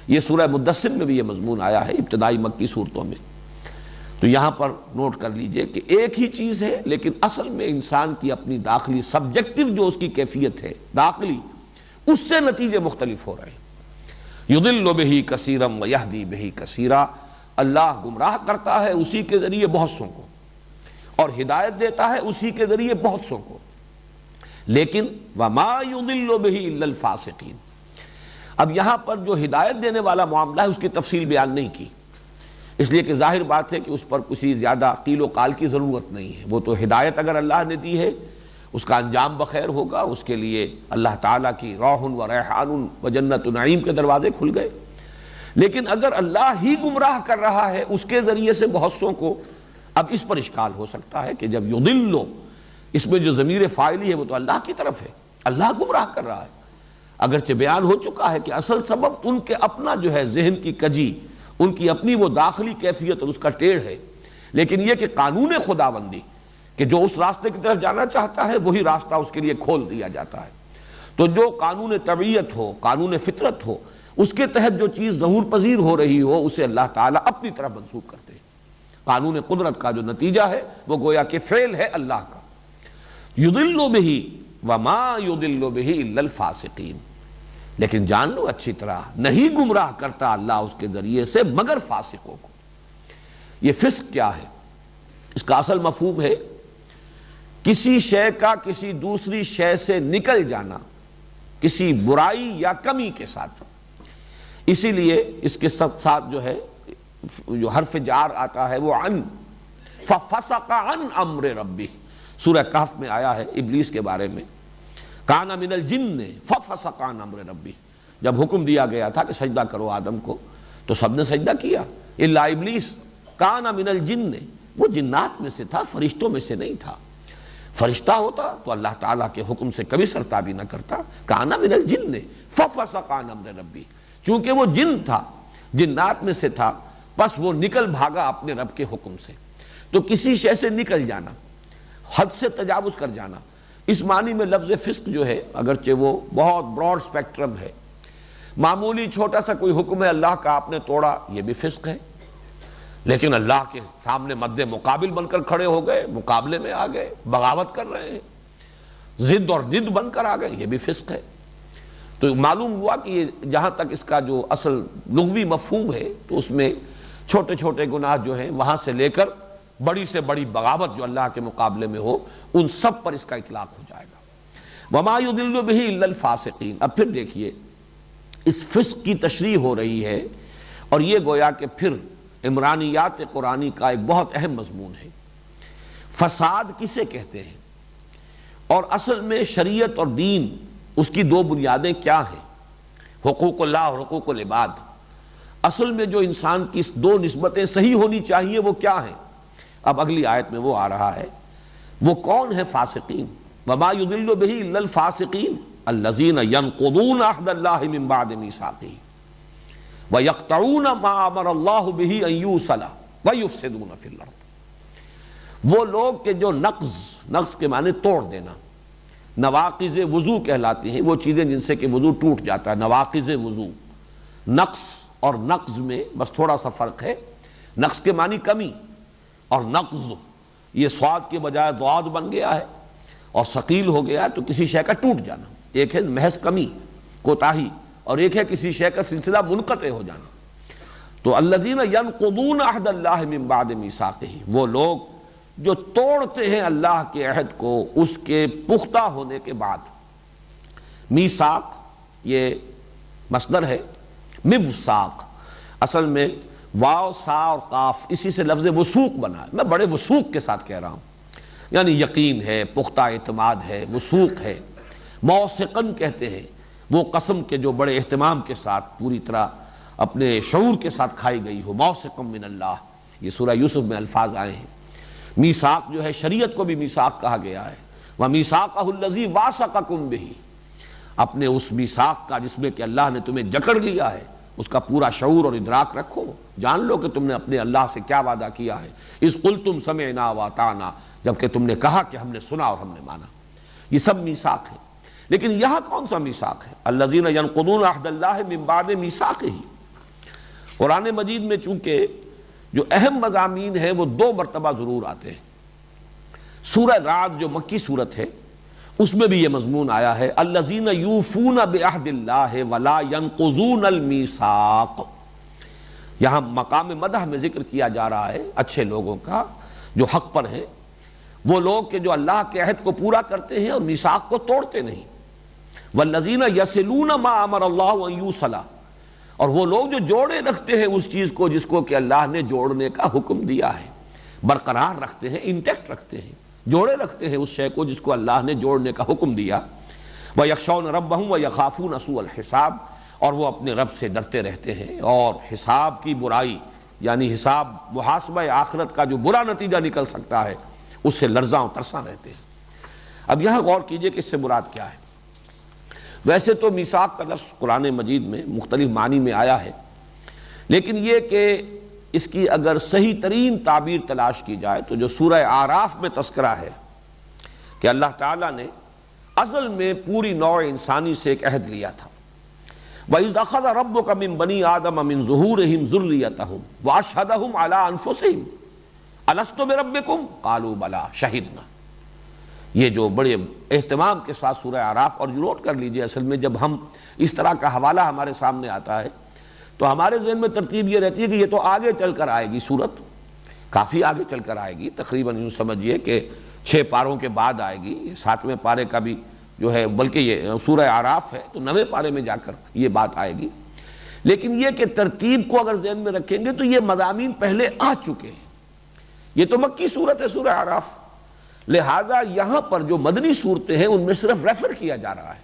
A: یہ سورہ مدثر میں بھی یہ مضمون آیا ہے ابتدائی مکی صورتوں میں. تو یہاں پر نوٹ کر لیجئے کہ ایک ہی چیز ہے، لیکن اصل میں انسان کی اپنی داخلی سبجیکٹو جو اس کی کیفیت ہے داخلی، اس سے نتیجے مختلف ہو رہے ہیں. یضل بہ کثیرا ویہدی بہ کثیرا. اللہ گمراہ کرتا ہے اسی کے ذریعے بہت سوں کو، اور ہدایت دیتا ہے اسی کے ذریعے بہت سوں کو. لیکن وما یضل بہ الا الفاسقین. اب یہاں پر جو ہدایت دینے والا معاملہ ہے اس کی تفصیل بیان نہیں کی، اس لیے کہ ظاہر بات ہے کہ اس پر کسی زیادہ قیل و قال کی ضرورت نہیں ہے. وہ تو ہدایت اگر اللہ نے دی ہے اس کا انجام بخیر ہوگا، اس کے لیے اللہ تعالیٰ کی روح و ریحان و جنت و نعیم کے دروازے کھل گئے. لیکن اگر اللہ ہی گمراہ کر رہا ہے اس کے ذریعے سے بہت سوں کو، اب اس پر اشکال ہو سکتا ہے کہ جب یضل، اس میں جو ضمیر فاعلی ہے وہ تو اللہ کی طرف ہے، اللہ گمراہ کر رہا ہے. اگرچہ بیان ہو چکا ہے کہ اصل سبب ان کے اپنا جو ہے ذہن کی کجی، ان کی اپنی وہ داخلی کیفیت اور اس کا ٹیڑھ ہے. لیکن یہ کہ قانون خداوندی کہ جو اس راستے کی طرف جانا چاہتا ہے وہی راستہ اس کے لیے کھول دیا جاتا ہے. تو جو قانون طبیعت ہو، قانون فطرت ہو، اس کے تحت جو چیز ظہور پذیر ہو رہی ہو اسے اللہ تعالیٰ اپنی طرف منسوخ کرتے ہیں. قانون قدرت کا جو نتیجہ ہے وہ گویا کہ فعل ہے اللہ کا. یضل بہ وما یضل بہ الا الفاسقین. لیکن جان لو اچھی طرح، نہیں گمراہ کرتا اللہ اس کے ذریعے سے مگر فاسقوں کو. یہ فسق کیا ہے؟ اس کا اصل مفہوم ہے کسی شے کا کسی دوسری شے سے نکل جانا کسی برائی یا کمی کے ساتھ. اسی لیے اس کے ساتھ جو ہے جو حرف جار آتا ہے وہ عن، ففسق عن امر ربہ. سورہ کہف میں آیا ہے ابلیس کے بارے میں، کان من الجن ففسق عن امر ربہ. جب حکم دیا گیا تھا کہ سجدہ کرو آدم کو تو سب نے سجدہ کیا الا ابلیس. کان من الجن، وہ جنات میں سے تھا، فرشتوں میں سے نہیں تھا. فرشتہ ہوتا تو اللہ تعالیٰ کے حکم سے کبھی سرتابی نہ کرتا. کان من الجن ففسق عن امر ربہ. چونکہ وہ جن تھا، جنات میں سے تھا، بس وہ نکل بھاگا اپنے رب کے حکم سے. تو کسی شے سے نکل جانا، حد سے تجاوز کر جانا، اس معنی میں لفظ فسق جو ہے اگرچہ وہ بہت براڈ سپیکٹرم ہے. معمولی چھوٹا سا کوئی حکم ہے اللہ کا آپ نے توڑا، یہ بھی فسق ہے. لیکن اللہ کے سامنے مد مقابل بن کر کھڑے ہو گئے، مقابلے میں آ گئے، بغاوت کر رہے ہیں، ضد اور ند بن کر آ گئے، یہ بھی فسق ہے. تو معلوم ہوا کہ یہ جہاں تک اس کا جو اصل لغوی مفہوم ہے تو اس میں چھوٹے چھوٹے گناہ جو ہیں وہاں سے لے کر بڑی سے بڑی بغاوت جو اللہ کے مقابلے میں ہو ان سب پر اس کا اطلاق ہو جائے گا. وما یضل بہ الا الفاسقین. اب پھر دیکھیے اس فسق کی تشریح ہو رہی ہے، اور یہ گویا کہ پھر عمرانیات قرآنی کا ایک بہت اہم مضمون ہے. فساد کسے کہتے ہیں، اور اصل میں شریعت اور دین اس کی دو بنیادیں کیا ہیں، حقوق اللہ اور حقوق العباد. اصل میں جو انسان کی دو نسبتیں صحیح ہونی چاہیے وہ کیا ہیں؟ اب اگلی آیت میں وہ آ رہا ہے. وہ کون ہے فاسقین؟ وما یضل بہ الا الفاسقین الذین ینقضون عہد اللہ من بعد میثاقہ ویقطعون ما امر اللہ بہ ان یوصل ویفسدون فی الارض. وہ لوگ کہ جو نقض کے معنی توڑ دینا، نواقض وضو کہلاتی ہیں وہ چیزیں جن سے کہ وضو ٹوٹ جاتا ہے، نواقض وضو. نقص اور نقض میں بس تھوڑا سا فرق ہے. نقص کے معنی کمی، اور نقض یہ صاد کے بجائے ضاد بن گیا ہے اور ثقیل ہو گیا ہے تو کسی شے کا ٹوٹ جانا. ایک ہے محض کمی، کوتاہی، اور ایک ہے کسی شے کا سلسلہ منقطع ہو جانا۔ تو الذین ینقضون عہد اللہ من بعد میثاقہ، وہ لوگ جو توڑتے ہیں اللہ کے عہد کو اس کے پختہ ہونے کے بعد۔ میثاق یہ مصدر ہے، موثاق اصل میں واو سا اور قاف اسی سے لفظ وثوق بنا ہے، میں بڑے وثوق کے ساتھ کہہ رہا ہوں، یعنی یقین ہے، پختہ اعتماد ہے، وثوق ہے۔ موثقاً کہتے ہیں وہ قسم کے جو بڑے اہتمام کے ساتھ پوری طرح اپنے شعور کے ساتھ کھائی گئی ہو، موثقا من اللہ، یہ سورہ یوسف میں الفاظ آئے ہیں۔ میثاق جو ہے شریعت کو بھی میثاق کہا گیا ہے، وَمِيثَاقَهُ الَّذِي وَاثَقَكُم بِهِ، اپنے اس میثاق کا جس میں کہ اللہ نے تمہیں جکڑ لیا ہے اس کا پورا شعور اور ادراک رکھو، جان لو کہ تم نے اپنے اللہ سے کیا وعدہ کیا ہے۔ اِذْ قُلْتُمْ سَمِعْنَا وَأَطَعْنَا، جبکہ تم نے کہا کہ ہم نے سنا اور ہم نے مانا۔ یہ سب میثاق ہے، لیکن یہاں کون سا میثاق ہے؟ الذین ینقضون عہد اللہ من بعد میثاقہ۔ قرآن مجید میں چونکہ جو اہم مضامین ہیں وہ دو مرتبہ ضرور آتے ہیں۔ سورہ رعد جو مکی صورت ہے اس میں بھی یہ مضمون آیا ہے، الذین یوفون بعہد اللہ ولا ینقضون المیثاق۔ یہاں مقام مدح میں ذکر کیا جا رہا ہے اچھے لوگوں کا جو حق پر ہیں، وہ لوگ کہ جو اللہ کے عہد کو پورا کرتے ہیں اور میثاق کو توڑتے نہیں۔ والذین یصلون ما امر اللہ ان یوصل، اور وہ لوگ جو جوڑے رکھتے ہیں اس چیز کو جس کو کہ اللہ نے جوڑنے کا حکم دیا ہے، برقرار رکھتے ہیں، انٹیکٹ رکھتے ہیں، جوڑے رکھتے ہیں اس شے کو جس کو اللہ نے جوڑنے کا حکم دیا۔ وَيَخْشَوْنَ رَبَّهُمْ وَيَخَافُونَ سُوءَ الْحِسَابِ، اور وہ اپنے رب سے ڈرتے رہتے ہیں اور حساب کی برائی، یعنی حساب محاسبہ آخرت کا جو برا نتیجہ نکل سکتا ہے اس سے لرزاں و ترساں رہتے ہیں۔ اب یہاں غور کیجئے کہ اس سے مراد کیا ہے۔ ویسے تو میثاق کا لفظ قرآن مجید میں مختلف معنی میں آیا ہے، لیکن یہ کہ اس کی اگر صحیح ترین تعبیر تلاش کی جائے تو جو سورہ اعراف میں تذکرہ ہے کہ اللہ تعالیٰ نے ازل میں پوری نوع انسانی سے ایک عہد لیا تھا، وَإِذْ أَخَذَ رَبُّكَ مِن بَنِي آدَمَ مِن ظُهُورِهِمْ ذُرِّيَّتَهُمْ وَأَشْهَدَهُمْ عَلَىٰ أَنفُسِهِمْ أَلَسْتُ بِرَبِّكُمْ قَالُوا بَلَىٰ شَهِدْنَا۔ یہ جو بڑے اہتمام کے ساتھ سورہ اعراف، اور نوٹ کر لیجئے اصل میں جب ہم اس طرح کا حوالہ ہمارے سامنے آتا ہے تو ہمارے ذہن میں ترتیب یہ رہتی ہے کہ یہ تو آگے چل کر آئے گی، صورت کافی آگے چل کر آئے گی، تقریباً یوں سمجھیے کہ 6 پاروں کے بعد آئے گی، 7ویں پارے کا بھی جو ہے، بلکہ یہ سورہ اعراف ہے تو 9ویں پارے میں جا کر یہ بات آئے گی۔ لیکن یہ کہ ترتیب کو اگر ذہن میں رکھیں گے تو یہ مضامین پہلے آ چکے ہیں، یہ تو مکی صورت ہے سورہ اعراف، لہٰذا یہاں پر جو مدنی صورتیں ہیں ان میں صرف ریفر کیا جا رہا ہے،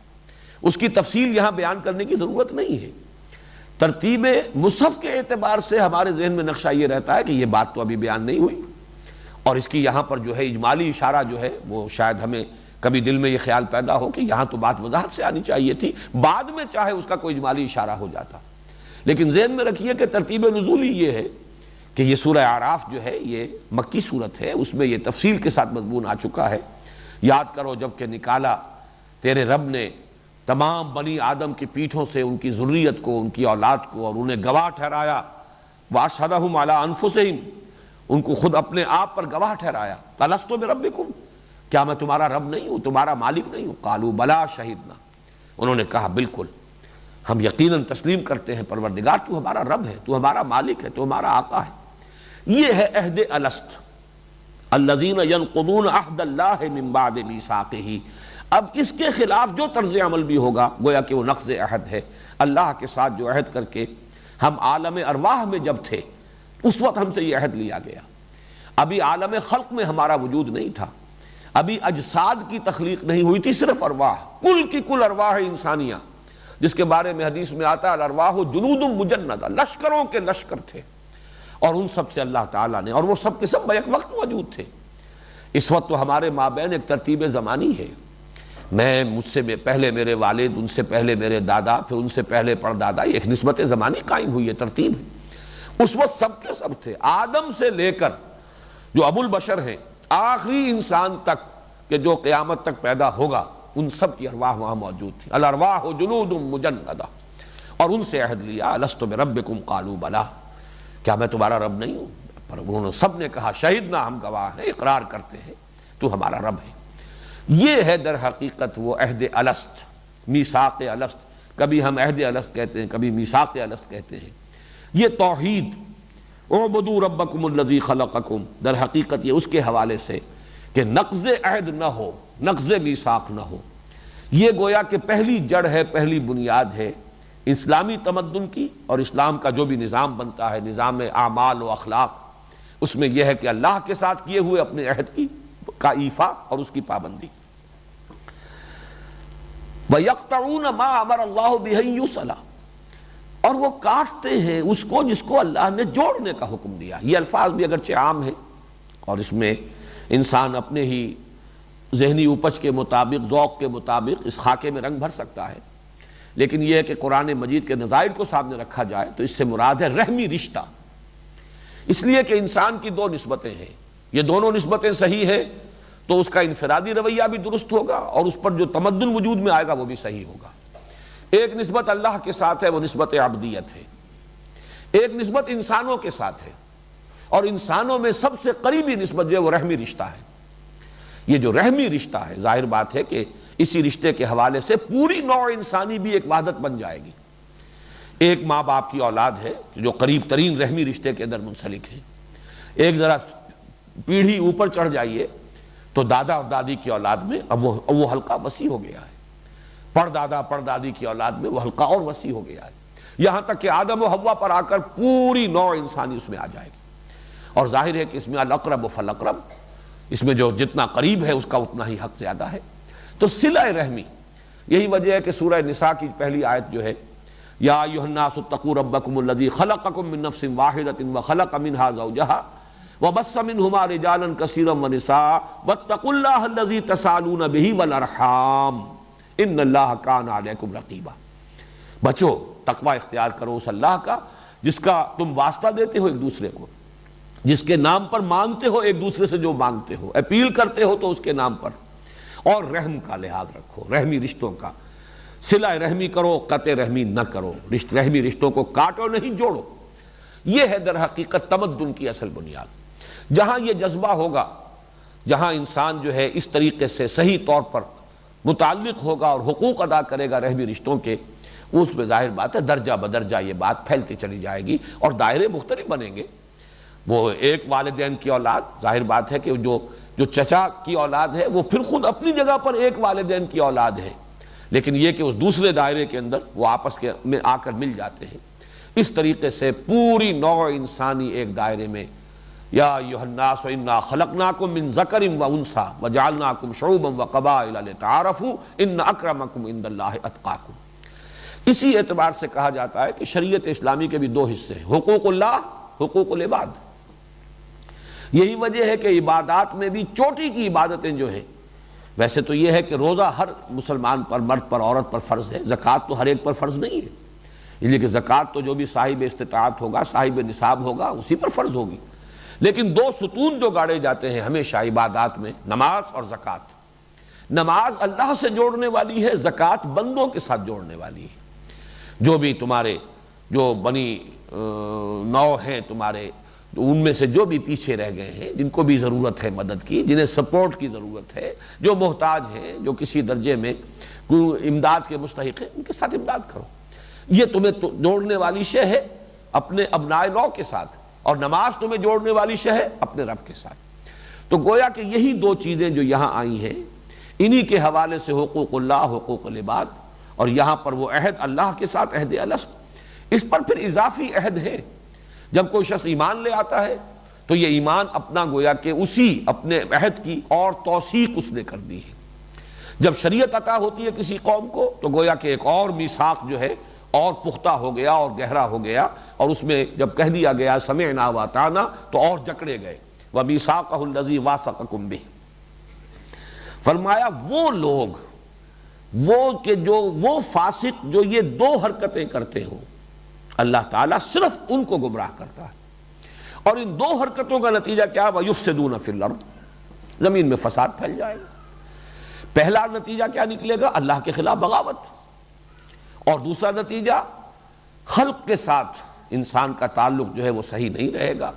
A: اس کی تفصیل یہاں بیان کرنے کی ضرورت نہیں ہے۔ ترتیب مصحف کے اعتبار سے ہمارے ذہن میں نقشہ یہ رہتا ہے کہ یہ بات تو ابھی بیان نہیں ہوئی، اور اس کی یہاں پر جو ہے اجمالی اشارہ جو ہے وہ شاید ہمیں کبھی دل میں یہ خیال پیدا ہو کہ یہاں تو بات وضاحت سے آنی چاہیے تھی، بعد میں چاہے اس کا کوئی اجمالی اشارہ ہو جاتا، لیکن ذہن میں رکھیے کہ ترتیب نزولی یہ ہے کہ یہ سورہ اعراف جو ہے یہ مکی صورت ہے، اس میں یہ تفصیل کے ساتھ مضمون آ چکا ہے۔ یاد کرو جب کہ نکالا تیرے رب نے تمام بنی آدم کی پیٹھوں سے ان کی ذریت کو، ان کی اولاد کو، اور انہیں گواہ ٹھہرایا، وَأَشْهَدَهُمْ عَلَىٰ أَنفُسِهِمْ، ان کو خود اپنے آپ پر گواہ ٹھہرایا، أَلَسْتُ بِرَبِّكُمْ، کیا میں تمہارا رب نہیں ہوں، تمہارا مالک نہیں ہوں؟ قَالُوا بَلَىٰ شَهِدْنَا، انہوں نے کہا بالکل ہم یقیناً تسلیم کرتے ہیں پروردگار تو ہمارا رب ہے، تو ہمارا مالک ہے، تو ہمارا آقا ہے۔ یہ ہے عہد الست، الذین ینقضون عہد اللہ من بعد میثاقہ۔ اب اس کے خلاف جو طرز عمل بھی ہوگا گویا کہ وہ نقض عہد ہے، اللہ کے ساتھ جو عہد کر کے ہم عالم ارواح میں جب تھے اس وقت ہم سے یہ عہد لیا گیا، ابھی عالم خلق میں ہمارا وجود نہیں تھا، ابھی اجساد کی تخلیق نہیں ہوئی تھی، صرف ارواح، کل کی کل ارواح انسانیہ، جس کے بارے میں حدیث میں آتا ہے الارواح جنود مجندہ، لشکروں کے لشکر تھے، اور ان سب سے اللہ تعالیٰ نے، اور وہ سب کے سب بیک وقت موجود تھے۔ اس وقت تو ہمارے مابین ایک ترتیب زمانی ہے، میں مجھ سے پہلے میرے والد، ان سے پہلے میرے دادا، پھر ان سے پہلے پردادا، ایک نسبت زمانی قائم ہوئی ہے، ترتیب ہے۔ اس وقت سب کے سب تھے، آدم سے لے کر جو ابو البشر ہیں آخری انسان تک کہ جو قیامت تک پیدا ہوگا، ان سب کی ارواح وہاں موجود تھی۔ الارواح جنود مجندہ، اور ان سے عہد لیا، الست بربکم قالوا بلی، کیا میں تمہارا رب نہیں ہوں؟ پر انہوں نے سب نے کہا شہیدنا، ہم گواہ ہیں، اقرار کرتے ہیں تو ہمارا رب ہے۔ یہ ہے در حقیقت وہ عہد الست، میثاق الست۔ کبھی ہم عہد الست کہتے ہیں، کبھی میثاق الست کہتے ہیں۔ یہ توحید، اعبدوا ربکم الذی خلقکم، در حقیقت یہ اس کے حوالے سے کہ نقض عہد نہ ہو، نقض میثاق نہ ہو، یہ گویا کہ پہلی جڑ ہے، پہلی بنیاد ہے اسلامی تمدن کی۔ اور اسلام کا جو بھی نظام بنتا ہے، نظام اعمال و اخلاق، اس میں یہ ہے کہ اللہ کے ساتھ کیے ہوئے اپنے عہد کا ایفا اور اس کی پابندی۔ وَيَقْطَعُونَ مَا أَمَرَ اللَّهُ بِهِ أَن يُوصَلَ، اور وہ کاٹتے ہیں اس کو جس کو اللہ نے جوڑنے کا حکم دیا۔ یہ الفاظ بھی اگرچہ عام ہیں اور اس میں انسان اپنے ہی ذہنی اپج کے مطابق، ذوق کے مطابق اس خاکے میں رنگ بھر سکتا ہے، لیکن یہ ہے کہ قرآن مجید کے نظائر کو سامنے رکھا جائے تو اس سے مراد ہے رحمی رشتہ۔ اس لیے کہ انسان کی دو نسبتیں ہیں، یہ دونوں نسبتیں صحیح ہیں تو اس کا انفرادی رویہ بھی درست ہوگا اور اس پر جو تمدن وجود میں آئے گا وہ بھی صحیح ہوگا۔ ایک نسبت اللہ کے ساتھ ہے، وہ نسبت عبدیت ہے۔ ایک نسبت انسانوں کے ساتھ ہے، اور انسانوں میں سب سے قریبی نسبت جو ہے وہ رحمی رشتہ ہے۔ یہ جو رحمی رشتہ ہے، ظاہر بات ہے کہ اسی رشتے کے حوالے سے پوری نوع انسانی بھی ایک وحدت بن جائے گی۔ ایک ماں باپ کی اولاد ہے جو قریب ترین رحمی رشتے کے اندر منسلک ہے۔ ایک ذرا پیڑھی اوپر چڑھ جائیے تو دادا اور دادی کی اولاد میں اب وہ حلقہ وسیع ہو گیا ہے، پردادا پردادی کی اولاد میں وہ حلقہ اور وسیع ہو گیا ہے، یہاں تک کہ آدم و حوا پر آ کر پوری نوع انسانی اس میں آ جائے گی۔ اور ظاہر ہے کہ اس میں الاقرب فالاقرب، اس میں جو جتنا قریب ہے اس کا اتنا ہی حق زیادہ ہے۔ تو صلہ رحمی، یہی وجہ ہے کہ سورہ نساء کی پہلی آیت جو ہے، یا ایھا الناس اتقوا ربکم الذی خلقکم من نفس واحدۃ وخلق منها زوجها وبث منهما رجالا كثيرا ونساء واتقوا الله الذي تساءلون به والارحام ان اللہ کان علیکم رقیبا۔ بچو، تقوی اختیار کرو اس اللہ کا جس کا تم واسطہ دیتے ہو ایک دوسرے کو، جس کے نام پر مانگتے ہو ایک دوسرے سے، جو مانگتے ہو اپیل کرتے ہو تو اس کے نام پر، اور رحم کا لحاظ رکھو، رحمی رشتوں کا صلہ رحمی کرو، قطع رحمی نہ کرو، رحمی رشتوں کو کاٹو نہیں، جوڑو۔ یہ ہے در حقیقت تمدن کی اصل بنیاد۔ جہاں یہ جذبہ ہوگا، جہاں انسان جو ہے اس طریقے سے صحیح طور پر متعلق ہوگا اور حقوق ادا کرے گا رحمی رشتوں کے، اس میں ظاہر بات ہے درجہ بدرجہ یہ بات پھیلتی چلی جائے گی اور دائرے مختلف بنیں گے۔ وہ ایک والدین کی اولاد، ظاہر بات ہے کہ جو چچا کی اولاد ہے وہ پھر خود اپنی جگہ پر ایک والدین کی اولاد ہے، لیکن یہ کہ اس دوسرے دائرے کے اندر وہ آپس کے میں آ کر مل جاتے ہیں۔ اس طریقے سے پوری نوع انسانی ایک دائرے میں، یا ایھا الناس انا خلقناکم من ذکر و انثی وجعلناکم شعوبا وقبائل لتعارفوا ان اکرمکم عند اللہ اتقاکم۔ اسی اعتبار سے کہا جاتا ہے کہ شریعت اسلامی کے بھی دو حصے ہیں، حقوق اللہ، حقوق العباد۔ یہی وجہ ہے کہ عبادات میں بھی چوٹی کی عبادتیں جو ہیں، ویسے تو یہ ہے کہ روزہ ہر مسلمان پر، مرد پر، عورت پر فرض ہے، زکوٰۃ تو ہر ایک پر فرض نہیں ہے، اس لیے کہ زکوٰۃ تو جو بھی صاحب استطاعت ہوگا، صاحب نصاب ہوگا، اسی پر فرض ہوگی۔ لیکن دو ستون جو گاڑے جاتے ہیں ہمیشہ عبادات میں، نماز اور زکوٰۃ۔ نماز اللہ سے جوڑنے والی ہے، زکوٰۃ بندوں کے ساتھ جوڑنے والی ہے۔ جو بھی تمہارے جو بنی نو ہیں تمہارے، ان میں سے جو بھی پیچھے رہ گئے ہیں، جن کو بھی ضرورت ہے مدد کی، جنہیں سپورٹ کی ضرورت ہے، جو محتاج ہیں، جو کسی درجے میں کوئی امداد کے مستحق ہیں، ان کے ساتھ امداد کرو۔ یہ تمہیں جوڑنے والی شے ہے اپنے ابنائے نو کے ساتھ، اور نماز تمہیں جوڑنے والی شے ہے اپنے رب کے ساتھ۔ تو گویا کہ یہی دو چیزیں جو یہاں آئی ہیں، انہی کے حوالے سے حقوق اللہ، حقوق العباد، اور یہاں پر وہ عہد اللہ کے ساتھ، عہد الست۔ اس پر پھر اضافی عہد ہے۔ جب کوئی شخص ایمان لے آتا ہے تو یہ ایمان اپنا گویا کہ اسی اپنے عہد کی اور توثیق اس نے کر دی ہے۔ جب شریعت عطا ہوتی ہے کسی قوم کو تو گویا کہ ایک اور میثاق جو ہے اور پختہ ہو گیا اور گہرا ہو گیا، اور اس میں جب کہہ دیا گیا سمعنا واطعنا تو اور جکڑے گئے۔ وَمِيثَاقَهُ الَّذِي وَاثَقَكُم بِهِ، فرمایا وہ لوگ، وہ فاسق جو یہ دو حرکتیں کرتے ہوں، اللہ تعالیٰ صرف ان کو گمراہ کرتا ہے، اور ان دو حرکتوں کا نتیجہ کیا؟ وَيُفْسِدُونَ فِي الْأَرْضِ، زمین میں فساد پھیل جائے گا۔ پہلا نتیجہ کیا نکلے گا؟ اللہ کے خلاف بغاوت، اور دوسرا نتیجہ خلق کے ساتھ انسان کا تعلق جو ہے وہ صحیح نہیں رہے گا،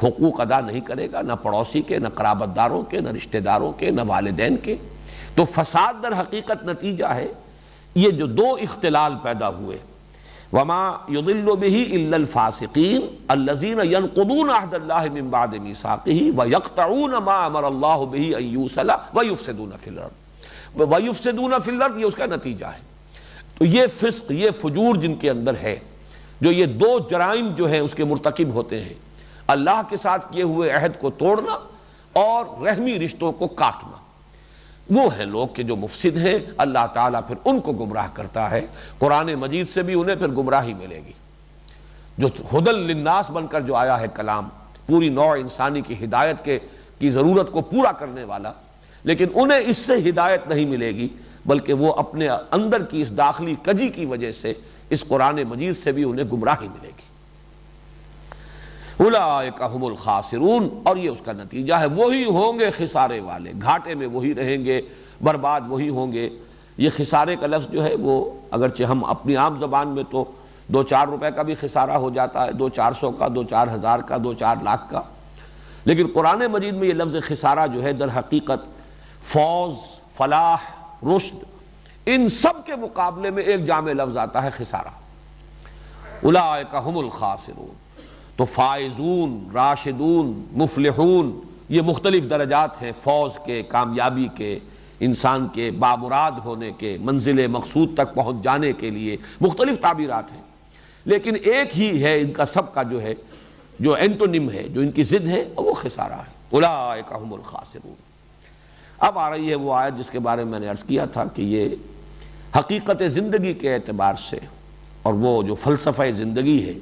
A: حقوق ادا نہیں کرے گا، نہ پڑوسی کے، نہ قرابت داروں کے، نہ رشتہ داروں کے، نہ والدین کے۔ تو فساد در حقیقت نتیجہ ہے یہ جو دو اختلال پیدا ہوئے، وما يضل به الا الفاسقين الذين ينقضون عهد الله من بعد ميثاقه ويقطعون ما امر الله به ان يوصل ويفسدون في الارض ويفسدون في الارض، یہ اس کا نتیجہ ہے۔ تو یہ فسق، یہ فجور جن کے اندر ہے، جو یہ دو جرائم جو ہیں اس کے مرتکب ہوتے ہیں، اللہ کے ساتھ کیے ہوئے عہد کو توڑنا اور رحمی رشتوں کو کاٹنا، وہ ہیں لوگ کہ جو مفسد ہیں۔ اللہ تعالیٰ پھر ان کو گمراہ کرتا ہے۔ قرآن مجید سے بھی انہیں پھر گمراہی ملے گی۔ جو ہدی للناس بن کر جو آیا ہے کلام، پوری نوع انسانی کی ہدایت کی ضرورت کو پورا کرنے والا، لیکن انہیں اس سے ہدایت نہیں ملے گی، بلکہ وہ اپنے اندر کی اس داخلی کجی کی وجہ سے اس قرآن مجید سے بھی انہیں گمراہی ملے گی۔ اولئک ھم الخاسرون، اور یہ اس کا نتیجہ ہے، وہی ہوں گے خسارے والے، گھاٹے میں وہی رہیں گے، برباد وہی ہوں گے۔ یہ خسارے کا لفظ جو ہے وہ اگرچہ ہم اپنی عام زبان میں تو 2-4 روپے کا بھی خسارہ ہو جاتا ہے، 2-400 کا، 2-4 ہزار کا، 2-4 لاکھ کا، لیکن قرآن مجید میں یہ لفظ خسارہ جو ہے در حقیقت فوز، فلاح، رشد، ان سب کے مقابلے میں ایک جامع لفظ آتا ہے خسارہ۔ اولئک ھم الخاسرون۔ تو فائزون، راشدون، مفلحون، یہ مختلف درجات ہیں فوز کے، کامیابی کے، انسان کے بامراد ہونے کے، منزل مقصود تک پہنچ جانے کے لیے مختلف تعبیرات ہیں، لیکن ایک ہی ہے ان کا سب کا جو ہے، جو اینٹونیم ہے، جو ان کی ضد ہے، وہ خسارہ ہے۔ اولئک ھم الخاسرون۔ اب آ رہی ہے وہ آیت جس کے بارے میں نے عرض کیا تھا کہ یہ حقیقت زندگی کے اعتبار سے، اور وہ جو فلسفہ زندگی ہے،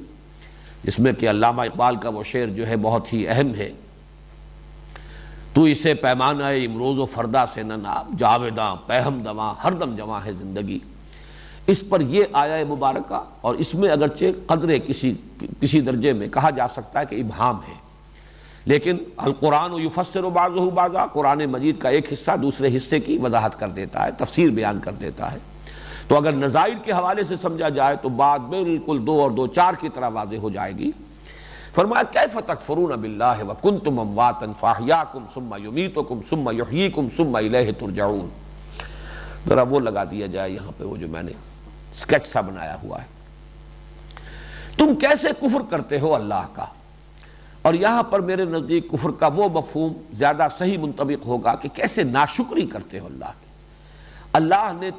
A: جس میں کہ علامہ اقبال کا وہ شعر جو ہے بہت ہی اہم ہے، تو اسے پیمانہ امروز و فردا سے نہ ناب، جاویداں پہم دواں ہر دم جواں ہے زندگی، اس پر یہ آیا مبارکہ، اور اس میں اگرچہ قدرے کسی درجے میں کہا جا سکتا ہے کہ ابہام ہے، لیکن القرآن یفسر بعضہ بعضا، قرآن مجید کا ایک حصہ دوسرے حصے کی وضاحت کر دیتا ہے، تفسیر بیان کر دیتا ہے۔ تو اگر نظائر کے حوالے سے سمجھا جائے تو بات بالکل 2 اور 2 4 کی طرح واضح ہو جائے گی۔ فرمایا کیف تکفرون باللہ وکنتم امواتا فاحیاکم ثم یمیتکم ثم یحییکم ثم الیہ ترجعون۔ ذرا وہ لگا دیا جائے یہاں پہ، وہ جو میں نے اسکیچ سا بنایا ہوا ہے، تم کیسے کفر کرتے ہو اللہ کا۔ اور یہاں پر میرے نزدیک کفر کا وہ مفہوم زیادہ صحیح منطبق ہوگا کہ کیسے ناشکری کرتے ہو اللہ کی۔ اللہ نے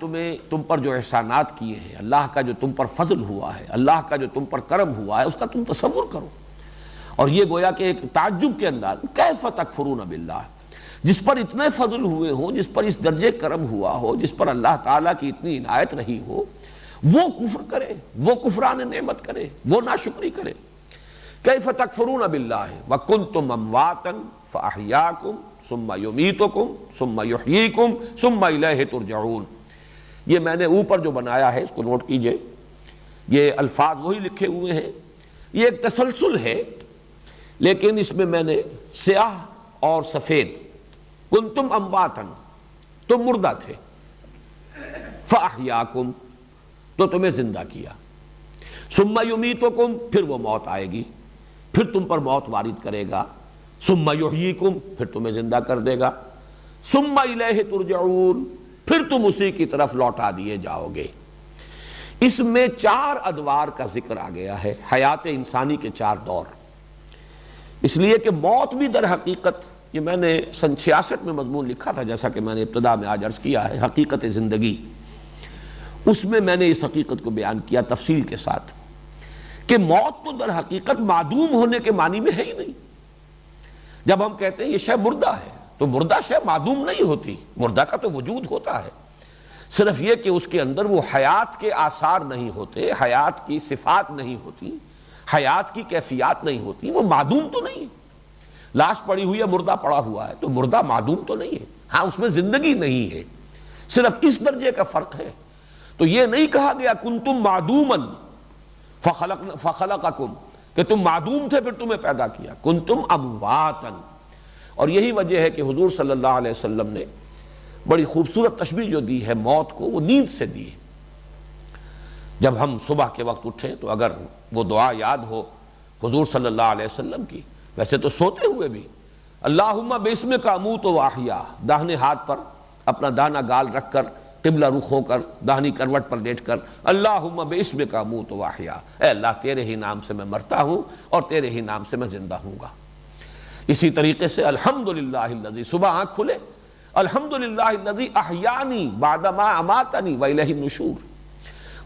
A: تم پر جو احسانات کیے ہیں، اللہ کا جو تم پر فضل ہوا ہے، اللہ کا جو تم پر کرم ہوا ہے، اس کا تم تصور کرو۔ اور یہ گویا کہ ایک تعجب کے انداز، کیف تکفرون باللہ، جس پر اتنے فضل ہوئے ہوں، جس پر اس درجے کرم ہوا ہو، جس پر اللہ تعالیٰ کی اتنی عنایت رہی ہو، وہ کفر کرے، وہ کفران نعمت کرے، وہ ناشکری کرے۔ کیف تکفرون باللہ وکنتم امواتا فاحیاکم ثم یمیتکم ثم یحییکم ثم الیہ ترجعون۔ یہ میں نے اوپر جو بنایا ہے اس کو نوٹ کیجئے، یہ الفاظ وہی لکھے ہوئے ہیں، یہ ایک تسلسل ہے، لیکن اس میں نے سیاہ اور سفید، کنتم امواتا، تم مردہ تھے، فاحیاکم، تو تمہیں زندہ کیا، ثم یمیتکم، پھر وہ موت آئے گی، پھر تم پر موت وارد کرے گا، ثم یحییکم، پھر تمہیں زندہ کر دے گا، ثم الیہ ترجعون، پھر تم اسی کی طرف لوٹا دیے جاؤ گے۔ اس میں 4 ادوار کا ذکر آ گیا ہے، حیات انسانی کے 4 دور، اس لیے کہ موت بھی در حقیقت، یہ میں نے سن 66 میں مضمون لکھا تھا، جیسا کہ میں نے ابتدا میں آج عرض کیا ہے، حقیقت زندگی، اس میں نے اس حقیقت کو بیان کیا تفصیل کے ساتھ کہ موت تو در حقیقت معدوم ہونے کے معنی میں ہے ہی نہیں۔ جب ہم کہتے ہیں یہ شے مردہ ہے تو مردہ شے معدوم نہیں ہوتی، مردہ کا تو وجود ہوتا ہے، صرف یہ کہ اس کے اندر وہ حیات کے آثار نہیں ہوتے، حیات کی صفات نہیں ہوتی، حیات کی کیفیات نہیں ہوتی، وہ معدوم تو نہیں ہے۔ لاش پڑی ہوئی ہے، مردہ پڑا ہوا ہے، تو مردہ معدوم تو نہیں ہے، ہاں اس میں زندگی نہیں ہے، صرف اس درجے کا فرق ہے۔ تو یہ نہیں کہا گیا کنتم معدوما فخلقکم، کہ تم معدوم تھے پھر تمہیں پیدا کیا، کنتم امواتا۔ اور یہی وجہ ہے کہ حضور صلی اللہ علیہ وسلم نے بڑی خوبصورت تشبیہ جو دی ہے موت کو، وہ نیند سے دی ہے۔ جب ہم صبح کے وقت اٹھیں تو اگر وہ دعا یاد ہو حضور صلی اللہ علیہ وسلم کی، ویسے تو سوتے ہوئے بھی، اللہم باسمک اموت و احیا، داہنے ہاتھ پر اپنا دانا گال رکھ کر قبلہ رخ ہو کر داہنی کروٹ پر لیٹ کر اللہم باسمک اموت و احیا، اے اللہ تیرے ہی نام سے میں مرتا ہوں اور تیرے ہی نام سے میں زندہ ہوں گا۔ اسی طریقے سے الحمدللہ الذی، صبح آنکھ کھلے الحمدللہ الذی احیانی بعدما اماتنی والیہ النشور،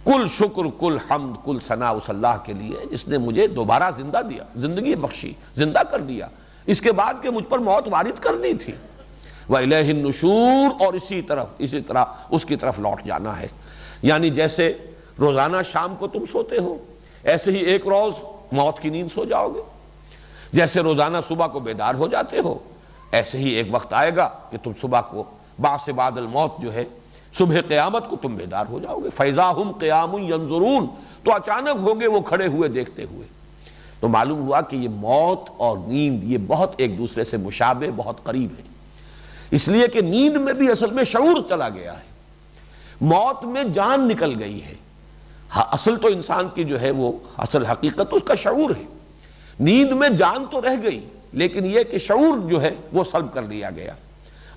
A: کل شکر کل حمد کل ثناء اس اللہ کے لیے جس نے مجھے دوبارہ زندہ دیا، زندگی بخشی، زندہ کر دیا، اس کے بعد کہ مجھ پر موت وارد کر دی تھی، وَإِلَيْهِ النُّشُورُ، اور اسی طرح اس کی طرف لوٹ جانا ہے۔ یعنی جیسے روزانہ شام کو تم سوتے ہو، ایسے ہی ایک روز موت کی نیند سو جاؤ گے، جیسے روزانہ صبح کو بیدار ہو جاتے ہو، ایسے ہی ایک وقت آئے گا کہ تم صبح کو بعث بعد الموت جو ہے صبح قیامت کو تم بیدار ہو جاؤ گے۔ فَإِذَا هُمْ قِيَامٌ يَنظُرُونَ، تو اچانک ہوگے وہ کھڑے ہوئے دیکھتے ہوئے۔ تو معلوم ہوا کہ یہ موت اور نیند یہ بہت ایک دوسرے سے مشابہ، بہت قریب ہے، اس لیے کہ نیند میں بھی اصل میں شعور چلا گیا ہے، موت میں جان نکل گئی ہے۔ اصل تو انسان کی جو ہے وہ اصل حقیقت اس کا شعور ہے، نیند میں جان تو رہ گئی لیکن یہ کہ شعور جو ہے وہ سلب کر لیا گیا۔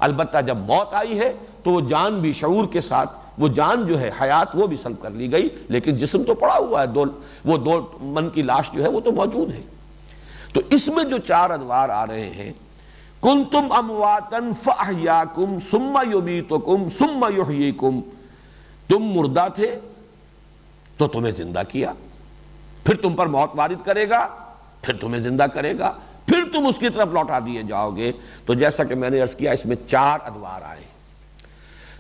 A: البتہ جب موت آئی ہے تو وہ جان بھی شعور کے ساتھ، وہ جان جو ہے حیات وہ بھی سلب کر لی گئی، لیکن جسم تو پڑا ہوا ہے، وہ دو من کی لاش جو ہے وہ تو موجود ہے۔ تو اس میں جو چار انوار آ رہے ہیں، کنتم امواتا فاحیاکم ثم یمیتکم ثم یحییکم، تم مردہ تھے تو تمہیں زندہ کیا، پھر تم پر موت وارد کرے گا، پھر تمہیں زندہ کرے گا، پھر تم اس کی طرف لوٹا دیے جاؤ گے۔ تو جیسا کہ میں نے عرض کیا اس میں چار ادوار آئے،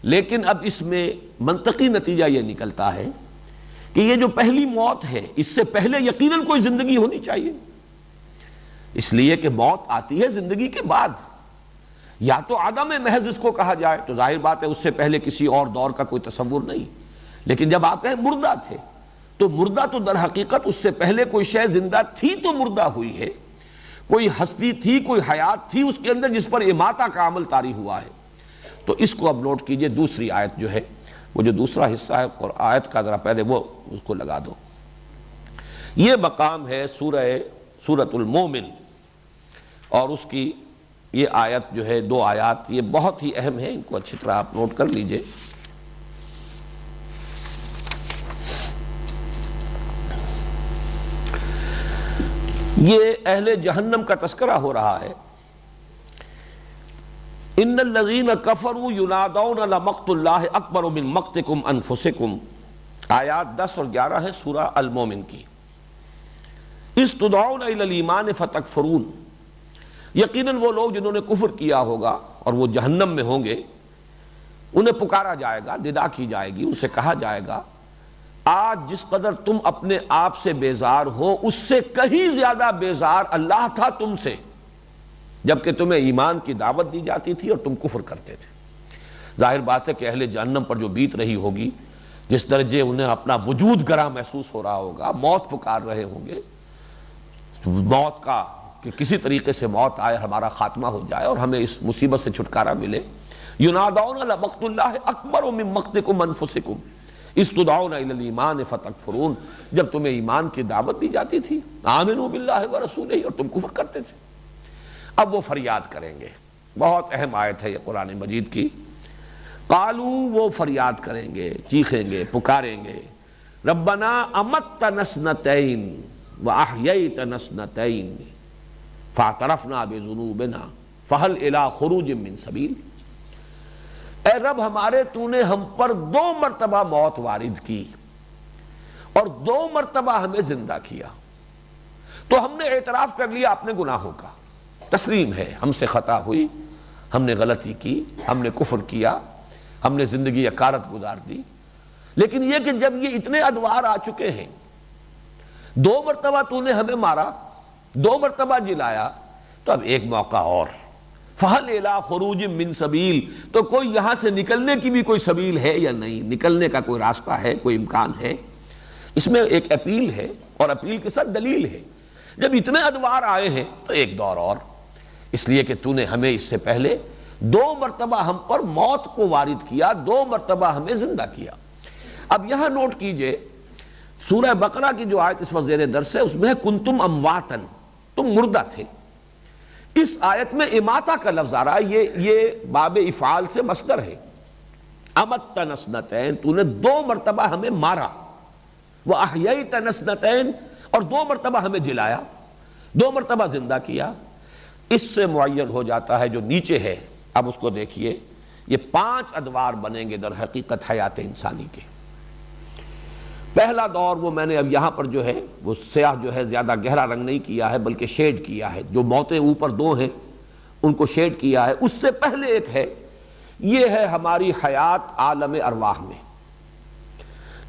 A: لیکن اب اس میں منطقی نتیجہ یہ نکلتا ہے کہ یہ جو پہلی موت ہے اس سے پہلے یقیناً کوئی زندگی ہونی چاہیے، اس لیے کہ موت آتی ہے زندگی کے بعد، یا تو عدم محض اس کو کہا جائے تو ظاہر بات ہے اس سے پہلے کسی اور دور کا کوئی تصور نہیں، لیکن جب آپ کہیں مردہ تھے تو مردہ تو در حقیقت اس سے پہلے کوئی شے زندہ تھی تو مردہ ہوئی ہے، کوئی ہستی تھی، کوئی حیات تھی اس کے اندر جس پر اماتہ کا عمل طاری ہوا ہے۔ تو اس کو اب نوٹ کیجئے، دوسری آیت جو ہے وہ جو دوسرا حصہ ہے اور آیت کا ذرا پہلے وہ اس کو لگا دو، یہ مقام ہے سورۃ المومن، اور اس کی یہ آیت جو ہے، دو آیات یہ بہت ہی اہم ہیں، ان کو اچھی طرح آپ نوٹ کر لیجئے۔ یہ اہل جہنم کا تذکرہ ہو رہا ہے۔ ان الذین کفروا ینادون لمقت اللہ اکبر من مقتکم انفسکم، آیات 10 اور 11 ہیں سورہ المومن کی۔ اذ تدعون الی الایمان فتکفرون، یقیناً وہ لوگ جنہوں نے کفر کیا ہوگا اور وہ جہنم میں ہوں گے، انہیں پکارا جائے گا، ندا کی جائے گی، ان سے کہا جائے گا آج جس قدر تم اپنے آپ سے بیزار ہو اس سے کہیں زیادہ بیزار اللہ تھا تم سے، جبکہ تمہیں ایمان کی دعوت دی جاتی تھی اور تم کفر کرتے تھے۔ ظاہر بات ہے کہ اہل جہنم پر جو بیت رہی ہوگی، جس درجے انہیں اپنا وجود گراں محسوس ہو رہا ہوگا، موت پکار رہے ہوں گے، موت کا کہ کسی طریقے سے موت آئے، ہمارا خاتمہ ہو جائے اور ہمیں اس مصیبت سے چھٹکارا ملے۔ ینادون لمقت اللہ اکبر من مقتکم انفسکم اذ تدعون الی الایمان فتکفرون، جب تمہیں ایمان کی دعوت دی جاتی تھی، آمنوا باللہ ورسولہ، اور تم کفر کرتے تھے۔ اب وہ فریاد کریں گے، بہت اہم آیت ہے یہ قرآن مجید کی۔ قالوا، وہ فریاد کریں گے، چیخیں گے، پکاریں گے، ربنا امتنا سنتین واحییتنا سنتین فاعترفنا بذنوبنا فہل الی خروج من سبیل، اے رب ہمارے تو نے ہم پر 2 مرتبہ موت وارد کی اور 2 مرتبہ ہمیں زندہ کیا، تو ہم نے اعتراف کر لیا اپنے گناہوں کا، تسلیم ہے ہم سے خطا ہوئی، ہم نے غلطی کی، ہم نے کفر کیا، ہم نے زندگی اکارت گزار دی، لیکن یہ کہ جب یہ اتنے ادوار آ چکے ہیں، 2 مرتبہ تو نے ہمیں مارا، 2 مرتبہ جلایا، تو اب ایک موقع اور، فَهَلْ إِلَىٰ خُرُوجٍ مِّن سَبِيلٍ، تو کوئی یہاں سے نکلنے کی بھی کوئی سبیل ہے یا نہیں، نکلنے کا کوئی راستہ ہے، کوئی امکان ہے۔ اس میں ایک اپیل ہے اور اپیل کے ساتھ دلیل ہے، جب اتنے ادوار آئے ہیں تو ایک دور اور، اس لیے کہ تو نے ہمیں اس سے پہلے 2 مرتبہ ہم پر موت کو وارد کیا، 2 مرتبہ ہمیں زندہ کیا۔ اب یہاں نوٹ کیجئے، سورہ بقرہ کی جو آیت اس وقت زیر درس ہے اس میں ہے کنتم امواتن، تم مردہ تھے۔ اس آیت میں اماتہ کا لفظ آ رہا ہے، یہ باب افعال سے مصدر ہے، امتنا سنتین، تو نے 2 مرتبہ ہمیں مارا، وَأَحْيَيْتَنَا سنتین، اور 2 مرتبہ ہمیں جلایا، 2 مرتبہ زندہ کیا۔ اس سے معین ہو جاتا ہے جو نیچے ہے، اب اس کو دیکھیے، یہ 5 ادوار بنیں گے در حقیقت حیات انسانی کے۔ پہلا دور وہ میں نے اب یہاں پر جو ہے وہ سیاہ جو ہے زیادہ گہرا رنگ نہیں کیا ہے بلکہ شیڈ کیا ہے، جو موتیں اوپر 2 ہیں ان کو شیڈ کیا ہے۔ اس سے پہلے ایک ہے، یہ ہے ہماری حیات عالم ارواح میں،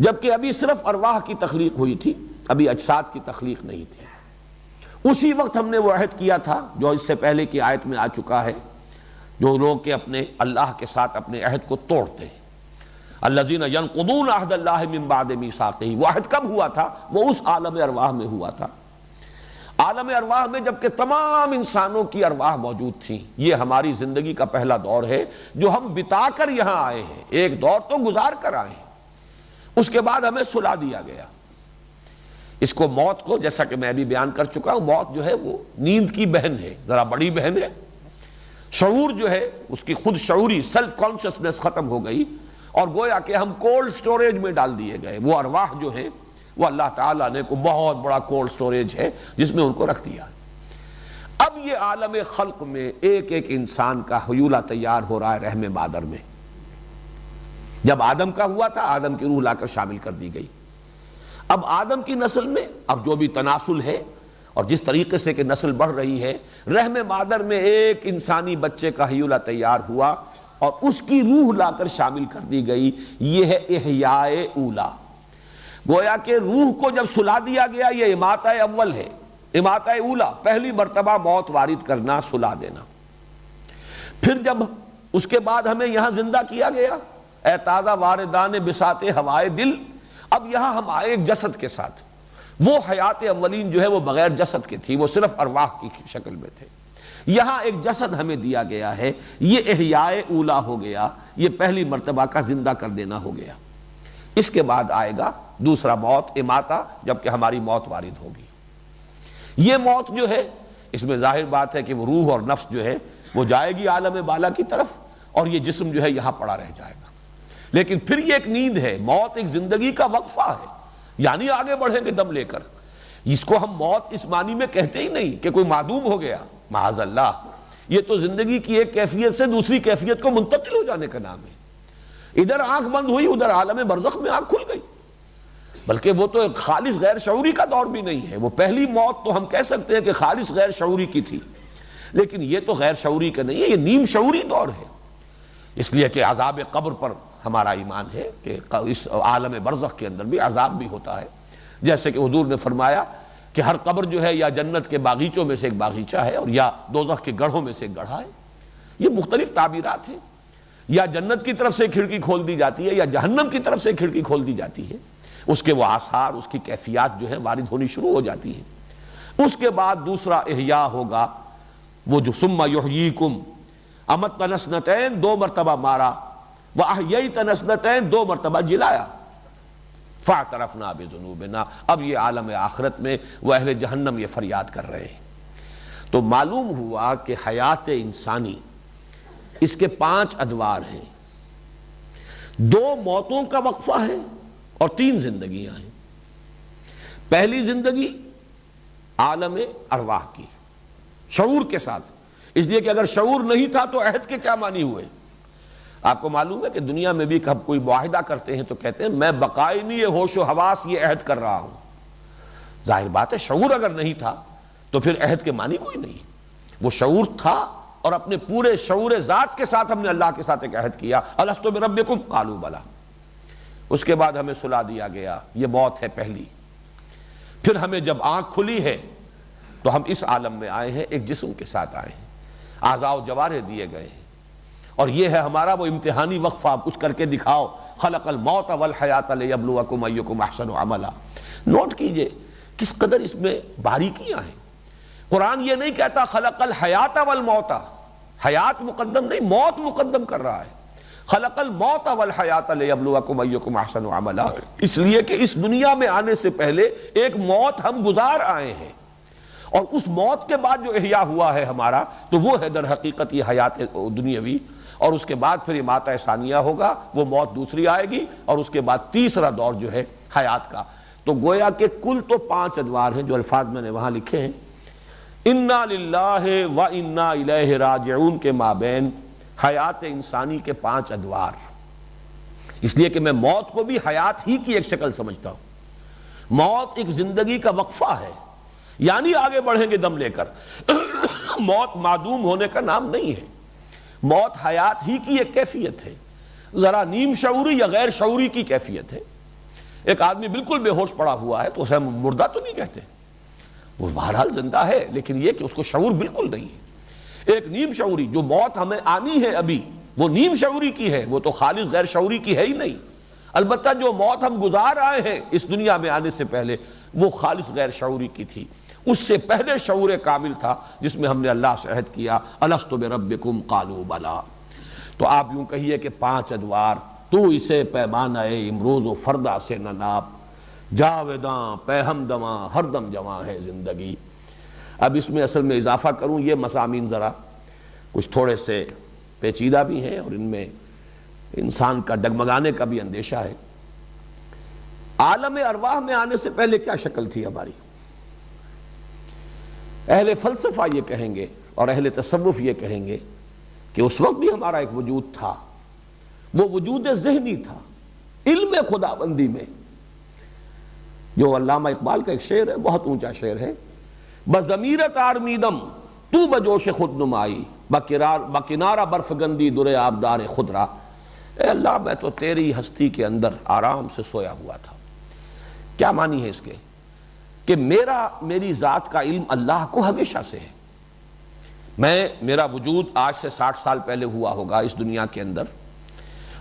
A: جبکہ ابھی صرف ارواح کی تخلیق ہوئی تھی، ابھی اجساد کی تخلیق نہیں تھی۔ اسی وقت ہم نے وہ عہد کیا تھا جو اس سے پہلے کی آیت میں آ چکا ہے، جو لوگ کہ اپنے اللہ کے ساتھ اپنے عہد کو توڑتے ہیں، الذین ینقضون عہد اللہ من بعد میثاقہ۔ وہ عہد کب ہوا تھا؟ وہ اس عالم ارواح میں ہوا تھا، عالم ارواح میں جبکہ تمام انسانوں کی ارواح موجود تھیں۔ یہ ہماری زندگی کا پہلا دور ہے جو ہم بتا کر یہاں آئے ہیں، ایک دور تو گزار کر آئے ہیں، اس کے بعد ہمیں سلا دیا گیا۔ اس کو موت کو، جیسا کہ میں بھی بیان کر چکا ہوں، موت جو ہے وہ نیند کی بہن ہے، ذرا بڑی بہن ہے۔ شعور جو ہے اس کی خود شعوری سیلف کانشسنس ختم ہو گئی، اور گویا کہ ہم کولڈ سٹوریج میں ڈال دیے گئے۔ وہ ارواح جو ہیں وہ اللہ تعالیٰ نے کو بہت بڑا کولڈ سٹوریج ہے جس میں ان کو رکھ دیا۔ اب یہ عالم خلق میں ایک ایک انسان کا حیولہ تیار ہو رہا ہے رحم مادر میں۔ جب آدم کا ہوا تھا، آدم کی روح لا کر شامل کر دی گئی۔ اب آدم کی نسل میں اب جو بھی تناسل ہے اور جس طریقے سے کہ نسل بڑھ رہی ہے، رحم مادر میں ایک انسانی بچے کا حیولہ تیار ہوا اور اس کی روح لا کر شامل کر دی گئی۔ یہ ہے احیاء اولا۔ گویا کہ روح کو جب سلا دیا گیا، یہ اماتہ اول ہے، اماتہ اولا، پہلی مرتبہ موت وارد کرنا، سلا دینا۔ پھر جب اس کے بعد ہمیں یہاں زندہ کیا گیا، اے تازہ واردان بساط ہوائے دل، اب یہاں ہم آئے ایک جسد کے ساتھ۔ وہ حیات اولین جو ہے وہ بغیر جسد کے تھی، وہ صرف ارواح کی شکل میں تھے۔ یہاں ایک جسد ہمیں دیا گیا ہے، یہ احیاء اولا ہو گیا، یہ پہلی مرتبہ کا زندہ کر دینا ہو گیا۔ اس کے بعد آئے گا دوسرا موت، اماتہ، جبکہ ہماری موت وارد ہوگی۔ یہ موت جو ہے اس میں ظاہر بات ہے کہ وہ روح اور نفس جو ہے وہ جائے گی عالم بالا کی طرف، اور یہ جسم جو ہے یہاں پڑا رہ جائے گا۔ لیکن پھر یہ ایک نیند ہے، موت ایک زندگی کا وقفہ ہے، یعنی آگے بڑھیں گے دم لے کر۔ اس کو ہم موت اس معنی میں کہتے ہی نہیں کہ کوئی معدوم ہو گیا، معاذ اللہ، یہ تو زندگی کی ایک کیفیت سے دوسری کیفیت کو منتقل ہو جانے کا نام ہے۔ ادھر آنکھ بند ہوئی، ادھر عالم برزخ میں آنکھ کھل گئی۔ بلکہ وہ تو ایک خالص غیر شعوری کا دور بھی نہیں ہے، وہ پہلی موت تو ہم کہہ سکتے ہیں کہ خالص غیر شعوری کی تھی، لیکن یہ تو غیر شعوری کا نہیں ہے، یہ نیم شعوری دور ہے۔ اس لیے کہ عذاب قبر پر ہمارا ایمان ہے کہ اس عالم برزخ کے اندر بھی عذاب بھی ہوتا ہے، جیسے کہ حضور نے فرمایا کہ ہر قبر جو ہے یا جنت کے باغیچوں میں سے ایک باغیچہ ہے اور یا دوزخ کے گڑھوں میں سے ایک گڑھا ہے۔ یہ مختلف تعبیرات ہیں، یا جنت کی طرف سے کھڑکی کھول دی جاتی ہے یا جہنم کی طرف سے کھڑکی کھول دی جاتی ہے، اس کے وہ آثار، اس کی کیفیات جو ہے وارد ہونی شروع ہو جاتی ہیں۔ اس کے بعد دوسرا احیاء ہوگا، وہ جو ثم یحییکم، امتنا سنتین، 2 مرتبہ مارا، وَأَحْيَيْتَنَا سنتین، 2 مرتبہ جلایا، فَاعْتَرَفْنَا بِذُنُوبِنَا۔ اب یہ عالم آخرت میں وہ اہل جہنم یہ فریاد کر رہے ہیں۔ تو معلوم ہوا کہ حیات انسانی اس کے 5 ادوار ہیں، 2 موتوں کا وقفہ ہے اور 3 زندگیاں ہیں۔ پہلی زندگی عالم ارواح کی، شعور کے ساتھ، اس لیے کہ اگر شعور نہیں تھا تو عہد کے کیا معنی ہوئے؟ آپ کو معلوم ہے کہ دنیا میں بھی کب کوئی معاہدہ کرتے ہیں تو کہتے ہیں میں بقائمی ہوش و حواس یہ عہد کر رہا ہوں۔ ظاہر بات ہے شعور اگر نہیں تھا تو پھر عہد کے معنی کوئی نہیں۔ وہ شعور تھا اور اپنے پورے شعور ذات کے ساتھ ہم نے اللہ کے ساتھ ایک عہد کیا، الستو بربکم قالوا بلی۔ اس کے بعد ہمیں سلا دیا گیا، یہ موت ہے پہلی۔ پھر ہمیں جب آنکھ کھلی ہے تو ہم اس عالم میں آئے ہیں، ایک جسم کے ساتھ آئے ہیں، اعضاء و جوارح دیے گئے ہیں، اور یہ ہے ہمارا وہ امتحانی وقفہ، آپ کچھ کر کے دکھاؤ، خلق الموت والحیات لیبلوکم ایکم احسن عملا۔ نوٹ کیجئے کس قدر اس میں باریکیاں ہیں۔ قرآن یہ نہیں کہتا خلق الحیات والموت، حیات مقدم نہیں، موت مقدم کر رہا ہے۔ خلق الموت والحیات لیبلوکم ایکم احسن عملا، اس لیے کہ اس دنیا میں آنے سے پہلے ایک موت ہم گزار آئے ہیں، اور اس موت کے بعد جو احیاء ہوا ہے ہمارا تو وہ ہے در حقیقت یہ حیات دنیاوی، اور اس کے بعد پھر اماتہ ثانیہ ہوگا، وہ موت دوسری آئے گی، اور اس کے بعد تیسرا دور جو ہے حیات کا۔ تو گویا کہ کل تو 5 ادوار ہیں جو الفاظ میں نے وہاں لکھے ہیں۔ انا للہ و انا الیہ راجعون کے مابین حیات انسانی کے 5 ادوار، اس لیے کہ میں موت کو بھی حیات ہی کی ایک شکل سمجھتا ہوں۔ موت ایک زندگی کا وقفہ ہے، یعنی آگے بڑھیں گے دم لے کر۔ موت معدوم ہونے کا نام نہیں ہے، موت حیات ہی کی ایک کیفیت ہے، ذرا نیم شعوری یا غیر شعوری کی کیفیت ہے۔ ایک آدمی بالکل بے ہوش پڑا ہوا ہے تو اسے ہم مردہ تو نہیں کہتے، وہ بہرحال زندہ ہے، لیکن یہ کہ اس کو شعور بالکل نہیں ہے۔ ایک نیم شعوری جو موت ہمیں آنی ہے ابھی، وہ نیم شعوری کی ہے، وہ تو خالص غیر شعوری کی ہے ہی نہیں۔ البتہ جو موت ہم گزار آئے ہیں اس دنیا میں آنے سے پہلے، وہ خالص غیر شعوری کی تھی۔ اس سے پہلے شعور کامل تھا جس میں ہم نے اللہ سے عہد کیا، الست بربکم قالوا بلا۔ تو آپ یوں کہیے کہ 5 ادوار، تو اسے پیمانہ امروز و فردا سے نہ ناپ، جاویداں پہ ہمدماں ہر دم جواں ہے زندگی۔ اب اس میں اصل میں اضافہ کروں، یہ مضامین ذرا کچھ تھوڑے سے پیچیدہ بھی ہیں اور ان میں انسان کا ڈگمگانے کا بھی اندیشہ ہے۔ عالم ارواح میں آنے سے پہلے کیا شکل تھی ہماری؟ اہل فلسفہ یہ کہیں گے اور اہل تصوف یہ کہیں گے کہ اس وقت بھی ہمارا ایک وجود تھا، وہ وجود ذہنی تھا، علم خداوندی میں۔ جو علامہ اقبال کا ایک شعر ہے، بہت اونچا شعر ہے، بضمیرت آرمیدم تو بجوش خود نمائی، بکنارہ برف گندی در آبدار خدرا۔ اے اللہ، میں تو تیری ہستی کے اندر آرام سے سویا ہوا تھا۔ کیا معنی ہے اس کے؟ کہ میری ذات کا علم اللہ کو ہمیشہ سے ہے۔ میرا وجود آج سے 60 سال پہلے ہوا ہوگا اس دنیا کے اندر،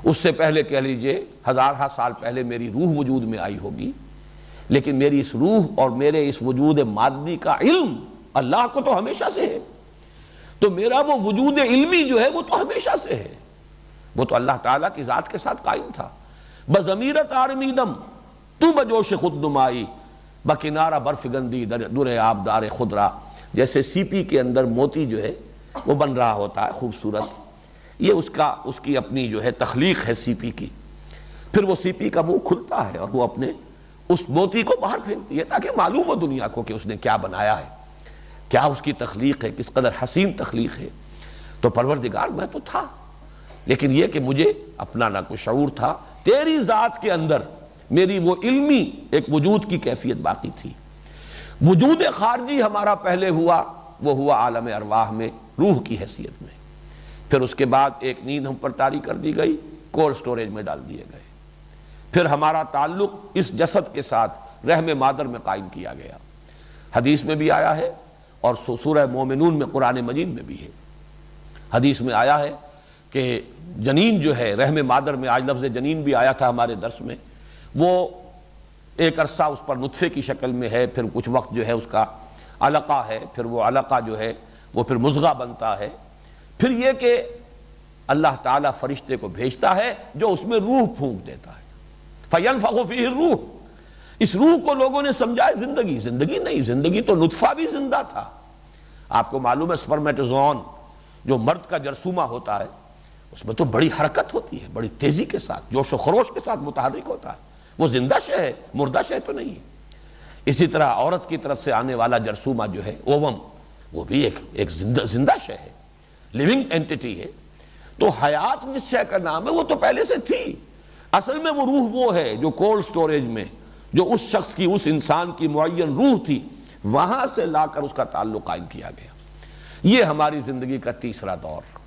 A: اس سے پہلے کہہ لیجئے ہزارہ سال پہلے میری روح وجود میں آئی ہوگی، لیکن میری اس روح اور میرے اس وجود مادی کا علم اللہ کو تو ہمیشہ سے ہے۔ تو میرا وہ وجود علمی جو ہے وہ تو ہمیشہ سے ہے، وہ تو اللہ تعالیٰ کی ذات کے ساتھ قائم تھا۔ بضمیرت آرمیدم تو بجوش خود نمائی، بکنارہ برف گندی در آبدار خدرا۔ جیسے سی پی کے اندر موتی جو ہے وہ بن رہا ہوتا ہے خوبصورت، یہ اس کی اپنی جو ہے تخلیق ہے سی پی کی، پھر وہ سی پی کا منہ کھلتا ہے اور وہ اپنے اس موتی کو باہر پھینکتی ہے تاکہ معلوم ہو دنیا کو کہ اس نے کیا بنایا ہے، کیا اس کی تخلیق ہے، کس قدر حسین تخلیق ہے۔ تو پروردگار میں تو تھا، لیکن یہ کہ مجھے اپنا نہ کوئی شعور تھا، تیری ذات کے اندر میری وہ علمی ایک وجود کی کیفیت باقی تھی۔ وجود خارجی ہمارا پہلے ہوا، وہ ہوا عالم ارواح میں روح کی حیثیت میں، پھر اس کے بعد ایک نیند ہم پر طاری کر دی گئی، کولڈ سٹوریج میں ڈال دیے گئے، پھر ہمارا تعلق اس جسد کے ساتھ رحم مادر میں قائم کیا گیا۔ حدیث میں بھی آیا ہے اور سورہ مومنون میں قرآن مجید میں بھی ہے، حدیث میں آیا ہے کہ جنین جو ہے رحم مادر میں، آج لفظ جنین بھی آیا تھا ہمارے درس میں، وہ ایک عرصہ اس پر نطفے کی شکل میں ہے، پھر کچھ وقت جو ہے اس کا علقہ ہے، پھر وہ علقہ جو ہے وہ پھر مضغہ بنتا ہے، پھر یہ کہ اللہ تعالیٰ فرشتے کو بھیجتا ہے جو اس میں روح پھونک دیتا ہے، فَيَنْفَخُ فِيهِ الروح۔ اس روح کو لوگوں نے سمجھا ہے زندگی نہیں، زندگی تو نطفہ بھی زندہ تھا۔ آپ کو معلوم ہے سپرمیٹوزوان جو مرد کا جرثومہ ہوتا ہے اس میں تو بڑی حرکت ہوتی ہے، بڑی تیزی کے ساتھ، جوش و خروش کے ساتھ متحرک ہوتا ہے، وہ زندہ شے ہے، مردہ شے تو نہیں ہے۔ اسی طرح عورت کی طرف سے آنے والا جرثومہ جو ہے اووم، وہ بھی ایک زندہ شے ہے، لیونگ اینٹیٹی ہے۔ تو حیات جس شے کا نام ہے وہ تو پہلے سے تھی، اصل میں وہ روح وہ ہے جو کولڈ سٹوریج میں، جو اس شخص کی، اس انسان کی معین روح تھی، وہاں سے لا کر اس کا تعلق قائم کیا گیا۔ یہ ہماری زندگی کا تیسرا دور۔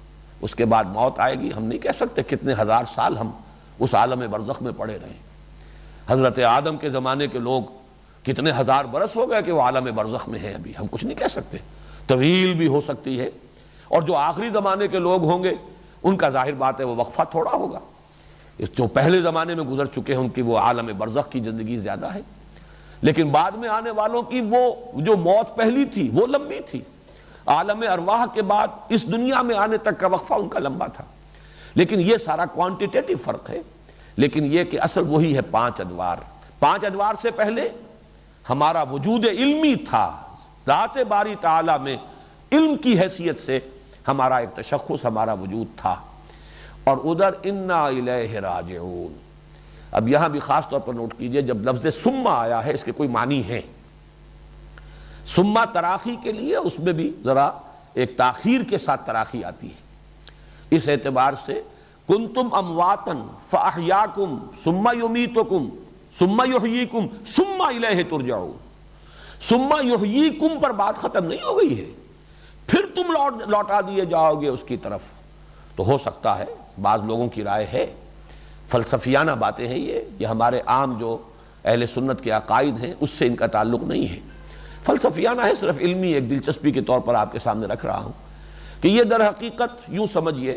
A: اس کے بعد موت آئے گی، ہم نہیں کہہ سکتے کتنے ہزار سال ہم اس عالم برزخ میں پڑے رہے۔ حضرت آدم کے زمانے کے لوگ کتنے ہزار برس ہو گئے کہ وہ عالم برزخ میں ہیں، ابھی ہم کچھ نہیں کہہ سکتے، طویل بھی ہو سکتی ہے۔ اور جو آخری زمانے کے لوگ ہوں گے ان کا ظاہر بات ہے وہ وقفہ تھوڑا ہوگا، اس جو پہلے زمانے میں گزر چکے ہیں ان کی وہ عالم برزخ کی زندگی زیادہ ہے، لیکن بعد میں آنے والوں کی وہ جو موت پہلی تھی وہ لمبی تھی۔ عالم ارواح کے بعد اس دنیا میں آنے تک کا وقفہ ان کا لمبا تھا، لیکن یہ سارا کوانٹیٹیٹو فرق ہے۔ لیکن یہ کہ اصل وہی ہے 5 ادوار۔ 5 ادوار سے پہلے ہمارا وجود علمی تھا، ذات باری تعالیٰ میں علم کی حیثیت سے ہمارا ایک تشخص، ہمارا وجود تھا۔ اور ادھر انا الیہ راجعون۔ اب یہاں بھی خاص طور پر نوٹ کیجئے، جب لفظ ثم آیا ہے اس کے کوئی معنی ہے۔ ثم تراخی کے لیے اس میں بھی ذرا ایک تاخیر کے ساتھ تراخی آتی ہے، اس اعتبار سے کنتم امواتا فاحیاکم ثم یمیتکم ثم یحییکم ثم الیہ ترجعون۔ ثم یحییکم پر بات ختم نہیں ہو گئی ہے، پھر تم لوٹا دیے جاؤ گے اس کی طرف۔ تو ہو سکتا ہے بعض لوگوں کی رائے ہے، فلسفیانہ باتیں ہیں یہ ہمارے عام جو اہل سنت کے عقائد ہیں اس سے ان کا تعلق نہیں ہے، فلسفیانہ ہے، صرف علمی ایک دلچسپی کے طور پر آپ کے سامنے رکھ رہا ہوں کہ یہ در حقیقت یوں سمجھیے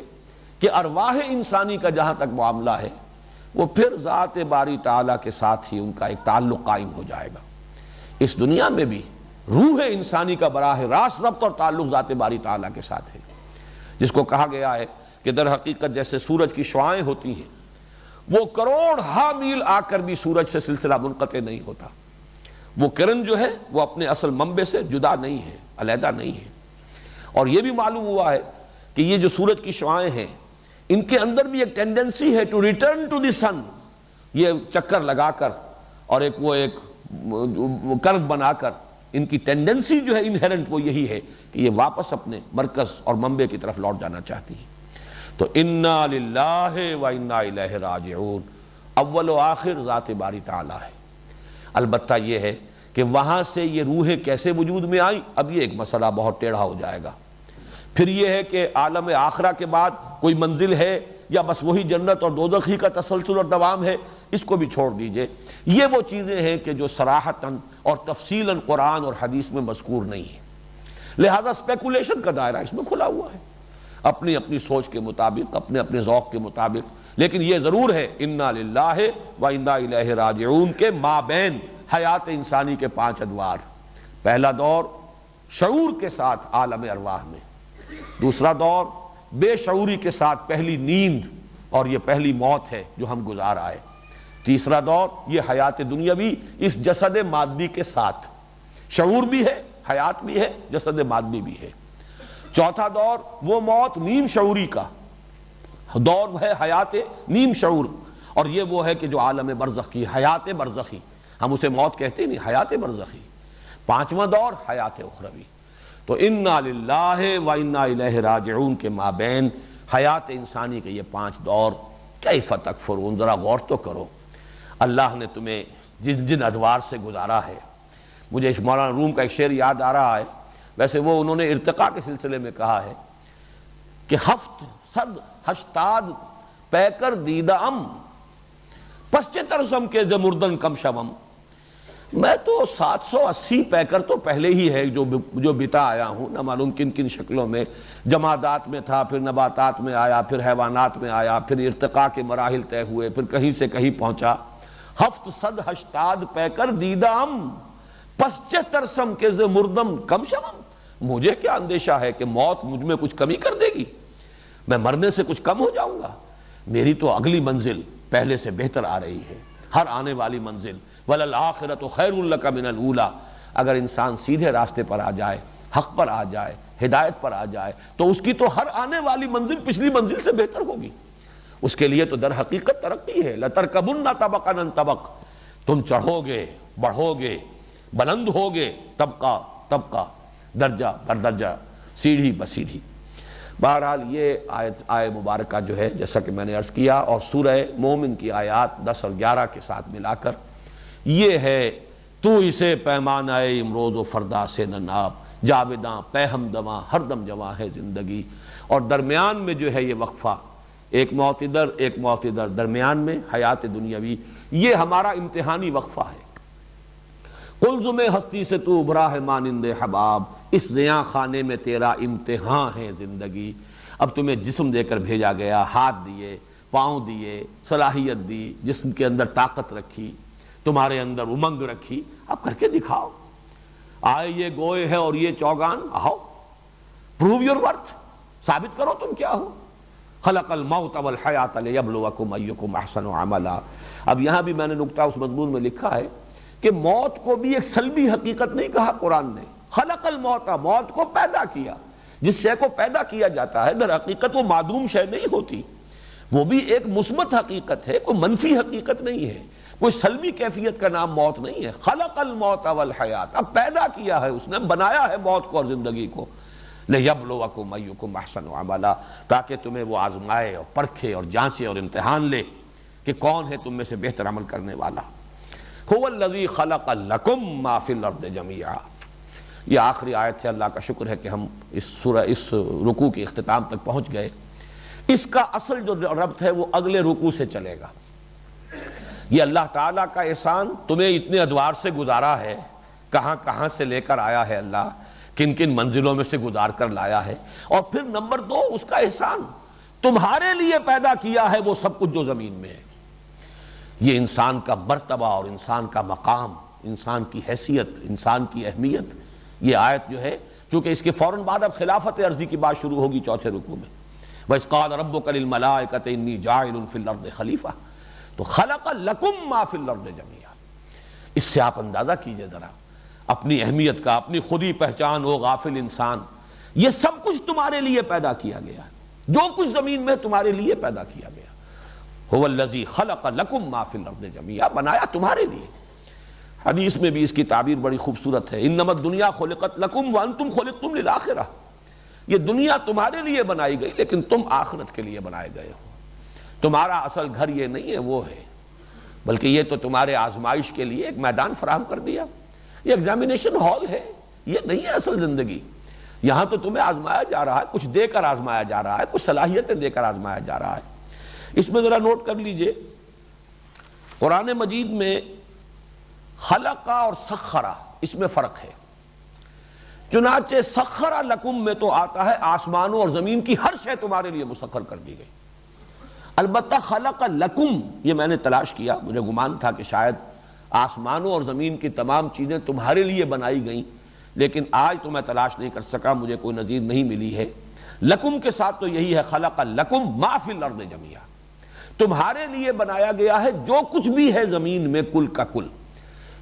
A: کہ ارواح انسانی کا جہاں تک معاملہ ہے وہ پھر ذات باری تعالیٰ کے ساتھ ہی ان کا ایک تعلق قائم ہو جائے گا۔ اس دنیا میں بھی روح انسانی کا براہ راست ربط اور تعلق ذات باری تعالیٰ کے ساتھ ہے، جس کو کہا گیا ہے کہ در حقیقت جیسے سورج کی شعاعیں ہوتی ہیں وہ کروڑ ہا میل آ کر بھی سورج سے سلسلہ منقطع نہیں ہوتا، وہ کرن جو ہے وہ اپنے اصل منبع سے جدا نہیں ہے، علیحدہ نہیں ہے۔ اور یہ بھی معلوم ہوا ہے کہ یہ جو سورج کی شعاعیں ہیں ان کے اندر بھی ایک ٹینڈنسی ہے ٹو ریٹرن ٹو دی سن، یہ چکر لگا کر اور ایک کرو بنا کر ان کی ٹینڈنسی جو ہے انہیرنٹ وہ یہی ہے کہ یہ واپس اپنے مرکز اور منبع کی طرف لوٹ جانا چاہتی ہیں۔ تو انا للہ و انا الیہ راجعون، اول و آخر ذات باری تعالیٰ ہے۔ البتہ یہ ہے کہ وہاں سے یہ روحیں کیسے وجود میں آئیں، اب یہ ایک مسئلہ بہت ٹیڑھا ہو جائے گا۔ پھر یہ ہے کہ عالم آخرہ کے بعد کوئی منزل ہے یا بس وہی جنت اور دوزخ ہی کا تسلسل اور دوام ہے، اس کو بھی چھوڑ دیجئے۔ یہ وہ چیزیں ہیں کہ جو صراحتاً اور تفصیلاً قرآن اور حدیث میں مذکور نہیں ہیں، لہذا اسپیکولیشن کا دائرہ اس میں کھلا ہوا ہے، اپنی اپنی سوچ کے مطابق، اپنے اپنے ذوق کے مطابق۔ لیکن یہ ضرور ہے انا للہ و انا الیہ راجعون کے مابین حیات انسانی کے 5 ادوار۔ پہلا دور شعور کے ساتھ عالم ارواح میں، دوسرا دور بے شعوری کے ساتھ پہلی نیند اور یہ پہلی موت ہے جو ہم گزار آئے، تیسرا دور یہ حیات دنیاوی اس جسد مادی کے ساتھ، شعور بھی ہے، حیات بھی ہے، جسد مادی بھی ہے، چوتھا دور وہ موت نیم شعوری کا دور ہے، حیات نیم شعور، اور یہ وہ ہے کہ جو عالم برزخ کی حیات برزخی، ہم اسے موت کہتے نہیں، حیات برزخی، پانچواں دور حیات اخروی۔ تو انا للہ و انا الیہ راجعون کے مابین حیات انسانی کے یہ 5 دور، کیف تکفرون، ذرا غور تو کرو، اللہ نے تمہیں جن جن ادوار سے گزارا ہے۔ مجھے مولانا روم کا ایک شعر یاد آ رہا ہے، ویسے وہ انہوں نے ارتقاء کے سلسلے میں کہا ہے کہ 780 پیکر دیدہ ام پسچے ترسم کے زمردن کم شوم۔ میں تو 780 پیکر تو پہلے ہی ہے جو بتا آیا ہوں، نہ معلوم کن کن شکلوں میں، جمادات میں تھا، پھر نباتات میں آیا، پھر حیوانات میں آیا، پھر ارتقاء کے مراحل طے ہوئے، پھر کہیں سے کہیں پہنچا۔ 780 پیکر دیدہ ام پسچے ترسم کے زمردم کم شوم۔ مجھے کیا اندیشہ ہے کہ موت مجھ میں کچھ کمی کر دے گی، میں مرنے سے کچھ کم ہو جاؤں گا؟ میری تو اگلی منزل پہلے سے بہتر آ رہی ہے، ہر آنے والی منزل۔ وَلَلْآخِرَةُ خَيْرٌ لَكَ مِنَ الْأُولَىٰ، اگر انسان سیدھے راستے پر آ جائے، حق پر آ جائے، ہدایت پر آ جائے، تو اس کی تو ہر آنے والی منزل پچھلی منزل سے بہتر ہوگی۔ اس کے لیے تو در حقیقت ترقی ہے، لَتَرْكَبُنَّ طَبَقًا عَن طَبَقٍ، تم چڑھو گے، بڑھو گے، بلند ہوگے، طبقہ طبقہ، درجہ بر درجہ، سیڑھی بسیڑھی۔ بہرحال یہ آیت مبارکہ جو ہے جیسا کہ میں نے عرض کیا، اور سورہ مومن کی آیات 10 اور 11 کے ساتھ ملا کر یہ ہے تو اسے پیمانہ امروز و فردا سے نہ ناپ، جاوداں پہ ہم دواں ہر دم جواں ہے زندگی۔ اور درمیان میں جو ہے یہ وقفہ، ایک موت ادھر ایک موت ادھر، درمیان میں حیات دنیاوی، یہ ہمارا امتحانی وقفہ ہے۔ قلزم ہستی سے تو ابھرا ہے مانند حباب، اس زیاں خانے میں تیرا امتحان ہے زندگی۔ اب تمہیں جسم دے کر بھیجا گیا، ہاتھ دیے، پاؤں دیے، صلاحیت دی، جسم کے اندر طاقت رکھی، تمہارے اندر امنگ رکھی، اب کر کے دکھاؤ۔ آئے یہ گوئے ہے اور یہ چوگان، آؤ پروو یور ورتھ، ثابت کرو تم کیا ہو۔ خلق الموت والحیات لیبلوکم ایکم احسن عملا۔ اب یہاں بھی میں نے نکتہ اس مضمون میں لکھا ہے کہ موت کو بھی ایک سلبی حقیقت نہیں کہا قرآن نے، خلق الموت، موت کو پیدا کیا۔ جس شے کو پیدا کیا جاتا ہے در حقیقت وہ معدوم شے نہیں ہوتی، وہ بھی ایک مثبت حقیقت ہے، کوئی منفی حقیقت نہیں ہے، کوئی سلبی کیفیت کا نام موت نہیں ہے۔ خلق الموت والحیات، اب پیدا کیا ہے اس نے، بنایا ہے موت کو اور زندگی کو، لِيَبْلُوَكُمْ أَيُّكُمْ أَحْسَنُ عَمَلًا، تاکہ تمہیں وہ آزمائے اور پرکھے اور جانچے اور امتحان لے کہ کون ہے تم میں سے بہتر عمل کرنے والا۔ هُوَ الَّذِي خَلَقَ لَكُمْ مَا فِي الْأَرْضِ جَمِيعًا، یہ آخری آیت ہے۔ اللہ کا شکر ہے کہ ہم اس رکوع کے اختتام تک پہنچ گئے۔ اس کا اصل جو ربط ہے وہ اگلے رکوع سے چلے گا۔ یہ اللہ تعالیٰ کا احسان تمہیں اتنے ادوار سے گزارا ہے، کہاں کہاں سے لے کر آیا ہے اللہ، کن کن منزلوں میں سے گزار کر لایا ہے، اور پھر نمبر 2 اس کا احسان تمہارے لیے پیدا کیا ہے وہ سب کچھ جو زمین میں ہے۔ یہ انسان کا مرتبہ اور انسان کا مقام، انسان کی حیثیت، انسان کی اہمیت، یہ آیت جو ہے، چونکہ اس کے فوراً بعد اب خلافت عرضی کی بات شروع ہوگی چوتھے رکوع میں، وَإِذْ قَالَ رَبُّكَ لِلْمَلَائِكَةِ إِنِّي جَاعِلٌ فِي الْأَرْضِ خَلِيفَةً تو خلق لکم ما فی الارض جميعا۔ اس سے آپ اندازہ کیجئے ذرا اپنی اہمیت کا، اپنی خودی پہچان ہو غافل انسان، یہ سب کچھ تمہارے لیے پیدا کیا گیا ہے، جو کچھ زمین میں تمہارے لیے پیدا کیا گیا۔ هو الذی خلق لکم ما فی الارض جميعا، بنایا تمہارے لیے۔ حدیث میں بھی اس کی تعبیر بڑی خوبصورت ہے، انما الدنیا خلقت لکم وانتم خلقتم للآخرہ، یہ دنیا تمہارے لیے بنائی گئی لیکن تم آخرت کے لیے بنائے گئے ہو۔ تمہارا اصل گھر یہ نہیں ہے، وہ ہے، بلکہ یہ تو تمہارے آزمائش کے لیے ایک میدان فراہم کر دیا، یہ ایگزامینیشن ہال ہے، یہ نہیں ہے اصل زندگی۔ یہاں تو تمہیں آزمایا جا رہا ہے، کچھ دے کر آزمایا جا رہا ہے، کچھ صلاحیتیں دے کر آزمایا جا رہا ہے۔ اس میں ذرا نوٹ کر لیجئے، قرآن مجید میں خلقہ اور سخرہ اس میں فرق ہے۔ چنانچہ سخرہ لکم میں تو آتا ہے آسمانوں اور زمین کی ہر شے تمہارے لیے مسخر کر دی گئی۔ البتہ خلق لکم یہ میں نے تلاش کیا، مجھے گمان تھا کہ شاید آسمانوں اور زمین کی تمام چیزیں تمہارے لیے بنائی گئیں، لیکن آج تو میں تلاش نہیں کر سکا، مجھے کوئی نظیر نہیں ملی ہے۔ لکم کے ساتھ تو یہی ہے، خلق لکم ما فی الارض جميعا، تمہارے لیے بنایا گیا ہے جو کچھ بھی ہے زمین میں کل کا کل۔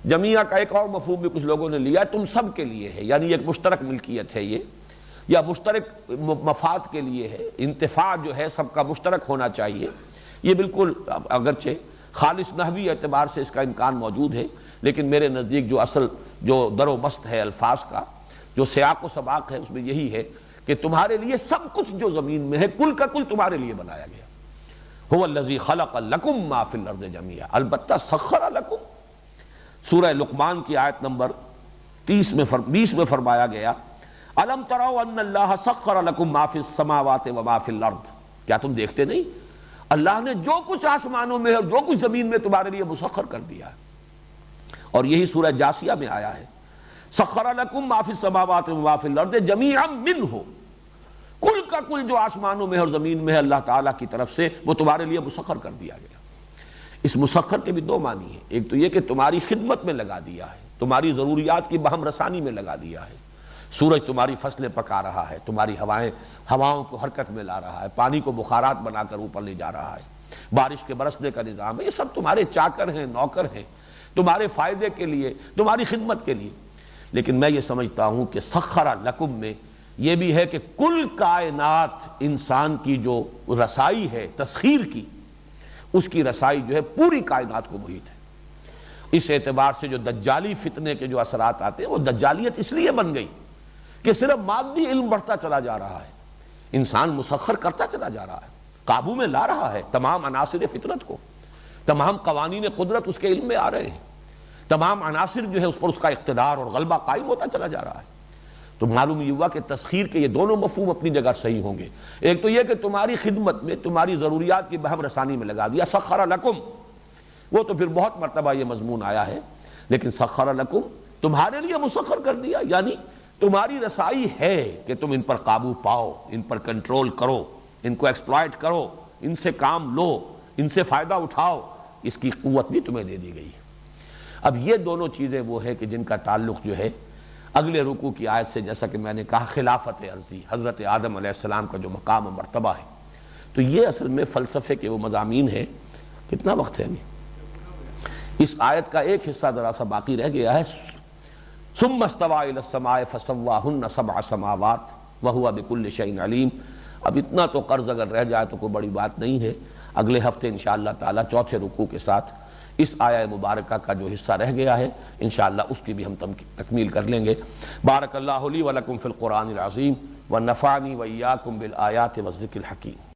A: جميعا کا ایک اور مفہوم بھی کچھ لوگوں نے لیا، تم سب کے لیے ہے، یعنی ایک مشترک ملکیت ہے یہ، یا مشترک مفاد کے لیے ہے، انتفاع جو ہے سب کا مشترک ہونا چاہیے۔ یہ بالکل اگرچہ خالص نحوی اعتبار سے اس کا امکان موجود ہے، لیکن میرے نزدیک جو اصل جو در و بست ہے الفاظ کا، جو سیاق و سباق ہے، اس میں یہی ہے کہ تمہارے لیے سب کچھ جو زمین میں ہے کل کا کل تمہارے لیے بنایا گیا۔ هو الذی خلق لکم ما فی الارض جميعا، البتہ سخر لکم، سورہ لقمان کی آیت نمبر 20 میں فرمایا گیا، الم تروا ان اللہ سخر لکم ما فی السماوات وما فی الارض، کیا تم دیکھتے نہیں اللہ نے جو کچھ آسمانوں میں ہے اور جو کچھ زمین میں تمہارے لیے مسخر کر دیا ہے۔ اور یہی سورہ جاسیہ میں آیا ہے، سخر لکم ما فی السماوات وما فی الارض جميعا منہ، کل کا کل جو آسمانوں میں اور زمین میں ہے اللہ تعالیٰ کی طرف سے وہ تمہارے لیے مسخر کر دیا گیا۔ اس مسخر کے بھی 2 معنی ہیں، ایک تو یہ کہ تمہاری خدمت میں لگا دیا ہے، تمہاری ضروریات کی بہم رسانی میں لگا دیا ہے۔ سورج تمہاری فصلیں پکا رہا ہے، تمہاری ہواؤں کو حرکت میں لا رہا ہے، پانی کو بخارات بنا کر اوپر لے جا رہا ہے، بارش کے برسنے کا نظام ہے، یہ سب تمہارے چاکر ہیں، نوکر ہیں، تمہارے فائدے کے لیے، تمہاری خدمت کے لیے۔ لیکن میں یہ سمجھتا ہوں کہ سخر لکم میں یہ بھی ہے کہ کل کائنات انسان کی جو رسائی ہے تسخیر کی، اس کی رسائی جو ہے پوری کائنات کو محیط ہے۔ اس اعتبار سے جو دجالی فتنے کے جو اثرات آتے ہیں وہ دجالیت اس لیے بن گئی کہ صرف مادی علم بڑھتا چلا جا رہا ہے، انسان مسخر کرتا چلا جا رہا ہے، قابو میں لا رہا ہے تمام عناصر فطرت کو، تمام قوانین قدرت اس کے علم میں آ رہے ہیں، تمام عناصر جو ہے اس پر اس کا اقتدار اور غلبہ قائم ہوتا چلا جا رہا ہے۔ تو معلوم یہ ہوا کہ تسخیر کے یہ دونوں مفہوم اپنی جگہ صحیح ہوں گے۔ ایک تو یہ کہ تمہاری خدمت میں، تمہاری ضروریات کی بہم رسانی میں لگا دیا، سخر لکم، وہ تو پھر بہت مرتبہ یہ مضمون آیا ہے، لیکن سخر لکم تمہارے لیے مسخر کر دیا، یعنی تمہاری رسائی ہے کہ تم ان پر قابو پاؤ، ان پر کنٹرول کرو، ان کو ایکسپلائٹ کرو، ان سے کام لو، ان سے فائدہ اٹھاؤ، اس کی قوت بھی تمہیں دے دی گئی۔ اب یہ دونوں چیزیں وہ ہے کہ جن کا تعلق جو ہے اگلے رکوع کی آیت سے، جیسا کہ میں نے کہا خلافت عرضی، حضرت آدم علیہ السلام کا جو مقام و مرتبہ ہے، تو یہ اصل میں فلسفے کے وہ مضامین ہیں۔ کتنا وقت ہے ابھی؟ اس آیت کا ایک حصہ ذرا سا باقی رہ گیا ہے، ثم استوى الى السماء فسواهن 7 سماوات وهو بكل شيء عليم۔ اب اتنا تو قرض اگر رہ جائے تو کوئی بڑی بات نہیں ہے، اگلے ہفتے انشاءاللہ تعالی چوتھے رکوع کے ساتھ اس آیہ مبارکہ کا جو حصہ رہ گیا ہے انشاءاللہ اس کی بھی ہم تکمیل کر لیں گے۔ بارک اللہ لی ولکم فی القرآن العظیم ونفعنی وإیاکم بالآیات والذکر الحکیم۔